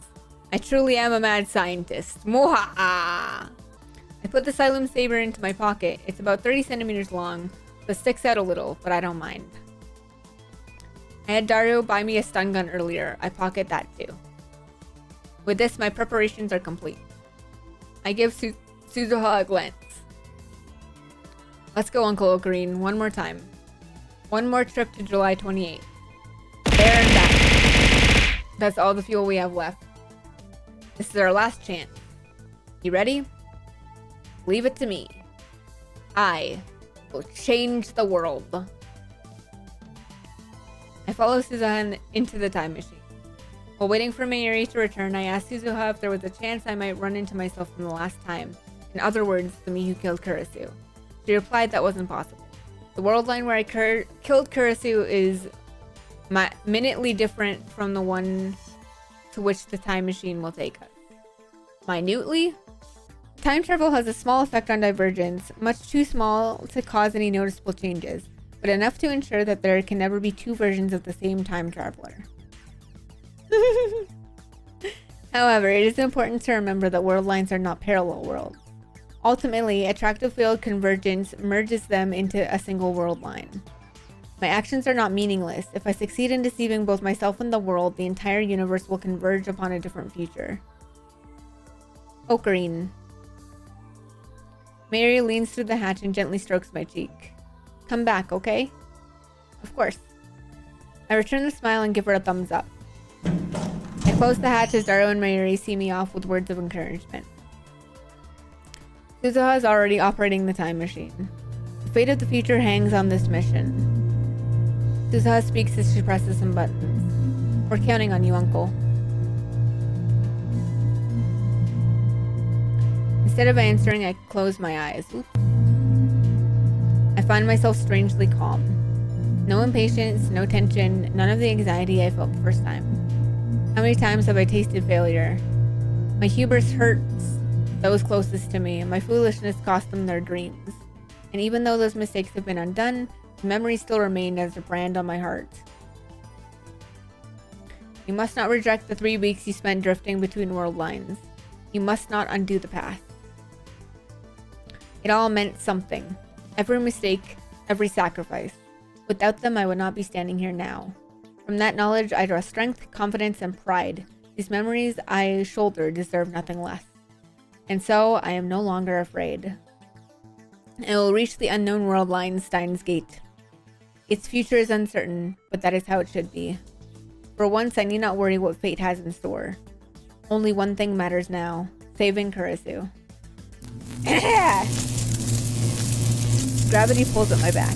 I truly am a mad scientist. Moha! I put the Siloom saber into my pocket. It's about 30 centimeters long, so it sticks out a little, but I don't mind. I had Dario buy me a stun gun earlier. I pocket that too. With this, my preparations are complete. I give Suzuha a glance. Let's go, Uncle Ocarine. One more time. One more trip to July 28th. There and back. That's all the fuel we have left. This is our last chance. You ready? Leave it to me. I will change the world. I follow Suzanne into the time machine. While waiting for Mayuri to return, I asked Suzuha if there was a chance I might run into myself from the last time. In other words, the me who killed Kurisu. She replied that wasn't possible. The world line where I killed Kurisu is minutely different from the one to which the time machine will take us. Minutely? Time travel has a small effect on divergence, much too small to cause any noticeable changes, but enough to ensure that there can never be two versions of the same time traveler. However, it is important to remember that world lines are not parallel worlds. Ultimately, attractive field convergence merges them into a single world line. My actions are not meaningless. If I succeed in deceiving both myself and the world, the entire universe will converge upon a different future. Ocarine. Mary leans through the hatch and gently strokes my cheek. Come back, okay? Of course. I return the smile and give her a thumbs up. I close the hatch as Dario and Mayuri see me off with words of encouragement. Suzuha is already operating the time machine. The fate of the future hangs on this mission. Suzuha speaks as she presses some buttons. We're counting on you, Uncle. Instead of answering, I close my eyes. Oops. I find myself strangely calm. No impatience, no tension, none of the anxiety I felt the first time. How many times have I tasted failure? My hubris hurts those closest to me, and my foolishness cost them their dreams. And even though those mistakes have been undone, the memories still remain as a brand on my heart. You must not reject the 3 weeks you spent drifting between world lines. You must not undo the past. It all meant something. Every mistake, every sacrifice. Without them, I would not be standing here now. From that knowledge, I draw strength, confidence, and pride. These memories I shoulder deserve nothing less. And so, I am no longer afraid. I will reach the unknown world line, Steinsgate. Its future is uncertain, but that is how it should be. For once, I need not worry what fate has in store. Only one thing matters now, saving Kurisu. Gravity pulls at my back.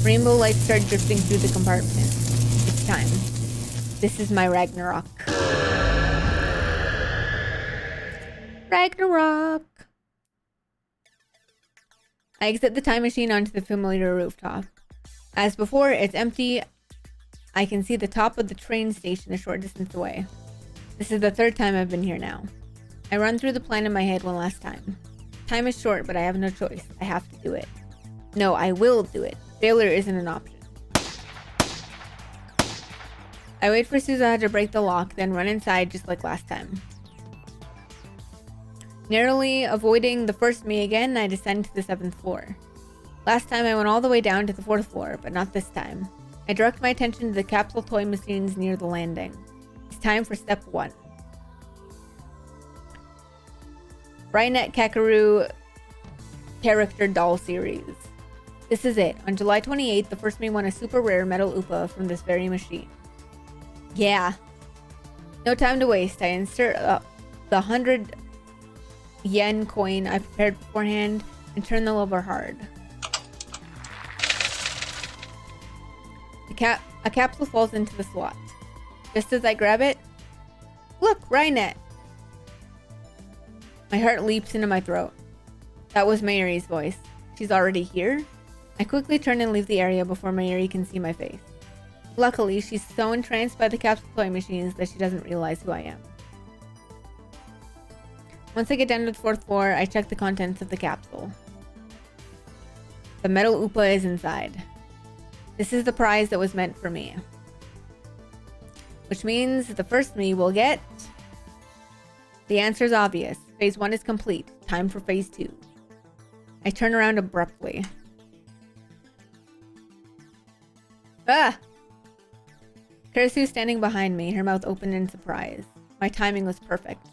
Rainbow lights start drifting through the compartment. It's time. This is my Ragnarok. Ragnarok! I exit the time machine onto the familiar rooftop. As before, it's empty. I can see the top of the train station a short distance away. This is the third time I've been here now. I run through the plan in my head one last time. Time is short, but I have no choice. I have to do it. No, I will do it. Failure isn't an option. I wait for Suza to break the lock, then run inside just like last time. Narrowly avoiding the first me again, I descend to the 7th floor. Last time I went all the way down to the 4th floor, but not this time. I direct my attention to the capsule toy machines near the landing. It's time for step 1. Rainet Kakaru character doll series. This is it. On July 28th, the first me won a super rare metal Upa from this very machine. Yeah. No time to waste. I insert the 100 yen coin I prepared beforehand and turn the lever hard. A capsule falls into the slot. Just as I grab it, look, Rainet! My heart leaps into my throat. That was Mayuri's voice. She's already here? I quickly turn and leave the area before Mayuri can see my face. Luckily, she's so entranced by the capsule toy machines that she doesn't realize who I am. Once I get down to the 4th floor, I check the contents of the capsule. The metal Upa is inside. This is the prize that was meant for me. Which means the first me will get... The answer is obvious. Phase 1 is complete. Time for Phase 2. I turn around abruptly. Ah! Kurisu's standing behind me, her mouth open in surprise. My timing was perfect.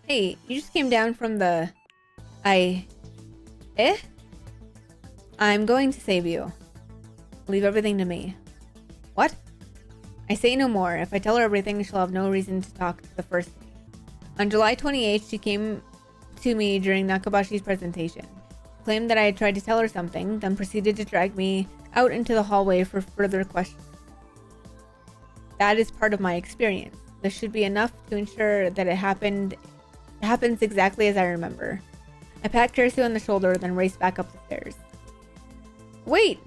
Hey, you just came down from the... I'm going to save you. Leave everything to me. What? I say no more. If I tell her everything, she'll have no reason to talk to the first me. On July 28th, she came to me during Nakabashi's presentation. Claimed that I had tried to tell her something, then proceeded to drag me out into the hallway for further questions. That is part of my experience. This should be enough to ensure that it happens exactly as I remember. I pat Kurisu on the shoulder, then race back up the stairs. Wait!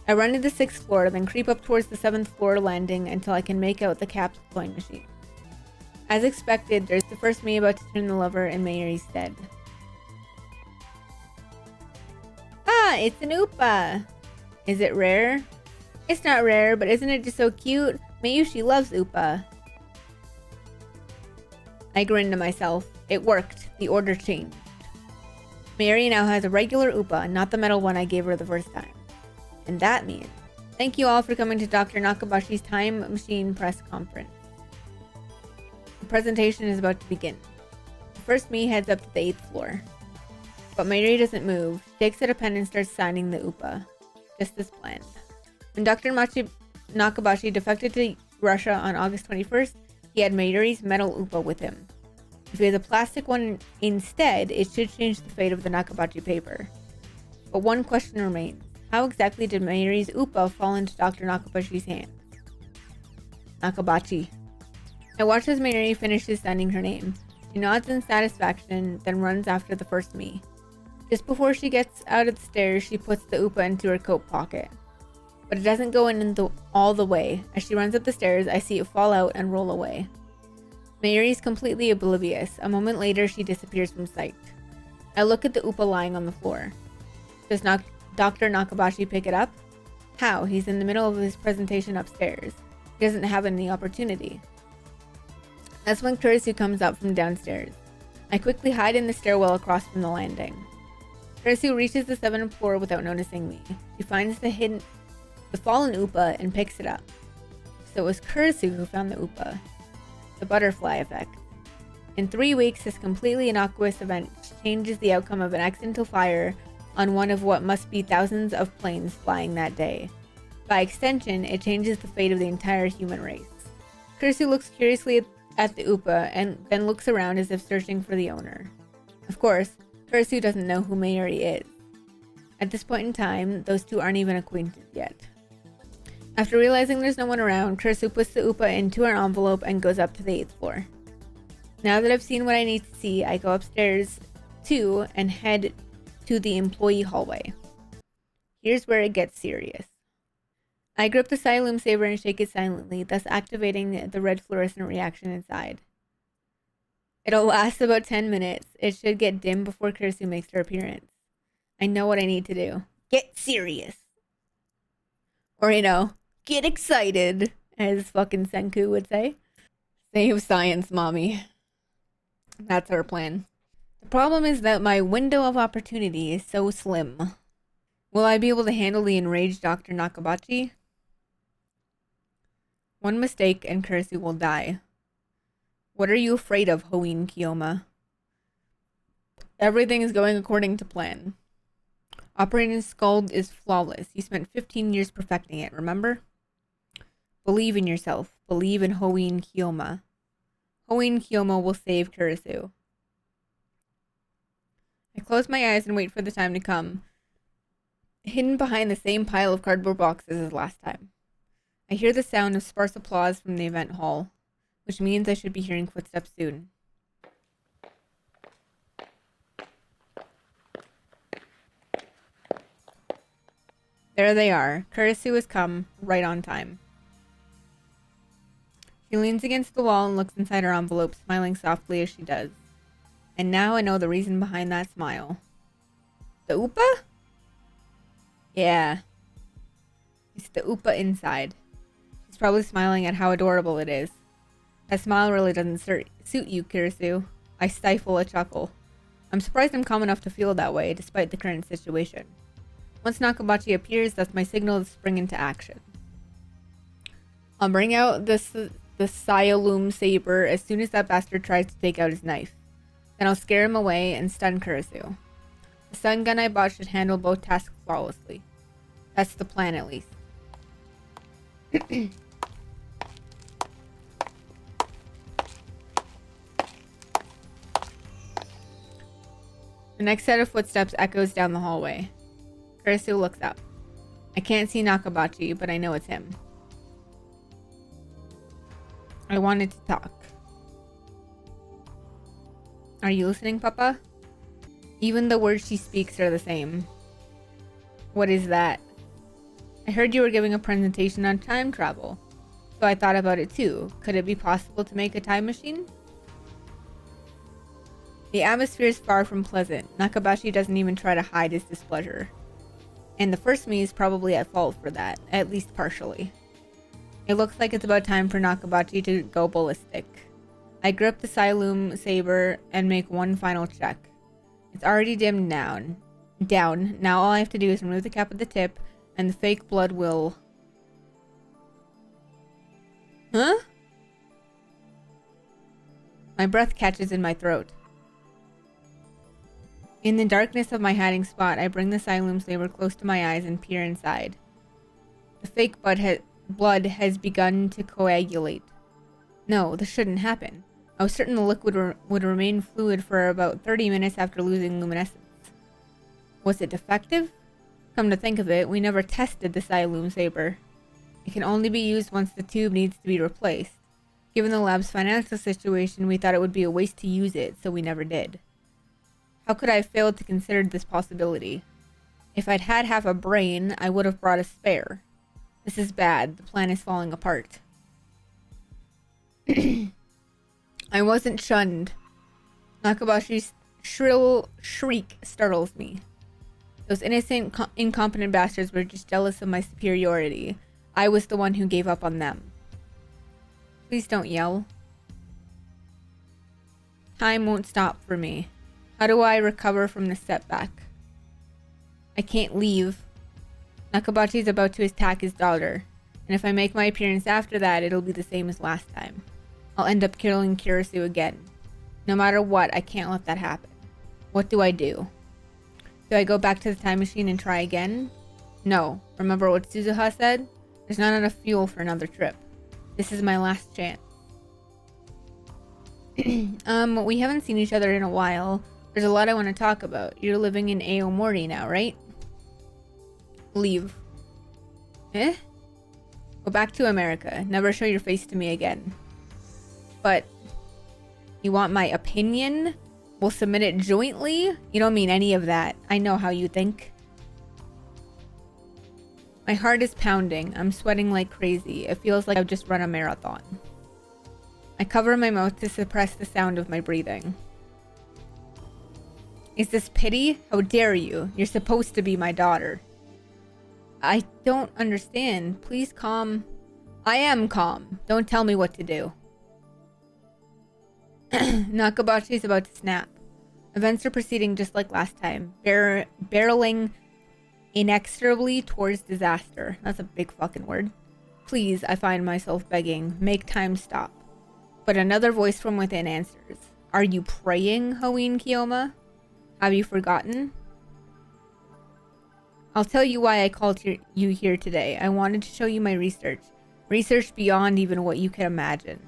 I run to the 6th floor, then creep up towards the 7th floor landing until I can make out the capsule toy machine. As expected, there's the first me about to turn the lever in Mayuri's stead. Ah, it's an Upa! Is it rare? It's not rare, but isn't it just so cute? Mayushi loves Upa. I grin to myself. It worked. The order changed. Mayuri now has a regular Upa, not the metal one I gave her the first time. And that means... Thank you all for coming to Dr. Nakabashi's Time Machine Press Conference. The presentation is about to begin. The first me heads up to the 8th floor. But Mayuri doesn't move. She takes out a pen and starts signing the Upa. Just as planned. When Dr. Nakabashi defected to Russia on August 21st, he had Mayuri's metal Upa with him. If he has a plastic one instead, it should change the fate of the Nakabachi paper. But one question remains. How exactly did Mayuri's Upa fall into Dr. Nakabashi's hands? Nakabachi. I watch as Mayuri finishes signing her name. She nods in satisfaction, then runs after the first me. Just before she gets out of the stairs, she puts the Upa into her coat pocket. But it doesn't go in all the way. As she runs up the stairs, I see it fall out and roll away. Mayuri is completely oblivious. A moment later, she disappears from sight. I look at the Upa lying on the floor. Does Dr. Nakabashi pick it up? How? He's in the middle of his presentation upstairs. He doesn't have any opportunity. That's when Kurisu comes up from downstairs. I quickly hide in the stairwell across from the landing. Kurisu reaches the 7th floor without noticing me. She finds the fallen Upa and picks it up. So it was Kurisu who found the Upa. The butterfly effect. In 3 weeks, this completely innocuous event changes the outcome of an accidental fire on one of what must be thousands of planes flying that day. By extension, it changes the fate of the entire human race. Kurisu looks curiously at the Upa and then looks around as if searching for the owner. Of course, Kurisu doesn't know who Mayuri is. At this point in time, those two aren't even acquainted yet. After realizing there's no one around, Kurisu puts the UPA into her envelope and goes up to the 8th floor. Now that I've seen what I need to see, I go upstairs too and head to the employee hallway. Here's where it gets serious. I grip the Siloom saber and shake it silently, thus activating the red fluorescent reaction inside. It'll last about 10 minutes. It should get dim before Kurisu makes her appearance. I know what I need to do. Get serious. Or, you know, get excited, as fucking Senku would say. Save science, mommy. That's our plan. The problem is that my window of opportunity is so slim. Will I be able to handle the enraged Dr. Nakabachi? One mistake and Kurisu will die. What are you afraid of, Hoin Kiyoma? Everything is going according to plan. Operating Scald is flawless. You spent 15 years perfecting it, remember? Believe in yourself. Believe in Hoin Kiyoma. Hoin Kiyoma will save Kurisu. I close my eyes and wait for the time to come. Hidden behind the same pile of cardboard boxes as last time. I hear the sound of sparse applause from the event hall, which means I should be hearing footsteps soon. There they are. Kurisu has come, right on time. She leans against the wall and looks inside her envelope, smiling softly as she does. And now I know the reason behind that smile. The UPA? Yeah. It's the UPA inside. She's probably smiling at how adorable it is. That smile really doesn't suit you, Kurisu. I stifle a chuckle. I'm surprised I'm calm enough to feel that way, despite the current situation. Once Nakabachi appears, that's my signal to spring into action. I'll bring out the Siloom saber as soon as that bastard tries to take out his knife. Then I'll scare him away and stun Kurisu. The stun gun I bought should handle both tasks flawlessly. That's the plan, at least. The next set of footsteps echoes down the hallway. Kurisu looks up. I can't see Nakabachi, but I know it's him. I wanted to talk. Are you listening, Papa? Even the words she speaks are the same. What is that? I heard you were giving a presentation on time travel, so I thought about it too. Could it be possible to make a time machine? The atmosphere is far from pleasant. Nakabashi doesn't even try to hide his displeasure. And the first me is probably at fault for that, at least partially. It looks like it's about time for Nakabachi to go ballistic. I grip the Siloom saber and make one final check. It's already dimmed down. Now all I have to do is remove the cap at the tip, and the fake blood will... Huh? My breath catches in my throat. In the darkness of my hiding spot, I bring the Siloom saber close to my eyes and peer inside. The fake blood has begun to coagulate. No, this shouldn't happen. I was certain the liquid would remain fluid for about 30 minutes after losing luminescence. Was it defective? Come to think of it, we never tested the Siloom saber. It can only be used once the tube needs to be replaced. Given the lab's financial situation, we thought it would be a waste to use it, so we never did. How could I have failed to consider this possibility? If I'd had half a brain, I would have brought a spare. This is bad. The plan is falling apart. I wasn't shunned. Nakabashi's shrill shriek startles me. Those innocent, incompetent bastards were just jealous of my superiority. I was the one who gave up on them. Please don't yell. Time won't stop for me. How do I recover from this setback? I can't leave. Nakabachi is about to attack his daughter, and if I make my appearance after that, it'll be the same as last time. I'll end up killing Kurisu again. No matter what, I can't let that happen. What do I do? Do I go back to the time machine and try again? No. Remember what Suzuha said? There's not enough fuel for another trip. This is my last chance. We haven't seen each other in a while. There's a lot I want to talk about. You're living in Aomori now, right? Leave. Eh? Go back to America. Never show your face to me again. But you want my opinion? We'll submit it jointly? You don't mean any of that. I know how you think. My heart is pounding. I'm sweating like crazy. It feels like I've just run a marathon. I cover my mouth to suppress the sound of my breathing. Is this pity? How dare you? You're supposed to be my daughter. I don't understand. Please calm. I am calm. Don't tell me what to do. Nakabachi's about to snap. Events are proceeding just like last time. Barreling inexorably towards disaster. That's a big fucking word. Please, I find myself begging. Make time stop. But another voice from within answers. Are you praying, Hoin Kiyoma? Have you forgotten? I'll tell you why I called you here today. I wanted to show you my research. Research beyond even what you can imagine.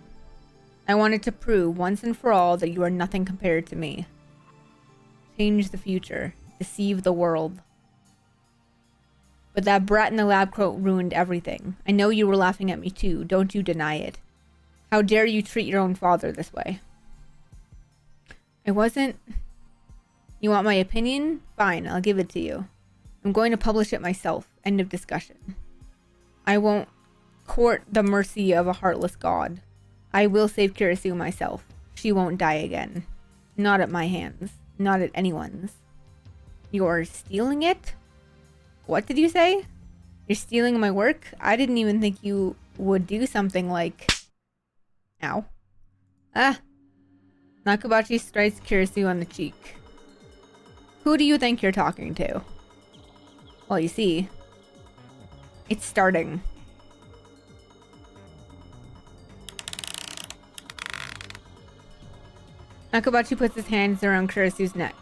I wanted to prove once and for all that you are nothing compared to me. Change the future. Deceive the world. But that brat in the lab coat ruined everything. I know you were laughing at me too. Don't you deny it. How dare you treat your own father this way? I wasn't... You want my opinion? Fine, I'll give it to you. I'm going to publish it myself. End of discussion. I won't court the mercy of a heartless god. I will save Kirisu myself. She won't die again. Not at my hands. Not at anyone's. You're stealing it? What did you say? You're stealing my work? I didn't even think you would do something like... Ow. Ah. Nakabachi strikes Kirisu on the cheek. Who do you think you're talking to? Well, you see, it's starting. Nakabachi puts his hands around Kurisu's neck.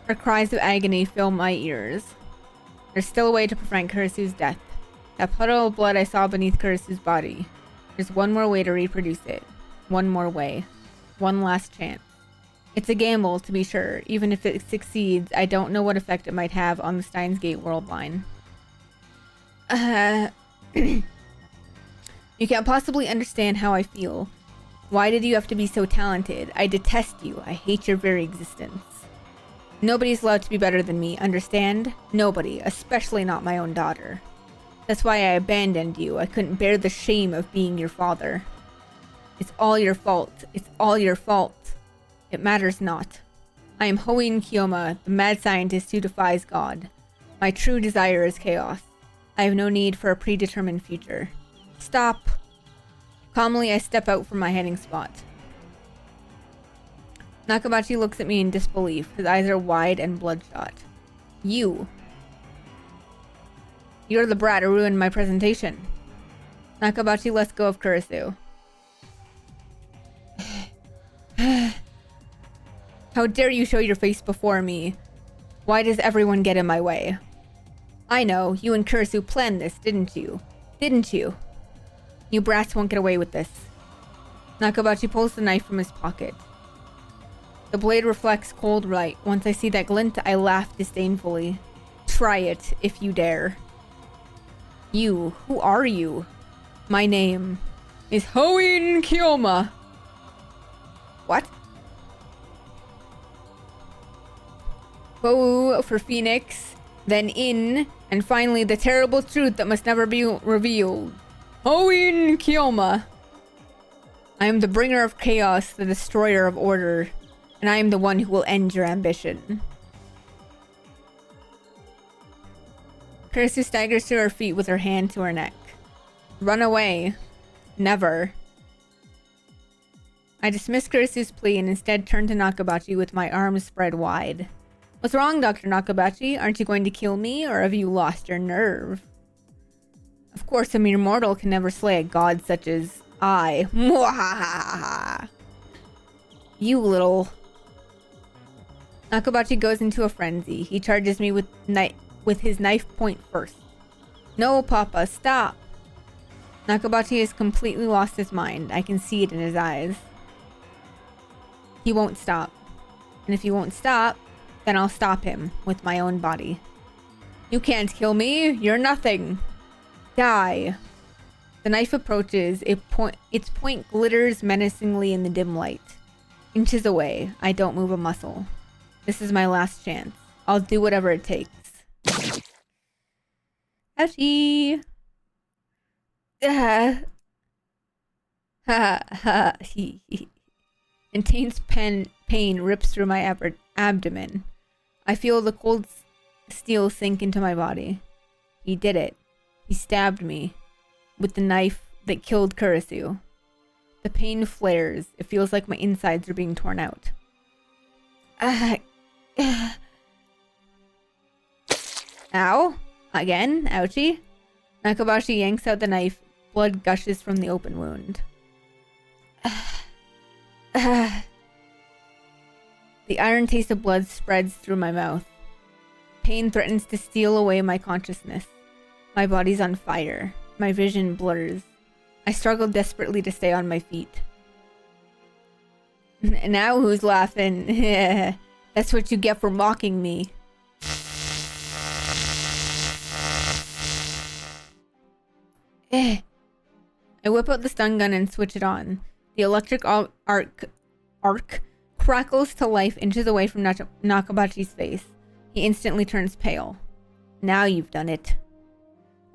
Her cries of agony fill my ears. There's still a way to prevent Kurisu's death. That puddle of blood I saw beneath Kurisu's body. There's one more way to reproduce it. One more way. One last chance. It's a gamble, to be sure. Even if it succeeds, I don't know what effect it might have on the Steinsgate world line. You can't possibly understand how I feel. Why did you have to be so talented? I detest you. I hate your very existence. Nobody's allowed to be better than me, understand? Nobody, especially not my own daughter. That's why I abandoned you. I couldn't bear the shame of being your father. It's all your fault. It's all your fault. It matters not. I am Hoin Kiyoma, the mad scientist who defies God. My true desire is chaos. I have no need for a predetermined future. Stop. Calmly, I step out from my hiding spot. Nakabachi looks at me in disbelief. His eyes are wide and bloodshot. You're the brat who ruined my presentation. Nakabachi lets go of Kurisu. How dare you show your face before me? Why does everyone get in my way? I know, you and Kurisu planned this, didn't you? Didn't you? You brats won't get away with this. Nakabachi pulls the knife from his pocket. The blade reflects cold light. Once I see that glint, I laugh disdainfully. Try it, if you dare. You, who are you? My name is Hoin Kiyoma. What? Ho for Phoenix, then in, and finally the terrible truth that must never be revealed. Hoin Kiyoma. I am the bringer of chaos, the destroyer of order, and I am the one who will end your ambition. Kurisu staggers to her feet with her hand to her neck. Run away. Never. I dismiss Kurisu's plea and instead turn to Nakabachi with my arms spread wide. What's wrong, Dr. Nakabachi? Aren't you going to kill me, or have you lost your nerve? Of course, a mere mortal can never slay a god such as I. Mwahaha. You little... Nakabachi goes into a frenzy. He charges me with his knife point first. No, Papa, stop. Nakabachi has completely lost his mind. I can see it in his eyes. He won't stop. And if he won't stop, then I'll stop him with my own body. You can't kill me. You're nothing. Die. The knife approaches. Its point glitters menacingly in the dim light. Inches away. I don't move a muscle. This is my last chance. I'll do whatever it takes. Ouchie. Intense pain rips through my abdomen. I feel the cold steel sink into my body. He did it. He stabbed me with the knife that killed Kurisu. The pain flares. It feels like my insides are being torn out. Ow. Again. Ouchie. Nakabashi yanks out the knife. Blood gushes from the open wound. The iron taste of blood spreads through my mouth. Pain threatens to steal away my consciousness. My body's on fire. My vision blurs. I struggle desperately to stay on my feet. Now who's laughing? That's what you get for mocking me. I whip out the stun gun and switch it on. The electric arc crackles to life inches away from Nakabachi's face. He instantly turns pale. Now you've done it.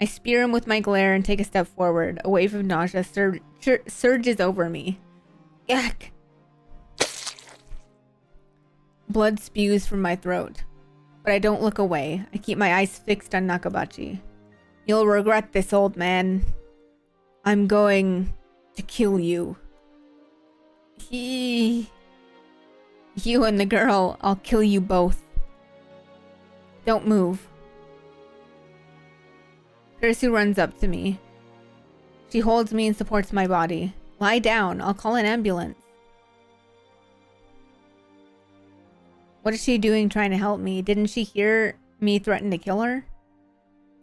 I spear him with my glare and take a step forward. A wave of nausea surges over me. Yak! Blood spews from my throat. But I don't look away. I keep my eyes fixed on Nakabachi. You'll regret this, old man. I'm going to kill you. You and the girl, I'll kill you both. Don't move. Kurisu runs up to me. She holds me and supports my body. Lie down, I'll call an ambulance. What is she doing trying to help me? Didn't she hear me threaten to kill her?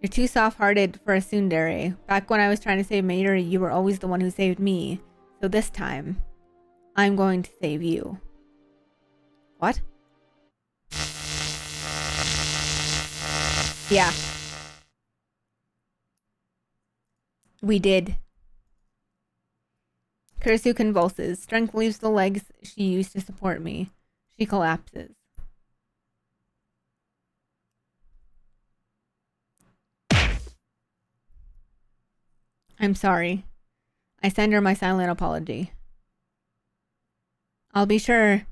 You're too soft-hearted for a tsundere. Back when I was trying to save Mayuri, you were always the one who saved me. So this time, I'm going to save you. What? Yeah. We did. Kurisu convulses. Strength leaves the legs she used to support me. She collapses. I'm sorry. I send her my silent apology. I'll be sure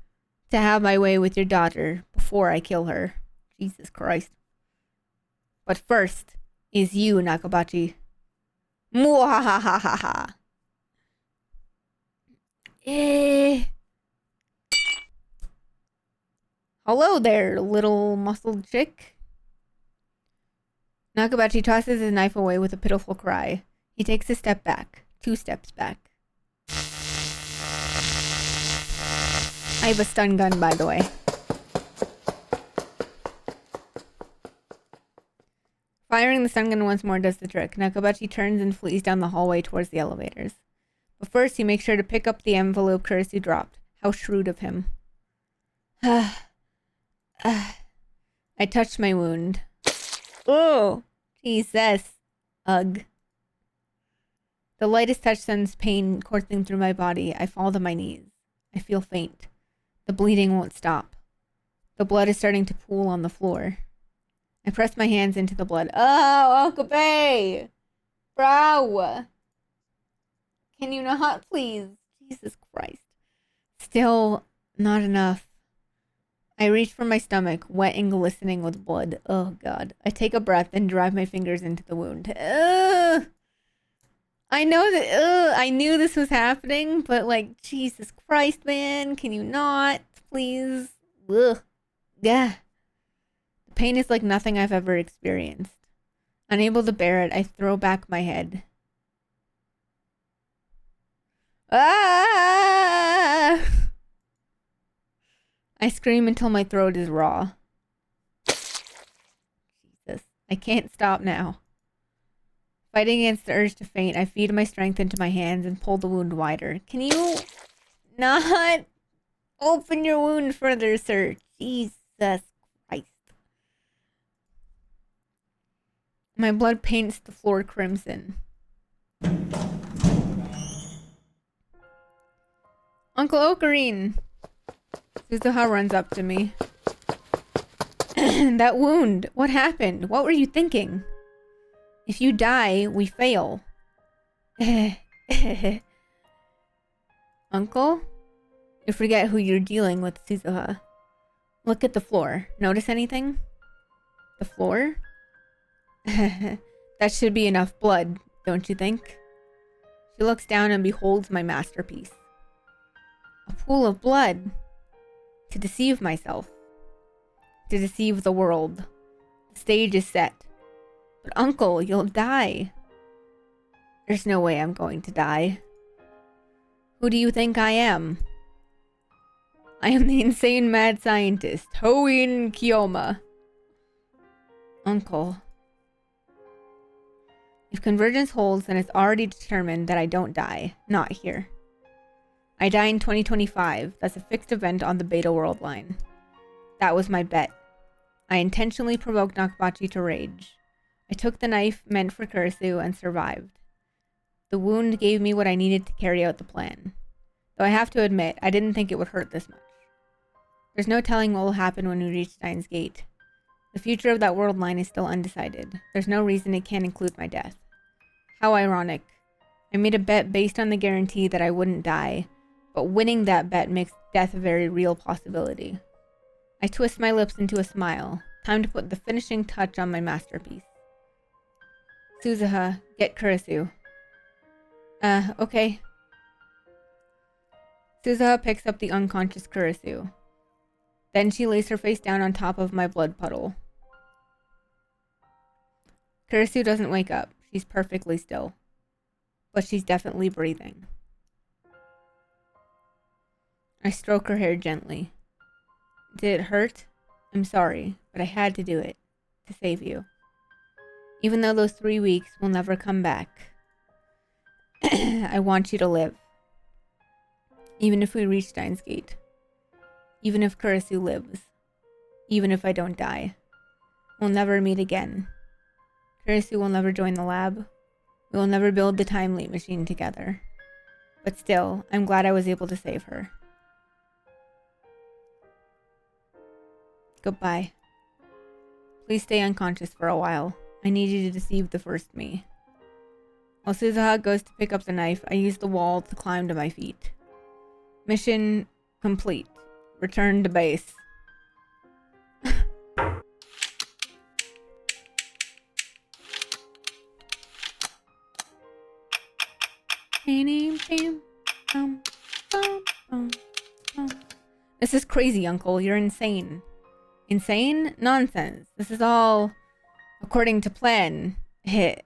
to have my way with your daughter before I kill her. Jesus Christ. But first is you, Nakabachi. Mwahahaha. Hello there, little muscled chick. Nakabachi tosses his knife away with a pitiful cry. He takes a step back. 2 steps back. I have a stun gun, by the way. Firing the stun gun once more does the trick. Nakabachi turns and flees down the hallway towards the elevators. But first, he makes sure to pick up the envelope Kurisu dropped. How shrewd of him. I touched my wound. Oh, Jesus. Ugh. The lightest touch sends pain coursing through my body. I fall to my knees. I feel faint. The bleeding won't stop. The blood is starting to pool on the floor. I press my hands into the blood. Oh, Uncle Bay! Bro! Can you not, please? Jesus Christ. Still not enough. I reach for my stomach, wet and glistening with blood. Oh, God. I take a breath and drive my fingers into the wound. Ugh! I know that, I knew this was happening, but like, Jesus Christ, man, can you not, please? Ugh. Yeah. The pain is like nothing I've ever experienced. Unable to bear it, I throw back my head. Ah! I scream until my throat is raw. Jesus, I can't stop now. Fighting against the urge to faint, I feed my strength into my hands and pull the wound wider. Can you not open your wound further, sir? Jesus Christ. My blood paints the floor crimson. Uncle Ocarine! Suzuha runs up to me. That wound! What happened? What were you thinking? If you die, we fail. Uncle? You forget who you're dealing with, Suzuha. Look at the floor. Notice anything? The floor? That should be enough blood, don't you think? She looks down and beholds my masterpiece. A pool of blood. To deceive myself. To deceive the world. The stage is set. But Uncle, you'll die. There's no way I'm going to die. Who do you think I am? I am the insane mad scientist, Hoin Kiyoma. Uncle. If convergence holds, then it's already determined that I don't die. Not here. I die in 2025. That's a fixed event on the Beta World line. That was my bet. I intentionally provoked Nakabachi to rage. I took the knife meant for Kurisu and survived. The wound gave me what I needed to carry out the plan. Though I have to admit, I didn't think it would hurt this much. There's no telling what will happen when we reach Steins Gate. The future of that world line is still undecided. There's no reason it can't include my death. How ironic. I made a bet based on the guarantee that I wouldn't die, but winning that bet makes death a very real possibility. I twist my lips into a smile. Time to put the finishing touch on my masterpiece. Suzuha, get Kurisu. Okay. Suzuha picks up the unconscious Kurisu. Then she lays her face down on top of my blood puddle. Kurisu doesn't wake up. She's perfectly still. But she's definitely breathing. I stroke her hair gently. Did it hurt? I'm sorry, but I had to do it. To save you. Even though those 3 weeks will never come back. I want you to live. Even if we reach Steins Gate. Even if Kurisu lives. Even if I don't die. We'll never meet again. Kurisu will never join the lab. We will never build the time leap machine together. But still, I'm glad I was able to save her. Goodbye. Please stay unconscious for a while. I need you to deceive the first me. While Suzuha goes to pick up the knife, I use the wall to climb to my feet. Mission complete. Return to base. This is crazy, Uncle. You're insane. Insane? Nonsense. This is all according to plan. Hit.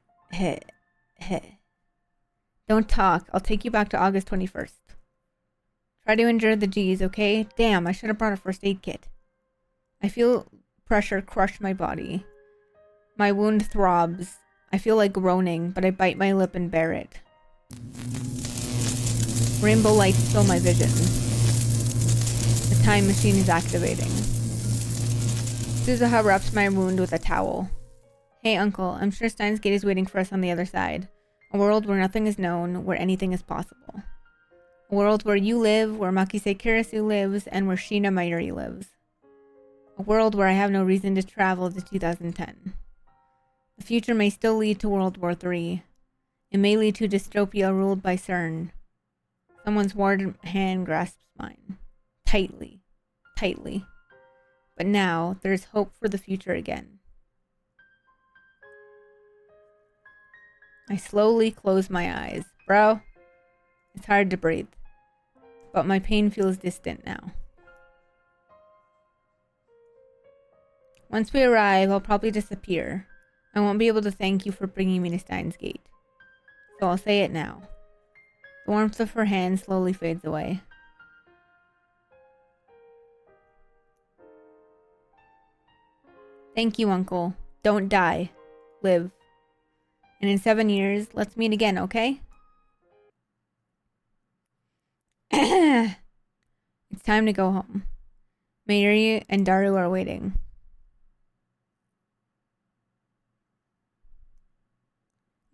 Don't talk. I'll take you back to August 21st. Try to endure the G's, okay? Damn, I should have brought a first aid kit. I feel pressure crush my body. My wound throbs. I feel like groaning, but I bite my lip and bear it. Rainbow lights fill my vision. The time machine is activating. Suzuha wraps my wound with a towel. Hey, Uncle, I'm sure Steins Gate is waiting for us on the other side. A world where nothing is known, where anything is possible. A world where you live, where Makise Kurisu lives, and where Shina Mayuri lives. A world where I have no reason to travel to 2010. The future may still lead to World War III. It may lead to dystopia ruled by CERN. Someone's warm hand grasps mine. Tightly. But now, there's hope for the future again. I slowly close my eyes. Bro, it's hard to breathe. But my pain feels distant now. Once we arrive, I'll probably disappear. I won't be able to thank you for bringing me to Steins Gate. So I'll say it now. The warmth of her hand slowly fades away. Thank you, Uncle. Don't die. Live. And in 7 years, let's meet again, okay? It's time to go home. Mayuri and Daru are waiting.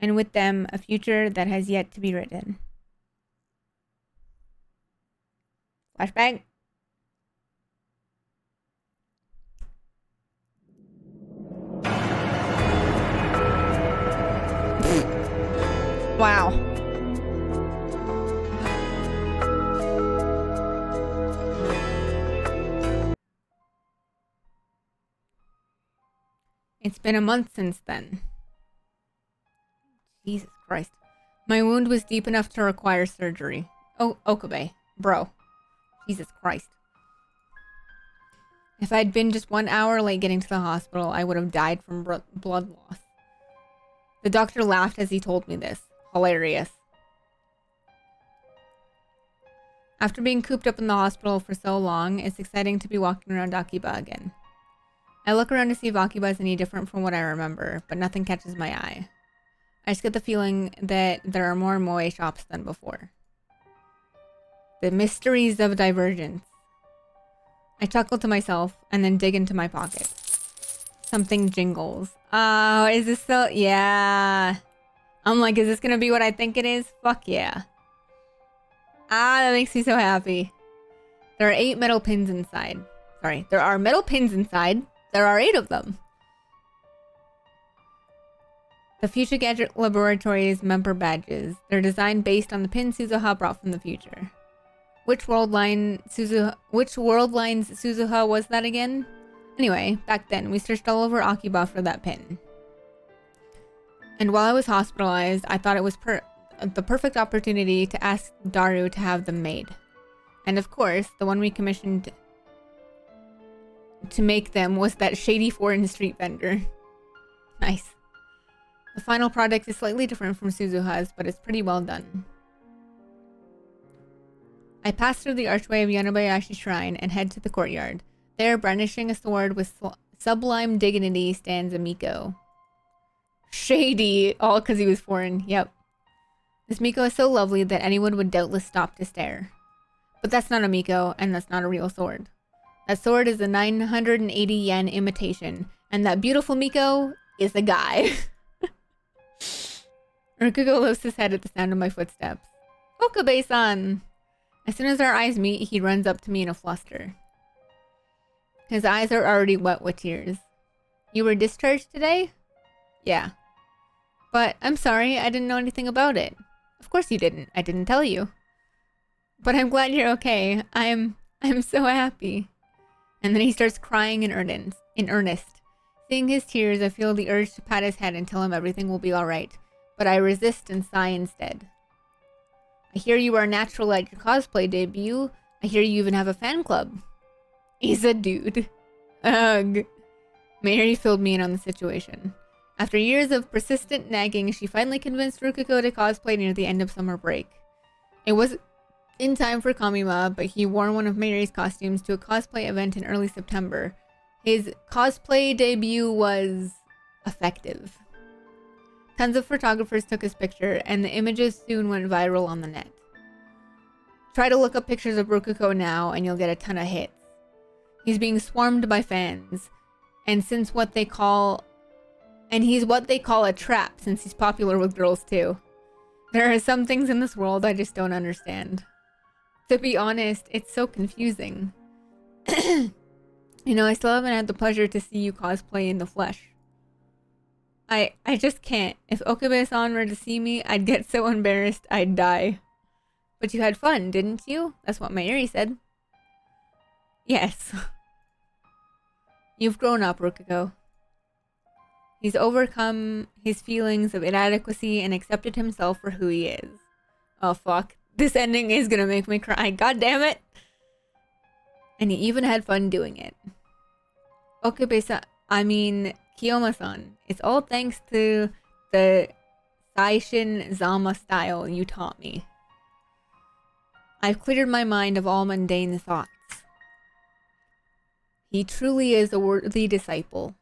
and with them, a future that has yet to be written. Flashback. Wow. It's been a month since then. Jesus Christ. My wound was deep enough to require surgery. Oh, Okabe. Bro. Jesus Christ. If I'd been just 1 hour late getting to the hospital, I would have died from blood loss. The doctor laughed as he told me this. Hilarious. After being cooped up in the hospital for so long, it's exciting to be walking around Akiba again. I look around to see if Akiba is any different from what I remember, but nothing catches my eye. I just get the feeling that there are more moe shops than before. The mysteries of divergence. I chuckle to myself and then dig into my pocket. Something jingles. Oh, is this so? Yeah. I'm like, is this gonna be what I think it is? Fuck yeah. Ah, that makes me so happy. There are 8 metal pins inside. Sorry, there are metal pins inside. There are 8 of them. The Future Gadget Laboratory's member badges. They're designed based on the pin Suzuha brought from the future. Which world lines Suzuha was that again? Anyway, back then, we searched all over Akiba for that pin. And while I was hospitalized, I thought it was the perfect opportunity to ask Daru to have them made. And of course, the one we commissioned to make them was that shady foreign street vendor. Nice. The final product is slightly different from Suzuha's, but it's pretty well done. I pass through the archway of Yanobayashi Shrine and head to the courtyard. There, brandishing a sword with sublime dignity, stands a Miko. Shady, all because he was foreign, yep. This Miko is so lovely that anyone would doubtless stop to stare. But that's not a Miko, and that's not a real sword. That sword is a 980 yen imitation, and that beautiful Miko is a guy. Rukugo lifts his head at the sound of my footsteps. Okabe-san! As soon as our eyes meet, he runs up to me in a fluster. His eyes are already wet with tears. You were discharged today? Yeah. But I'm sorry, I didn't know anything about it. Of course you didn't. I didn't tell you. But I'm glad you're okay. I'm so happy. And then he starts crying in earnest. Seeing his tears, I feel the urge to pat his head and tell him everything will be alright. But I resist and sigh instead. I hear you are natural at your cosplay debut. I hear you even have a fan club. He's a dude. Ugh. Mary filled me in on the situation. After years of persistent nagging, she finally convinced Rukuko to cosplay near the end of summer break. It was in time for Kamima, but he wore one of Mary's costumes to a cosplay event in early September. His cosplay debut was effective. Tons of photographers took his picture, and the images soon went viral on the net. Try to look up pictures of Rukuko now, and you'll get a ton of hits. He's being swarmed by fans, and he's what they call a trap, since he's popular with girls too. There are some things in this world I just don't understand. To be honest, it's so confusing. You know, I still haven't had the pleasure to see you cosplay in the flesh. I just can't. If Okabe-san were to see me, I'd get so embarrassed I'd die. But you had fun, didn't you? That's what Mayuri said. Yes. You've grown up, Rukuko. He's overcome his feelings of inadequacy and accepted himself for who he is. Oh fuck. This ending is gonna make me cry. God damn it. And he even had fun doing it. Okabe-san, Kiyoma-san, it's all thanks to the Saishin Zama style you taught me. I've cleared my mind of all mundane thoughts. He truly is a worthy disciple.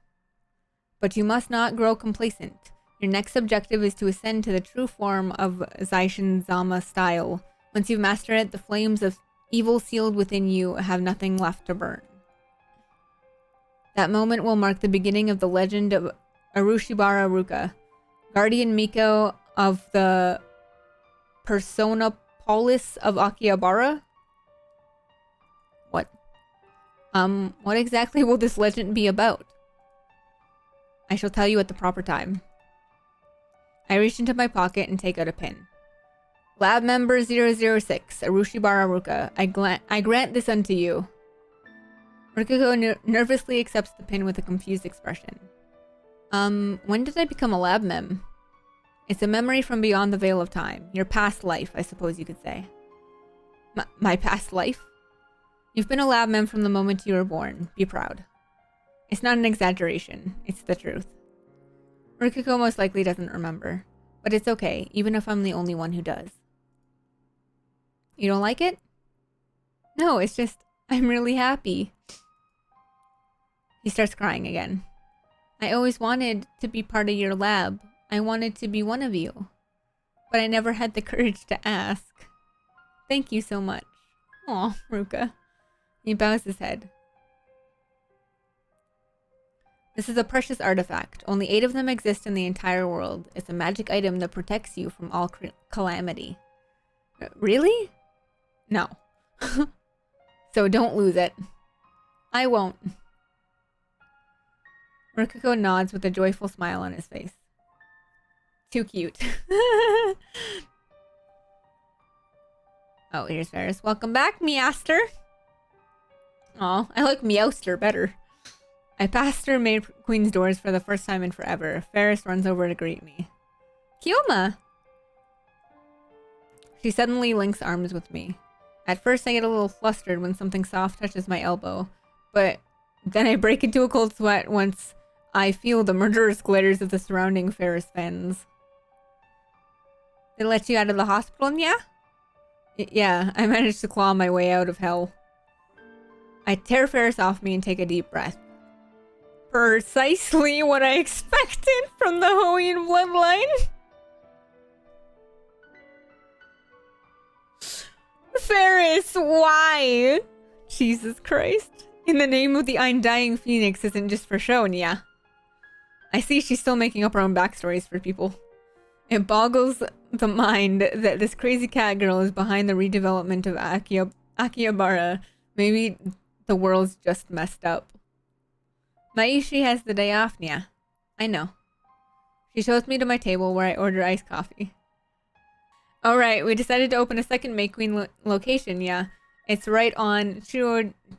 But you must not grow complacent. Your next objective is to ascend to the true form of Zaishin Zama style. Once you've mastered it, the flames of evil sealed within you have nothing left to burn. That moment will mark the beginning of the legend of Arushibara Ruka. Guardian Miko of the Persona Polis of Akihabara? What? What exactly will this legend be about? I shall tell you at the proper time. I reach into my pocket and take out a pin. Lab member 006, Arushibara Ruka. I grant this unto you. Rikuko nervously accepts the pin with a confused expression. When did I become a lab mem? It's a memory from beyond the veil of time. Your past life, I suppose you could say. My past life? You've been a lab mem from the moment you were born. Be proud. It's not an exaggeration. It's the truth. Rikuko most likely doesn't remember. But it's okay, even if I'm the only one who does. You don't like it? No, it's just, I'm really happy. He starts crying again. I always wanted to be part of your lab. I wanted to be one of you. But I never had the courage to ask. Thank you so much. Aw, Ruka. He bows his head. This is a precious artifact. Only 8 of them exist in the entire world. It's a magic item that protects you from all calamity. Really? No. So don't lose it. I won't. Rikuko nods with a joyful smile on his face. Too cute. Oh, here's Ferris. Welcome back, Meowster. Aw, I like Meowster better. I passed through Maid Queen's doors for the first time in forever. Ferris runs over to greet me. Kyoma! She suddenly links arms with me. At first I get a little flustered when something soft touches my elbow, but then I break into a cold sweat once I feel the murderous glares of the surrounding Ferris fans. They let you out of the hospital, yeah? Yeah, I managed to claw my way out of hell. I tear Ferris off me and take a deep breath. Precisely what I expected from the Hoenn bloodline. Ferris, why? Jesus Christ. In the name of the undying phoenix isn't just for show, yeah. I see she's still making up her own backstories for people. It boggles the mind that this crazy cat girl is behind the redevelopment of Akihabara. Maybe the world's just messed up. Maishi has the day off, yeah. I know. She shows me to my table where I order iced coffee. Alright, we decided to open a second Maid Queen location, yeah. It's right on Chuodori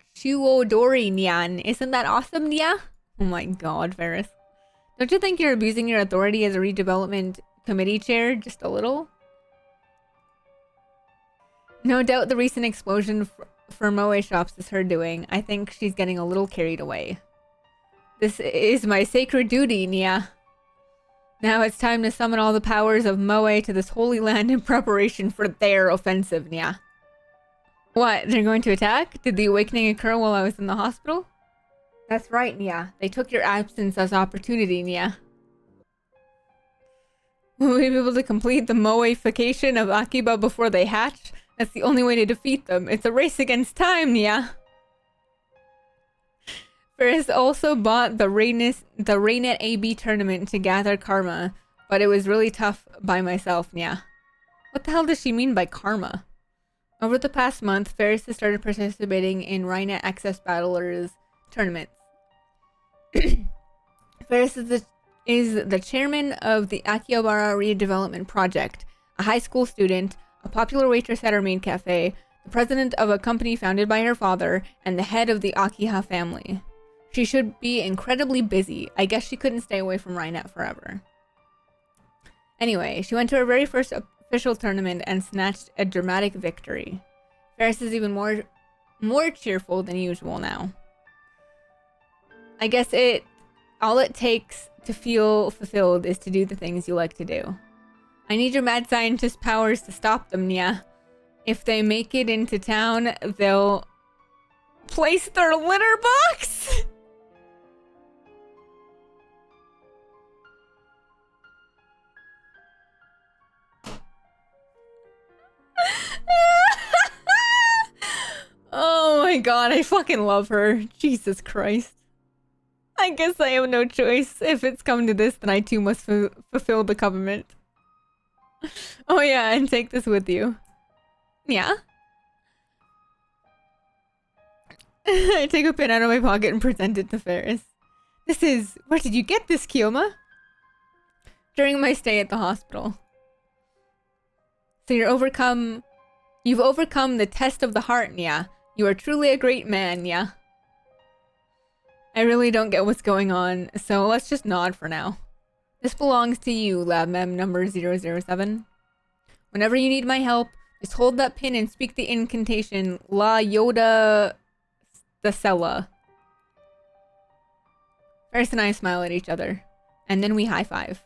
Nyan. Isn't that awesome, yeah? Oh my god, Ferris. Don't you think you're abusing your authority as a redevelopment committee chair just a little? No doubt the recent explosion for Moe shops is her doing. I think she's getting a little carried away. This is my sacred duty, Nya. Now it's time to summon all the powers of Moe to this holy land in preparation for their offensive, Nya. What, they're going to attack? Did the awakening occur while I was in the hospital? That's right, Nya. They took your absence as opportunity, Nya. Will we be able to complete the Moeification of Akiba before they hatch? That's the only way to defeat them. It's a race against time, Nya. Ferris also bought the Raynet AB tournament to gather karma, but it was really tough by myself, Nya. What the hell does she mean by karma? Over the past month, Ferris has started participating in Raynet Access Battlers tournaments. Ferris is the chairman of the Akihabara Redevelopment Project, a high school student, a popular waitress at her main cafe, the president of a company founded by her father, and the head of the Akiha family. She should be incredibly busy. I guess she couldn't stay away from Raynet forever. Anyway, she went to her very first official tournament and snatched a dramatic victory. Ferris is even more cheerful than usual now. I guess all it takes to feel fulfilled is to do the things you like to do. I need your mad scientist powers to stop them, Nya. If they make it into town, they'll place their litter box? Oh my god, I fucking love her. Jesus Christ. I guess I have no choice. If it's come to this, then I too must fulfill the covenant. Oh yeah, and take this with you. Yeah? I take a pin out of my pocket and present it to Ferris. This is... Where did you get this, Kiyoma? During my stay at the hospital. So you've overcome the test of the heart, Nya. You are truly a great man, Nya. I really don't get what's going on, so let's just nod for now. This belongs to you, Lab Mem number 007. Whenever you need my help, just hold that pin and speak the incantation La Yoda Stacella. Ferris and I smile at each other, and then we high five.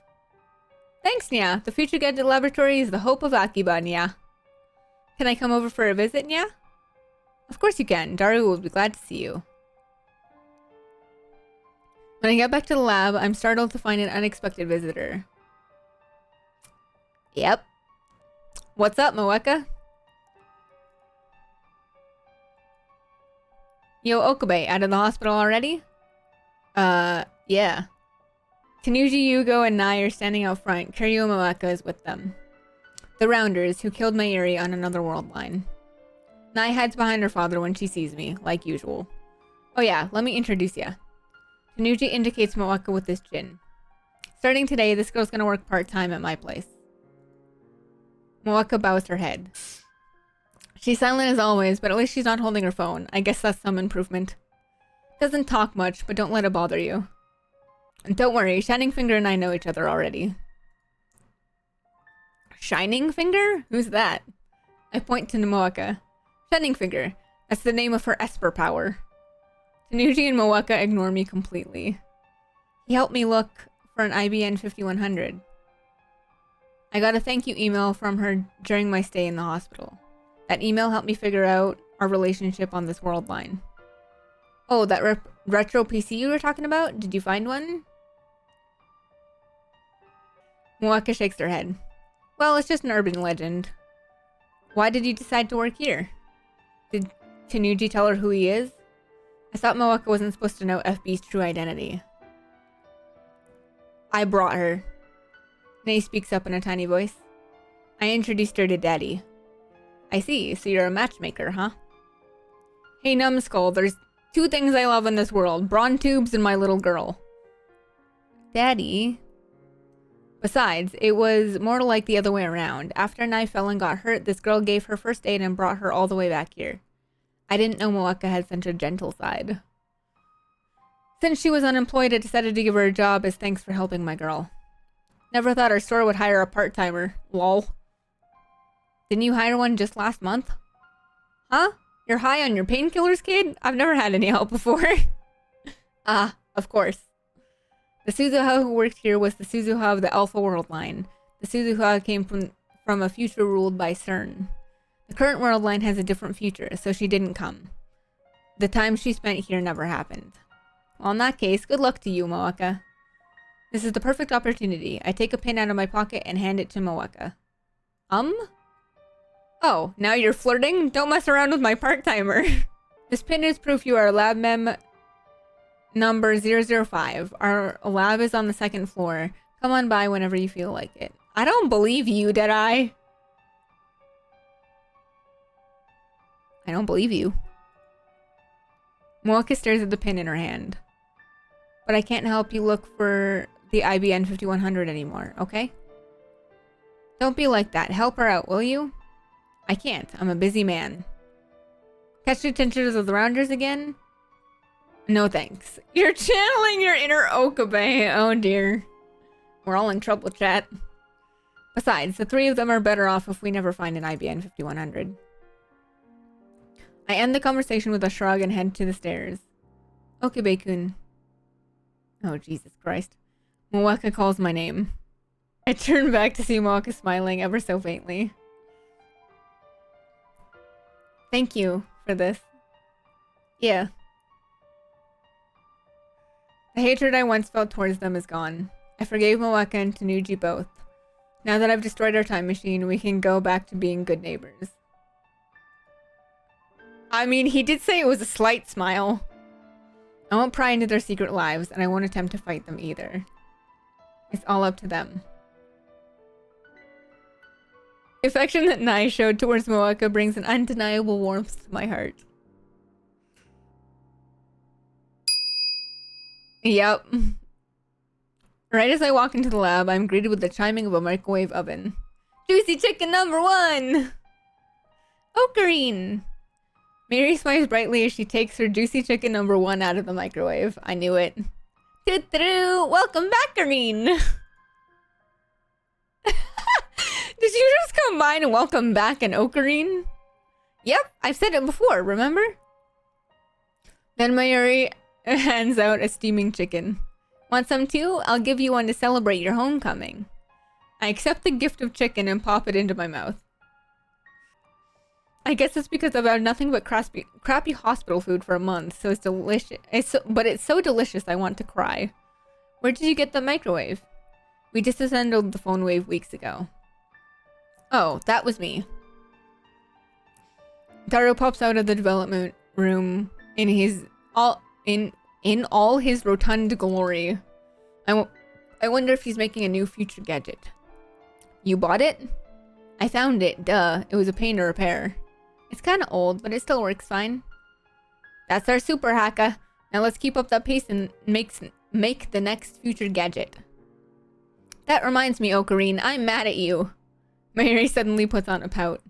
Thanks, Nya. The future gadget laboratory is the hope of Akiba, Nya. Can I come over for a visit, Nya? Of course you can. Daru will be glad to see you. When I get back to the lab, I'm startled to find an unexpected visitor. Yep. What's up, Moeka? Yo, Okabe, out of the hospital already? Yeah. Tanuji, Yugo, and Nai are standing out front. Kiryu Moeka is with them. The Rounders, who killed Mayuri on another world line. Nai hides behind her father when she sees me, like usual. Oh yeah, let me introduce ya. Tanuji indicates Moeka with this gin. Starting today, this girl's gonna work part-time at my place. Moeka bows her head. She's silent as always, but at least she's not holding her phone. I guess that's some improvement. Doesn't talk much, but don't let it bother you. And don't worry, Shining Finger and I know each other already. Shining Finger? Who's that? I point to Moeka. Shining Finger. That's the name of her Esper power. Tanuji and Moeka ignore me completely. He helped me look for an IBN 5100. I got a thank you email from her during my stay in the hospital. That email helped me figure out our relationship on this world line. Oh, that retro PC you were talking about? Did you find one? Moeka shakes her head. Well, it's just an urban legend. Why did you decide to work here? Did Tanuji tell her who he is? I thought Moeka wasn't supposed to know FB's true identity. I brought her. Nay speaks up in a tiny voice. I introduced her to Daddy. I see, so you're a matchmaker, huh? Hey numbskull, there's two things I love in this world. Brawn tubes and my little girl. Daddy? Besides, it was more like the other way around. After Nai fell and got hurt, this girl gave her first aid and brought her all the way back here. I didn't know Moeka had such a gentle side. Since she was unemployed, I decided to give her a job as thanks for helping my girl. Never thought our store would hire a part-timer. Lol. Didn't you hire one just last month? Huh? You're high on your painkillers, kid? I've never had any help before. Ah, of course. The Suzuha who worked here was the Suzuha of the Alpha World line. The Suzuha came from a future ruled by CERN. The current world line has a different future, so she didn't come. The time she spent here never happened. Well, in that case, good luck to you, Moeka. This is the perfect opportunity. I take a pin out of my pocket and hand it to Moeka. Oh, now you're flirting? Don't mess around with my part-timer. This pin is proof you are lab mem number 005. Our lab is on the second floor. Come on by whenever you feel like it. I don't believe you, did I? I don't believe you. Moeka stares at the pin in her hand. But I can't help you look for the IBN 5100 anymore, okay? Don't be like that. Help her out, will you? I can't. I'm a busy man. Catch the attentions of the Rounders again? No thanks. You're channeling your inner Okabe. Oh dear. We're all in trouble, chat. Besides, the three of them are better off if we never find an IBN 5100. I end the conversation with a shrug and head to the stairs. Okabe-kun. Oh, Jesus Christ. Moeka calls my name. I turn back to see Moeka smiling ever so faintly. Thank you for this. Yeah. The hatred I once felt towards them is gone. I forgave Moeka and Tanuji both. Now that I've destroyed our time machine, we can go back to being good neighbors. I mean, he did say it was a slight smile. I won't pry into their secret lives, and I won't attempt to fight them either. It's all up to them. The affection that Nai showed towards Moeka brings an undeniable warmth to my heart. Yep. Right as I walk into the lab, I'm greeted with the chiming of a microwave oven. Juicy chicken number 1! Ocarine! Mary smiles brightly as she takes her juicy chicken number 1 out of the microwave. I knew it. Toot-toot-oo! Welcome back, Karine! Did you just combine welcome back and Ocarine? Yep, I've said it before, remember? Then Mayuri hands out a steaming chicken. Want some too? I'll give you one to celebrate your homecoming. I accept the gift of chicken and pop it into my mouth. I guess it's because I've had nothing but crappy hospital food for a month, so it's delicious. But it's so delicious I want to cry. Where did you get the microwave? We disassembled the phone wave weeks ago. Oh, that was me. Daru pops out of the development room in all his rotund glory. I wonder if he's making a new future gadget. You bought it? I found it, duh. It was a pain to repair. It's kinda old, but it still works fine. That's our super hacker. Now let's keep up that pace and make the next future gadget. That reminds me, Ocarine, I'm mad at you. Mayuri suddenly puts on a pout.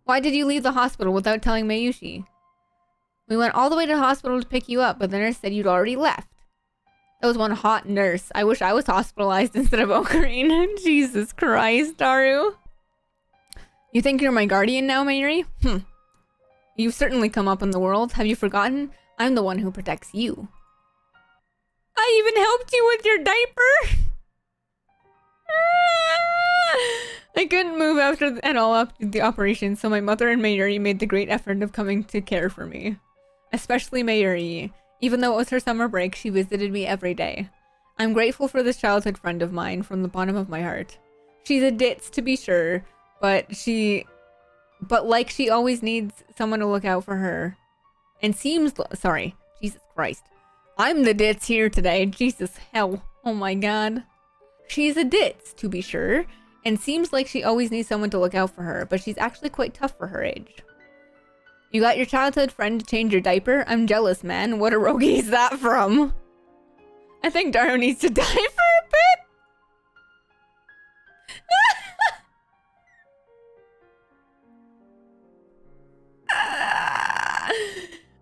Why did you leave the hospital without telling Mayushi? We went all the way to the hospital to pick you up, but the nurse said you'd already left. That was one hot nurse. I wish I was hospitalized instead of Ocarine. Jesus Christ, Daru. You think you're my guardian now, Mayuri? You've certainly come up in the world. Have you forgotten? I'm the one who protects you. I even helped you with your diaper? I couldn't move after the operation, so my mother and Mayuri made the great effort of coming to care for me. Especially Mayuri. Even though it was her summer break, she visited me every day. I'm grateful for this childhood friend of mine from the bottom of my heart. She's a ditz, to be sure, but like she always needs someone to look out for her. And sorry, Jesus Christ. I'm the ditz here today. Jesus hell. Oh my god. She's a ditz, to be sure, and seems like she always needs someone to look out for her, but she's actually quite tough for her age. You got your childhood friend to change your diaper? I'm jealous, man. What eroge is that from? I think Daru needs to die for a bit.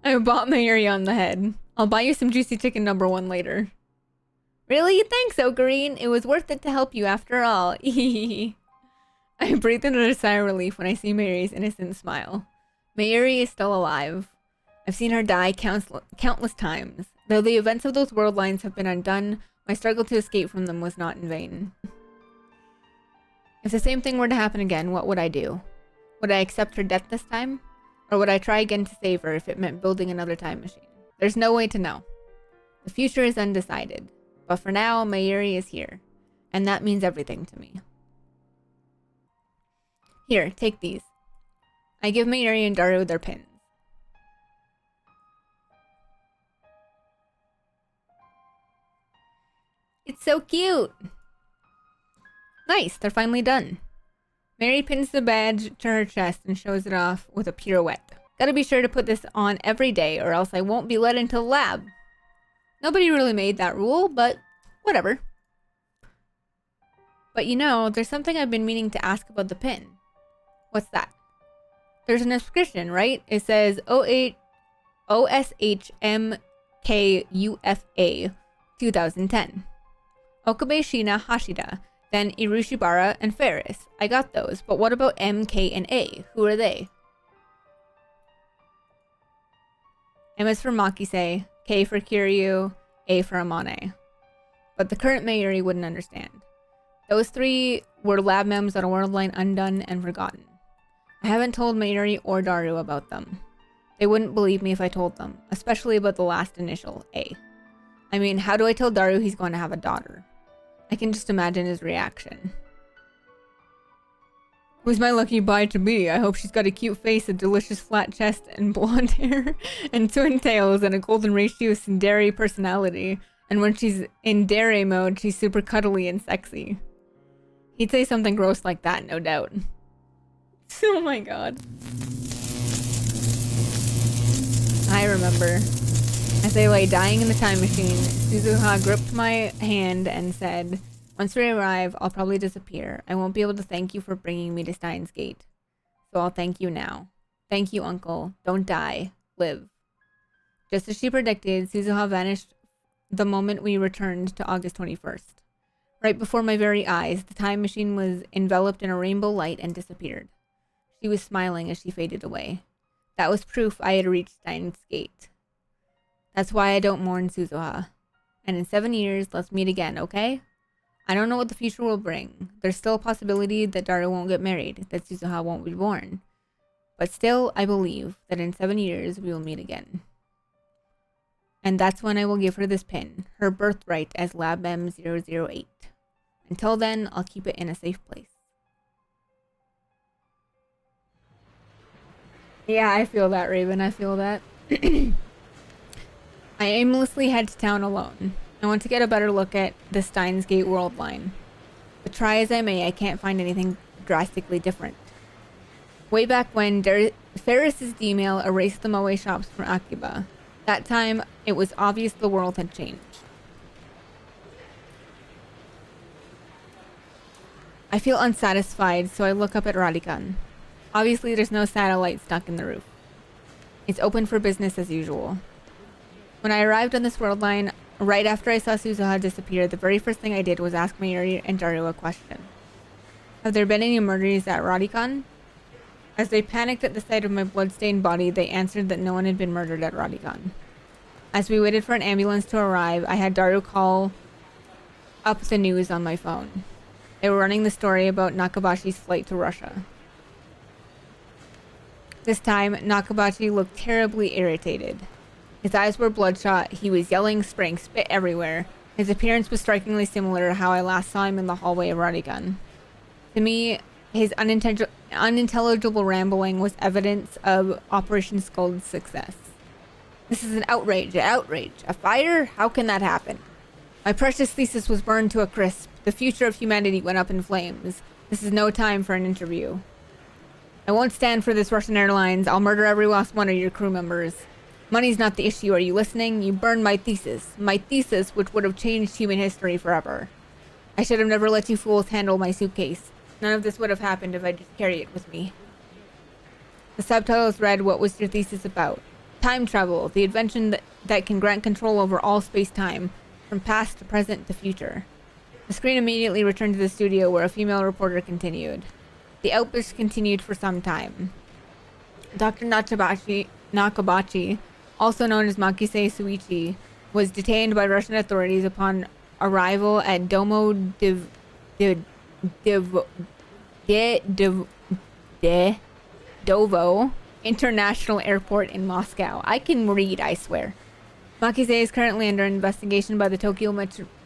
I bought Mayuri on the head. I'll buy you some juicy chicken number 1 later. Really? Thanks, Ocarine. It was worth it to help you after all. I breathe in a sigh of relief when I see Mayuri's innocent smile. Mayuri is still alive. I've seen her die countless times. Though the events of those world lines have been undone, my struggle to escape from them was not in vain. If the same thing were to happen again, what would I do? Would I accept her death this time? Or would I try again to save her if it meant building another time machine? There's no way to know. The future is undecided. But for now, Mayuri is here. And that means everything to me. Here, take these. I give Mayuri and Daru their pins. It's so cute! Nice, they're finally done. Mary pins the badge to her chest and shows it off with a pirouette. Gotta be sure to put this on every day or else I won't be let into the lab. Nobody really made that rule, but whatever. But you know, there's something I've been meaning to ask about the pin. What's that? There's an inscription, right? It says OSHMKUFA 2010. Okabe, Shina, Hashida, then Irushibara, and Ferris. I got those, but what about M, K, and A? Who are they? M is for Makise, K for Kiryu, A for Amane. But the current Mayuri wouldn't understand. Those 3 were lab mems on a world line undone and forgotten. I haven't told Mayuri or Daru about them. They wouldn't believe me if I told them, especially about the last initial, A. I mean, how do I tell Daru he's going to have a daughter? I can just imagine his reaction. Who's my lucky bride to be? I hope she's got a cute face, a delicious flat chest, and blonde hair, and twin tails, and a golden ratio tsundere personality. And when she's in dere mode, she's super cuddly and sexy. He'd say something gross like that, no doubt. Oh my god. I remember. As I lay dying in the time machine, Suzuha gripped my hand and said, "Once we arrive, I'll probably disappear. I won't be able to thank you for bringing me to Steins Gate. So I'll thank you now. Thank you, Uncle. Don't die. Live." Just as she predicted, Suzuha vanished the moment we returned to August 21st. Right before my very eyes, the time machine was enveloped in a rainbow light and disappeared. She was smiling as she faded away. That was proof I had reached Steins Gate. That's why I don't mourn Suzuha. And in 7 years, let's meet again, okay? I don't know what the future will bring. There's still a possibility that Daru won't get married, that Suzuha won't be born. But still, I believe that in 7 years, we will meet again. And that's when I will give her this pin, her birthright as LabM008. Until then, I'll keep it in a safe place. Yeah, I feel that, Raven. I feel that. I aimlessly head to town alone. I want to get a better look at the Steins Gate world line. But try as I may, I can't find anything drastically different. Way back when, Ferris's email erased the Moe shops from Akiba. That time, it was obvious the world had changed. I feel unsatisfied, so I look up at Radikan. Obviously, there's no satellite stuck in the roof. It's open for business as usual. When I arrived on this world line, right after I saw Suzuha disappear, the very first thing I did was ask Mayuri and Daru a question. Have there been any murders at Radikan? As they panicked at the sight of my bloodstained body, they answered that no one had been murdered at Radikan. As we waited for an ambulance to arrive, I had Daru call up the news on my phone. They were running the story about Nakabashi's flight to Russia. This time, Nakabashi looked terribly irritated. His eyes were bloodshot, he was yelling, spraying spit everywhere. His appearance was strikingly similar to how I last saw him in the hallway of Radikan. To me, his unintelligible rambling was evidence of Operation Skull's success. This is an outrage, a fire? How can that happen? My precious thesis was burned to a crisp. The future of humanity went up in flames. This is no time for an interview. I won't stand for this Russian Airlines. I'll murder every last one of your crew members. Money's not the issue, are you listening? You burned my thesis. My thesis, which would have changed human history forever. I should have never let you fools handle my suitcase. None of this would have happened if I just carried it with me. The subtitles read, "What was your thesis about?" Time travel, the invention that can grant control over all space-time, from past to present to future. The screen immediately returned to the studio where a female reporter continued. The outburst continued for some time. Dr. Nakabachi, also known as Makise Suichi, was detained by Russian authorities upon arrival at Dovo International Airport in Moscow. I can read, I swear. Makise is currently under investigation by the Tokyo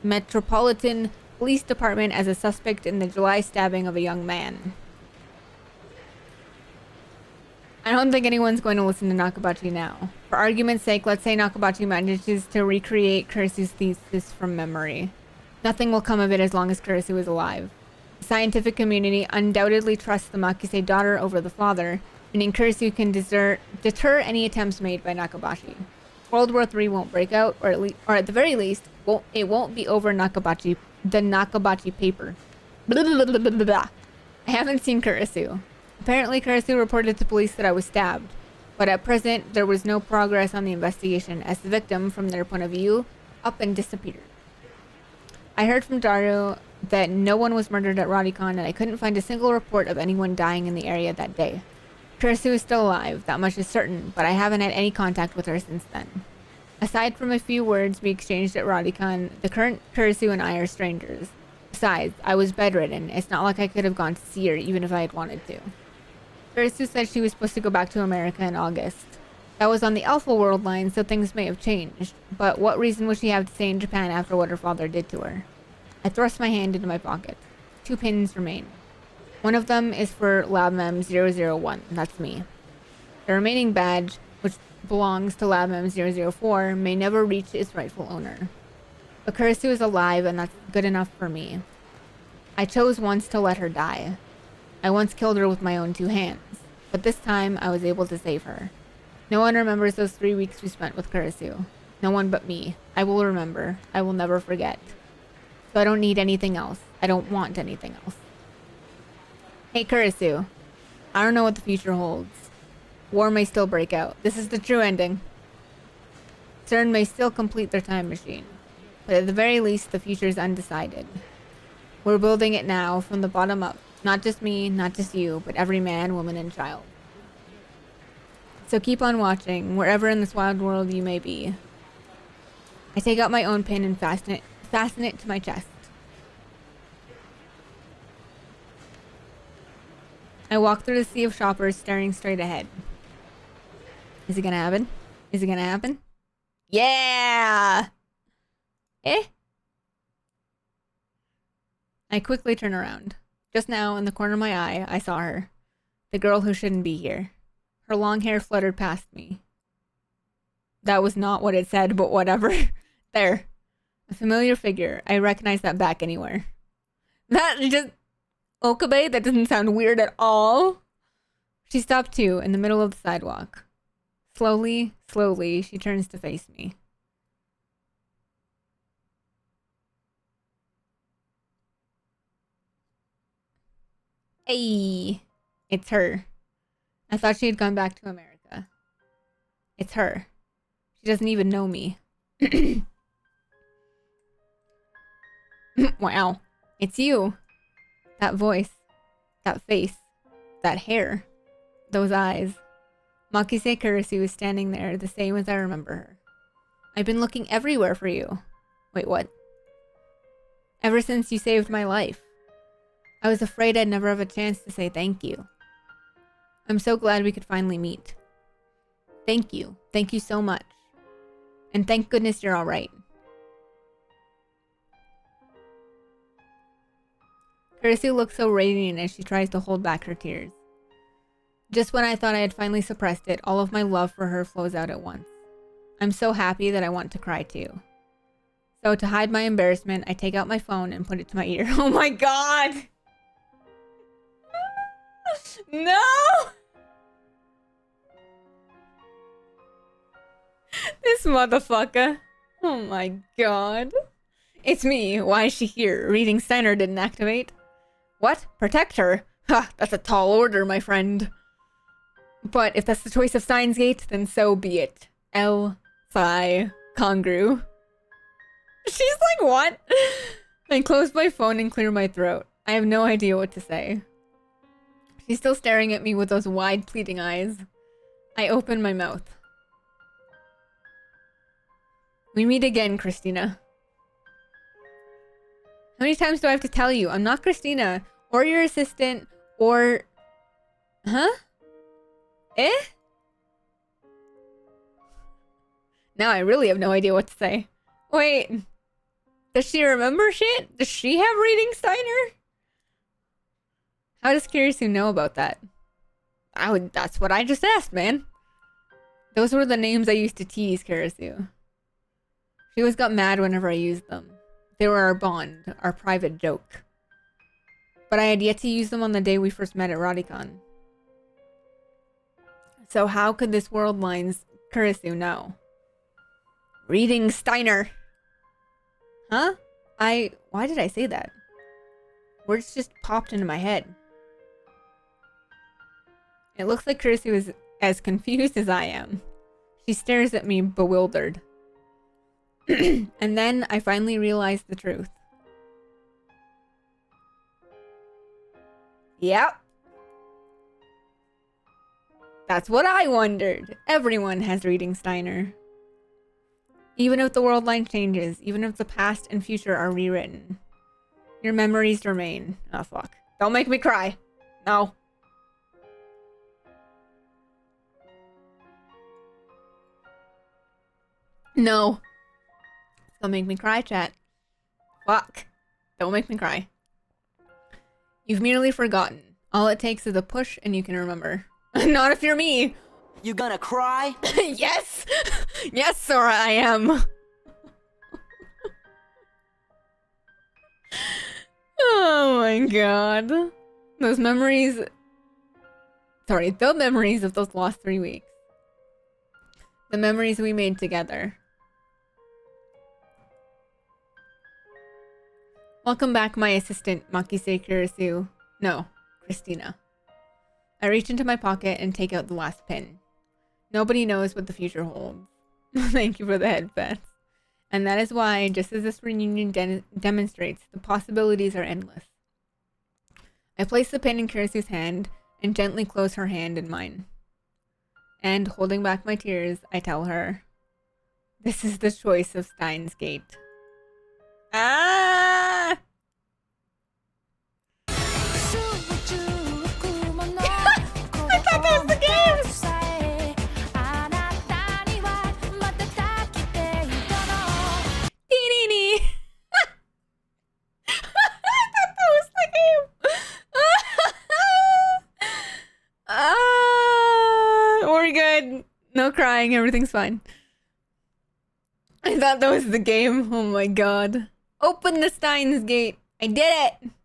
Metropolitan Police Department as a suspect in the July stabbing of a young man. I don't think anyone's going to listen to Nakabachi now. For argument's sake, let's say Nakabachi manages to recreate Kurisu's thesis from memory. Nothing will come of it as long as Kurisu is alive. The scientific community undoubtedly trusts the Makise daughter over the father, meaning Kurisu can deter any attempts made by Nakabashi. World War III won't break out, or at the very least, it won't be over the Nakabachi paper. Blah, blah, blah, blah, blah, blah. I haven't seen Kurisu. Apparently, Kurisu reported to police that I was stabbed, but at present, there was no progress on the investigation as the victim, from their point of view, up and disappeared. I heard from Daru that no one was murdered at Radikan, and I couldn't find a single report of anyone dying in the area that day. Kurisu is still alive, that much is certain, but I haven't had any contact with her since then. Aside from a few words we exchanged at Radikan, the current Kurisu and I are strangers. Besides, I was bedridden. It's not like I could have gone to see her even if I had wanted to. Kurisu said she was supposed to go back to America in August. That was on the Alpha World line, so things may have changed. But what reason would she have to stay in Japan after what her father did to her? I thrust my hand into my pocket. 2 pins remain. One of them is for LabMem001. That's me. The remaining badge, which belongs to LabMem004, may never reach its rightful owner. But Kurisu is alive, and that's good enough for me. I chose once to let her die. I once killed her with my own 2 hands, but this time I was able to save her. No one remembers those 3 weeks we spent with Kurisu. No one but me. I will remember. I will never forget. So I don't need anything else. I don't want anything else. Hey Kurisu, I don't know what the future holds. War may still break out. This is the true ending. CERN may still complete their time machine, but at the very least the future is undecided. We're building it now from the bottom up. Not just me, not just you, but every man, woman, and child. So keep on watching, wherever in this wild world you may be. I take out my own pin and fasten it to my chest. I walk through the sea of shoppers staring straight ahead. Is it gonna happen? Is it gonna happen? Yeah! Eh? I quickly turn around. Just now, in the corner of my eye, I saw her. The girl who shouldn't be here. Her long hair fluttered past me. That was not what it said, but whatever. There. A familiar figure. I recognize that back anywhere. That just... Okabe? That doesn't sound weird at all. She stopped too, in the middle of the sidewalk. Slowly, slowly, she turns to face me. Hey, it's her. I thought she had gone back to America. It's her. She doesn't even know me. Wow, it's you. That voice, that face, that hair, those eyes. Makise Kurisu is standing there, the same as I remember her. I've been looking everywhere for you. Wait, what? Ever since you saved my life. I was afraid I'd never have a chance to say thank you. I'm so glad we could finally meet. Thank you. Thank you so much. And thank goodness you're alright. Kurisu looks so radiant as she tries to hold back her tears. Just when I thought I had finally suppressed it, all of my love for her flows out at once. I'm so happy that I want to cry too. So to hide my embarrassment, I take out my phone and put it to my ear. Oh my god! No! This motherfucker. Oh my god. It's me. Why is she here? Reading Steiner didn't activate. What? Protect her? Ha! That's a tall order, my friend. But if that's the choice of Steinsgate, then so be it. L. Psi. Congru. She's like, what? I close my phone and clear my throat. I have no idea what to say. She's still staring at me with those wide, pleading eyes. I open my mouth. We meet again, Christina. How many times do I have to tell you? I'm not Christina, or your assistant, or... Huh? Eh? Now I really have no idea what to say. Wait. Does she remember shit? Does she have reading Steiner? How does Kurisu know about that? That's what I just asked, man. Those were the names I used to tease Kurisu. She always got mad whenever I used them. They were our bond, our private joke. But I had yet to use them on the day we first met at Radicon. So how could this world line's Kurisu know? Reading Steiner! Huh? Why did I say that? Words just popped into my head. It looks like Kurisu is as confused as I am. She stares at me, bewildered. And then I finally realized the truth. Yep. That's what I wondered. Everyone has reading Steiner. Even if the world line changes, even if the past and future are rewritten, your memories remain. Oh, fuck. Don't make me cry. No. No. Don't make me cry, chat. Fuck. Don't make me cry. You've merely forgotten. All it takes is a push and you can remember. Not if you're me.
You gonna cry?
Yes! Yes, Sora, I am. Oh my god. Those memories... Sorry, the memories of those last 3 weeks. The memories we made together. Welcome back, my assistant, Makise Kurisu. No, Christina. I reach into my pocket and take out the last pin. Nobody knows what the future holds. Thank you for the headband. And that is why, just as this reunion demonstrates, the possibilities are endless. I place the pin in Kurisu's hand and gently close her hand in mine. And, holding back my tears, I tell her, this is the choice of Steinsgate. Ah! I thought that was the game! Dee-dee-dee. I thought that was the game! We're good. No crying, everything's fine. I thought that was the game. Oh my god. Open the Steins gate. I did it!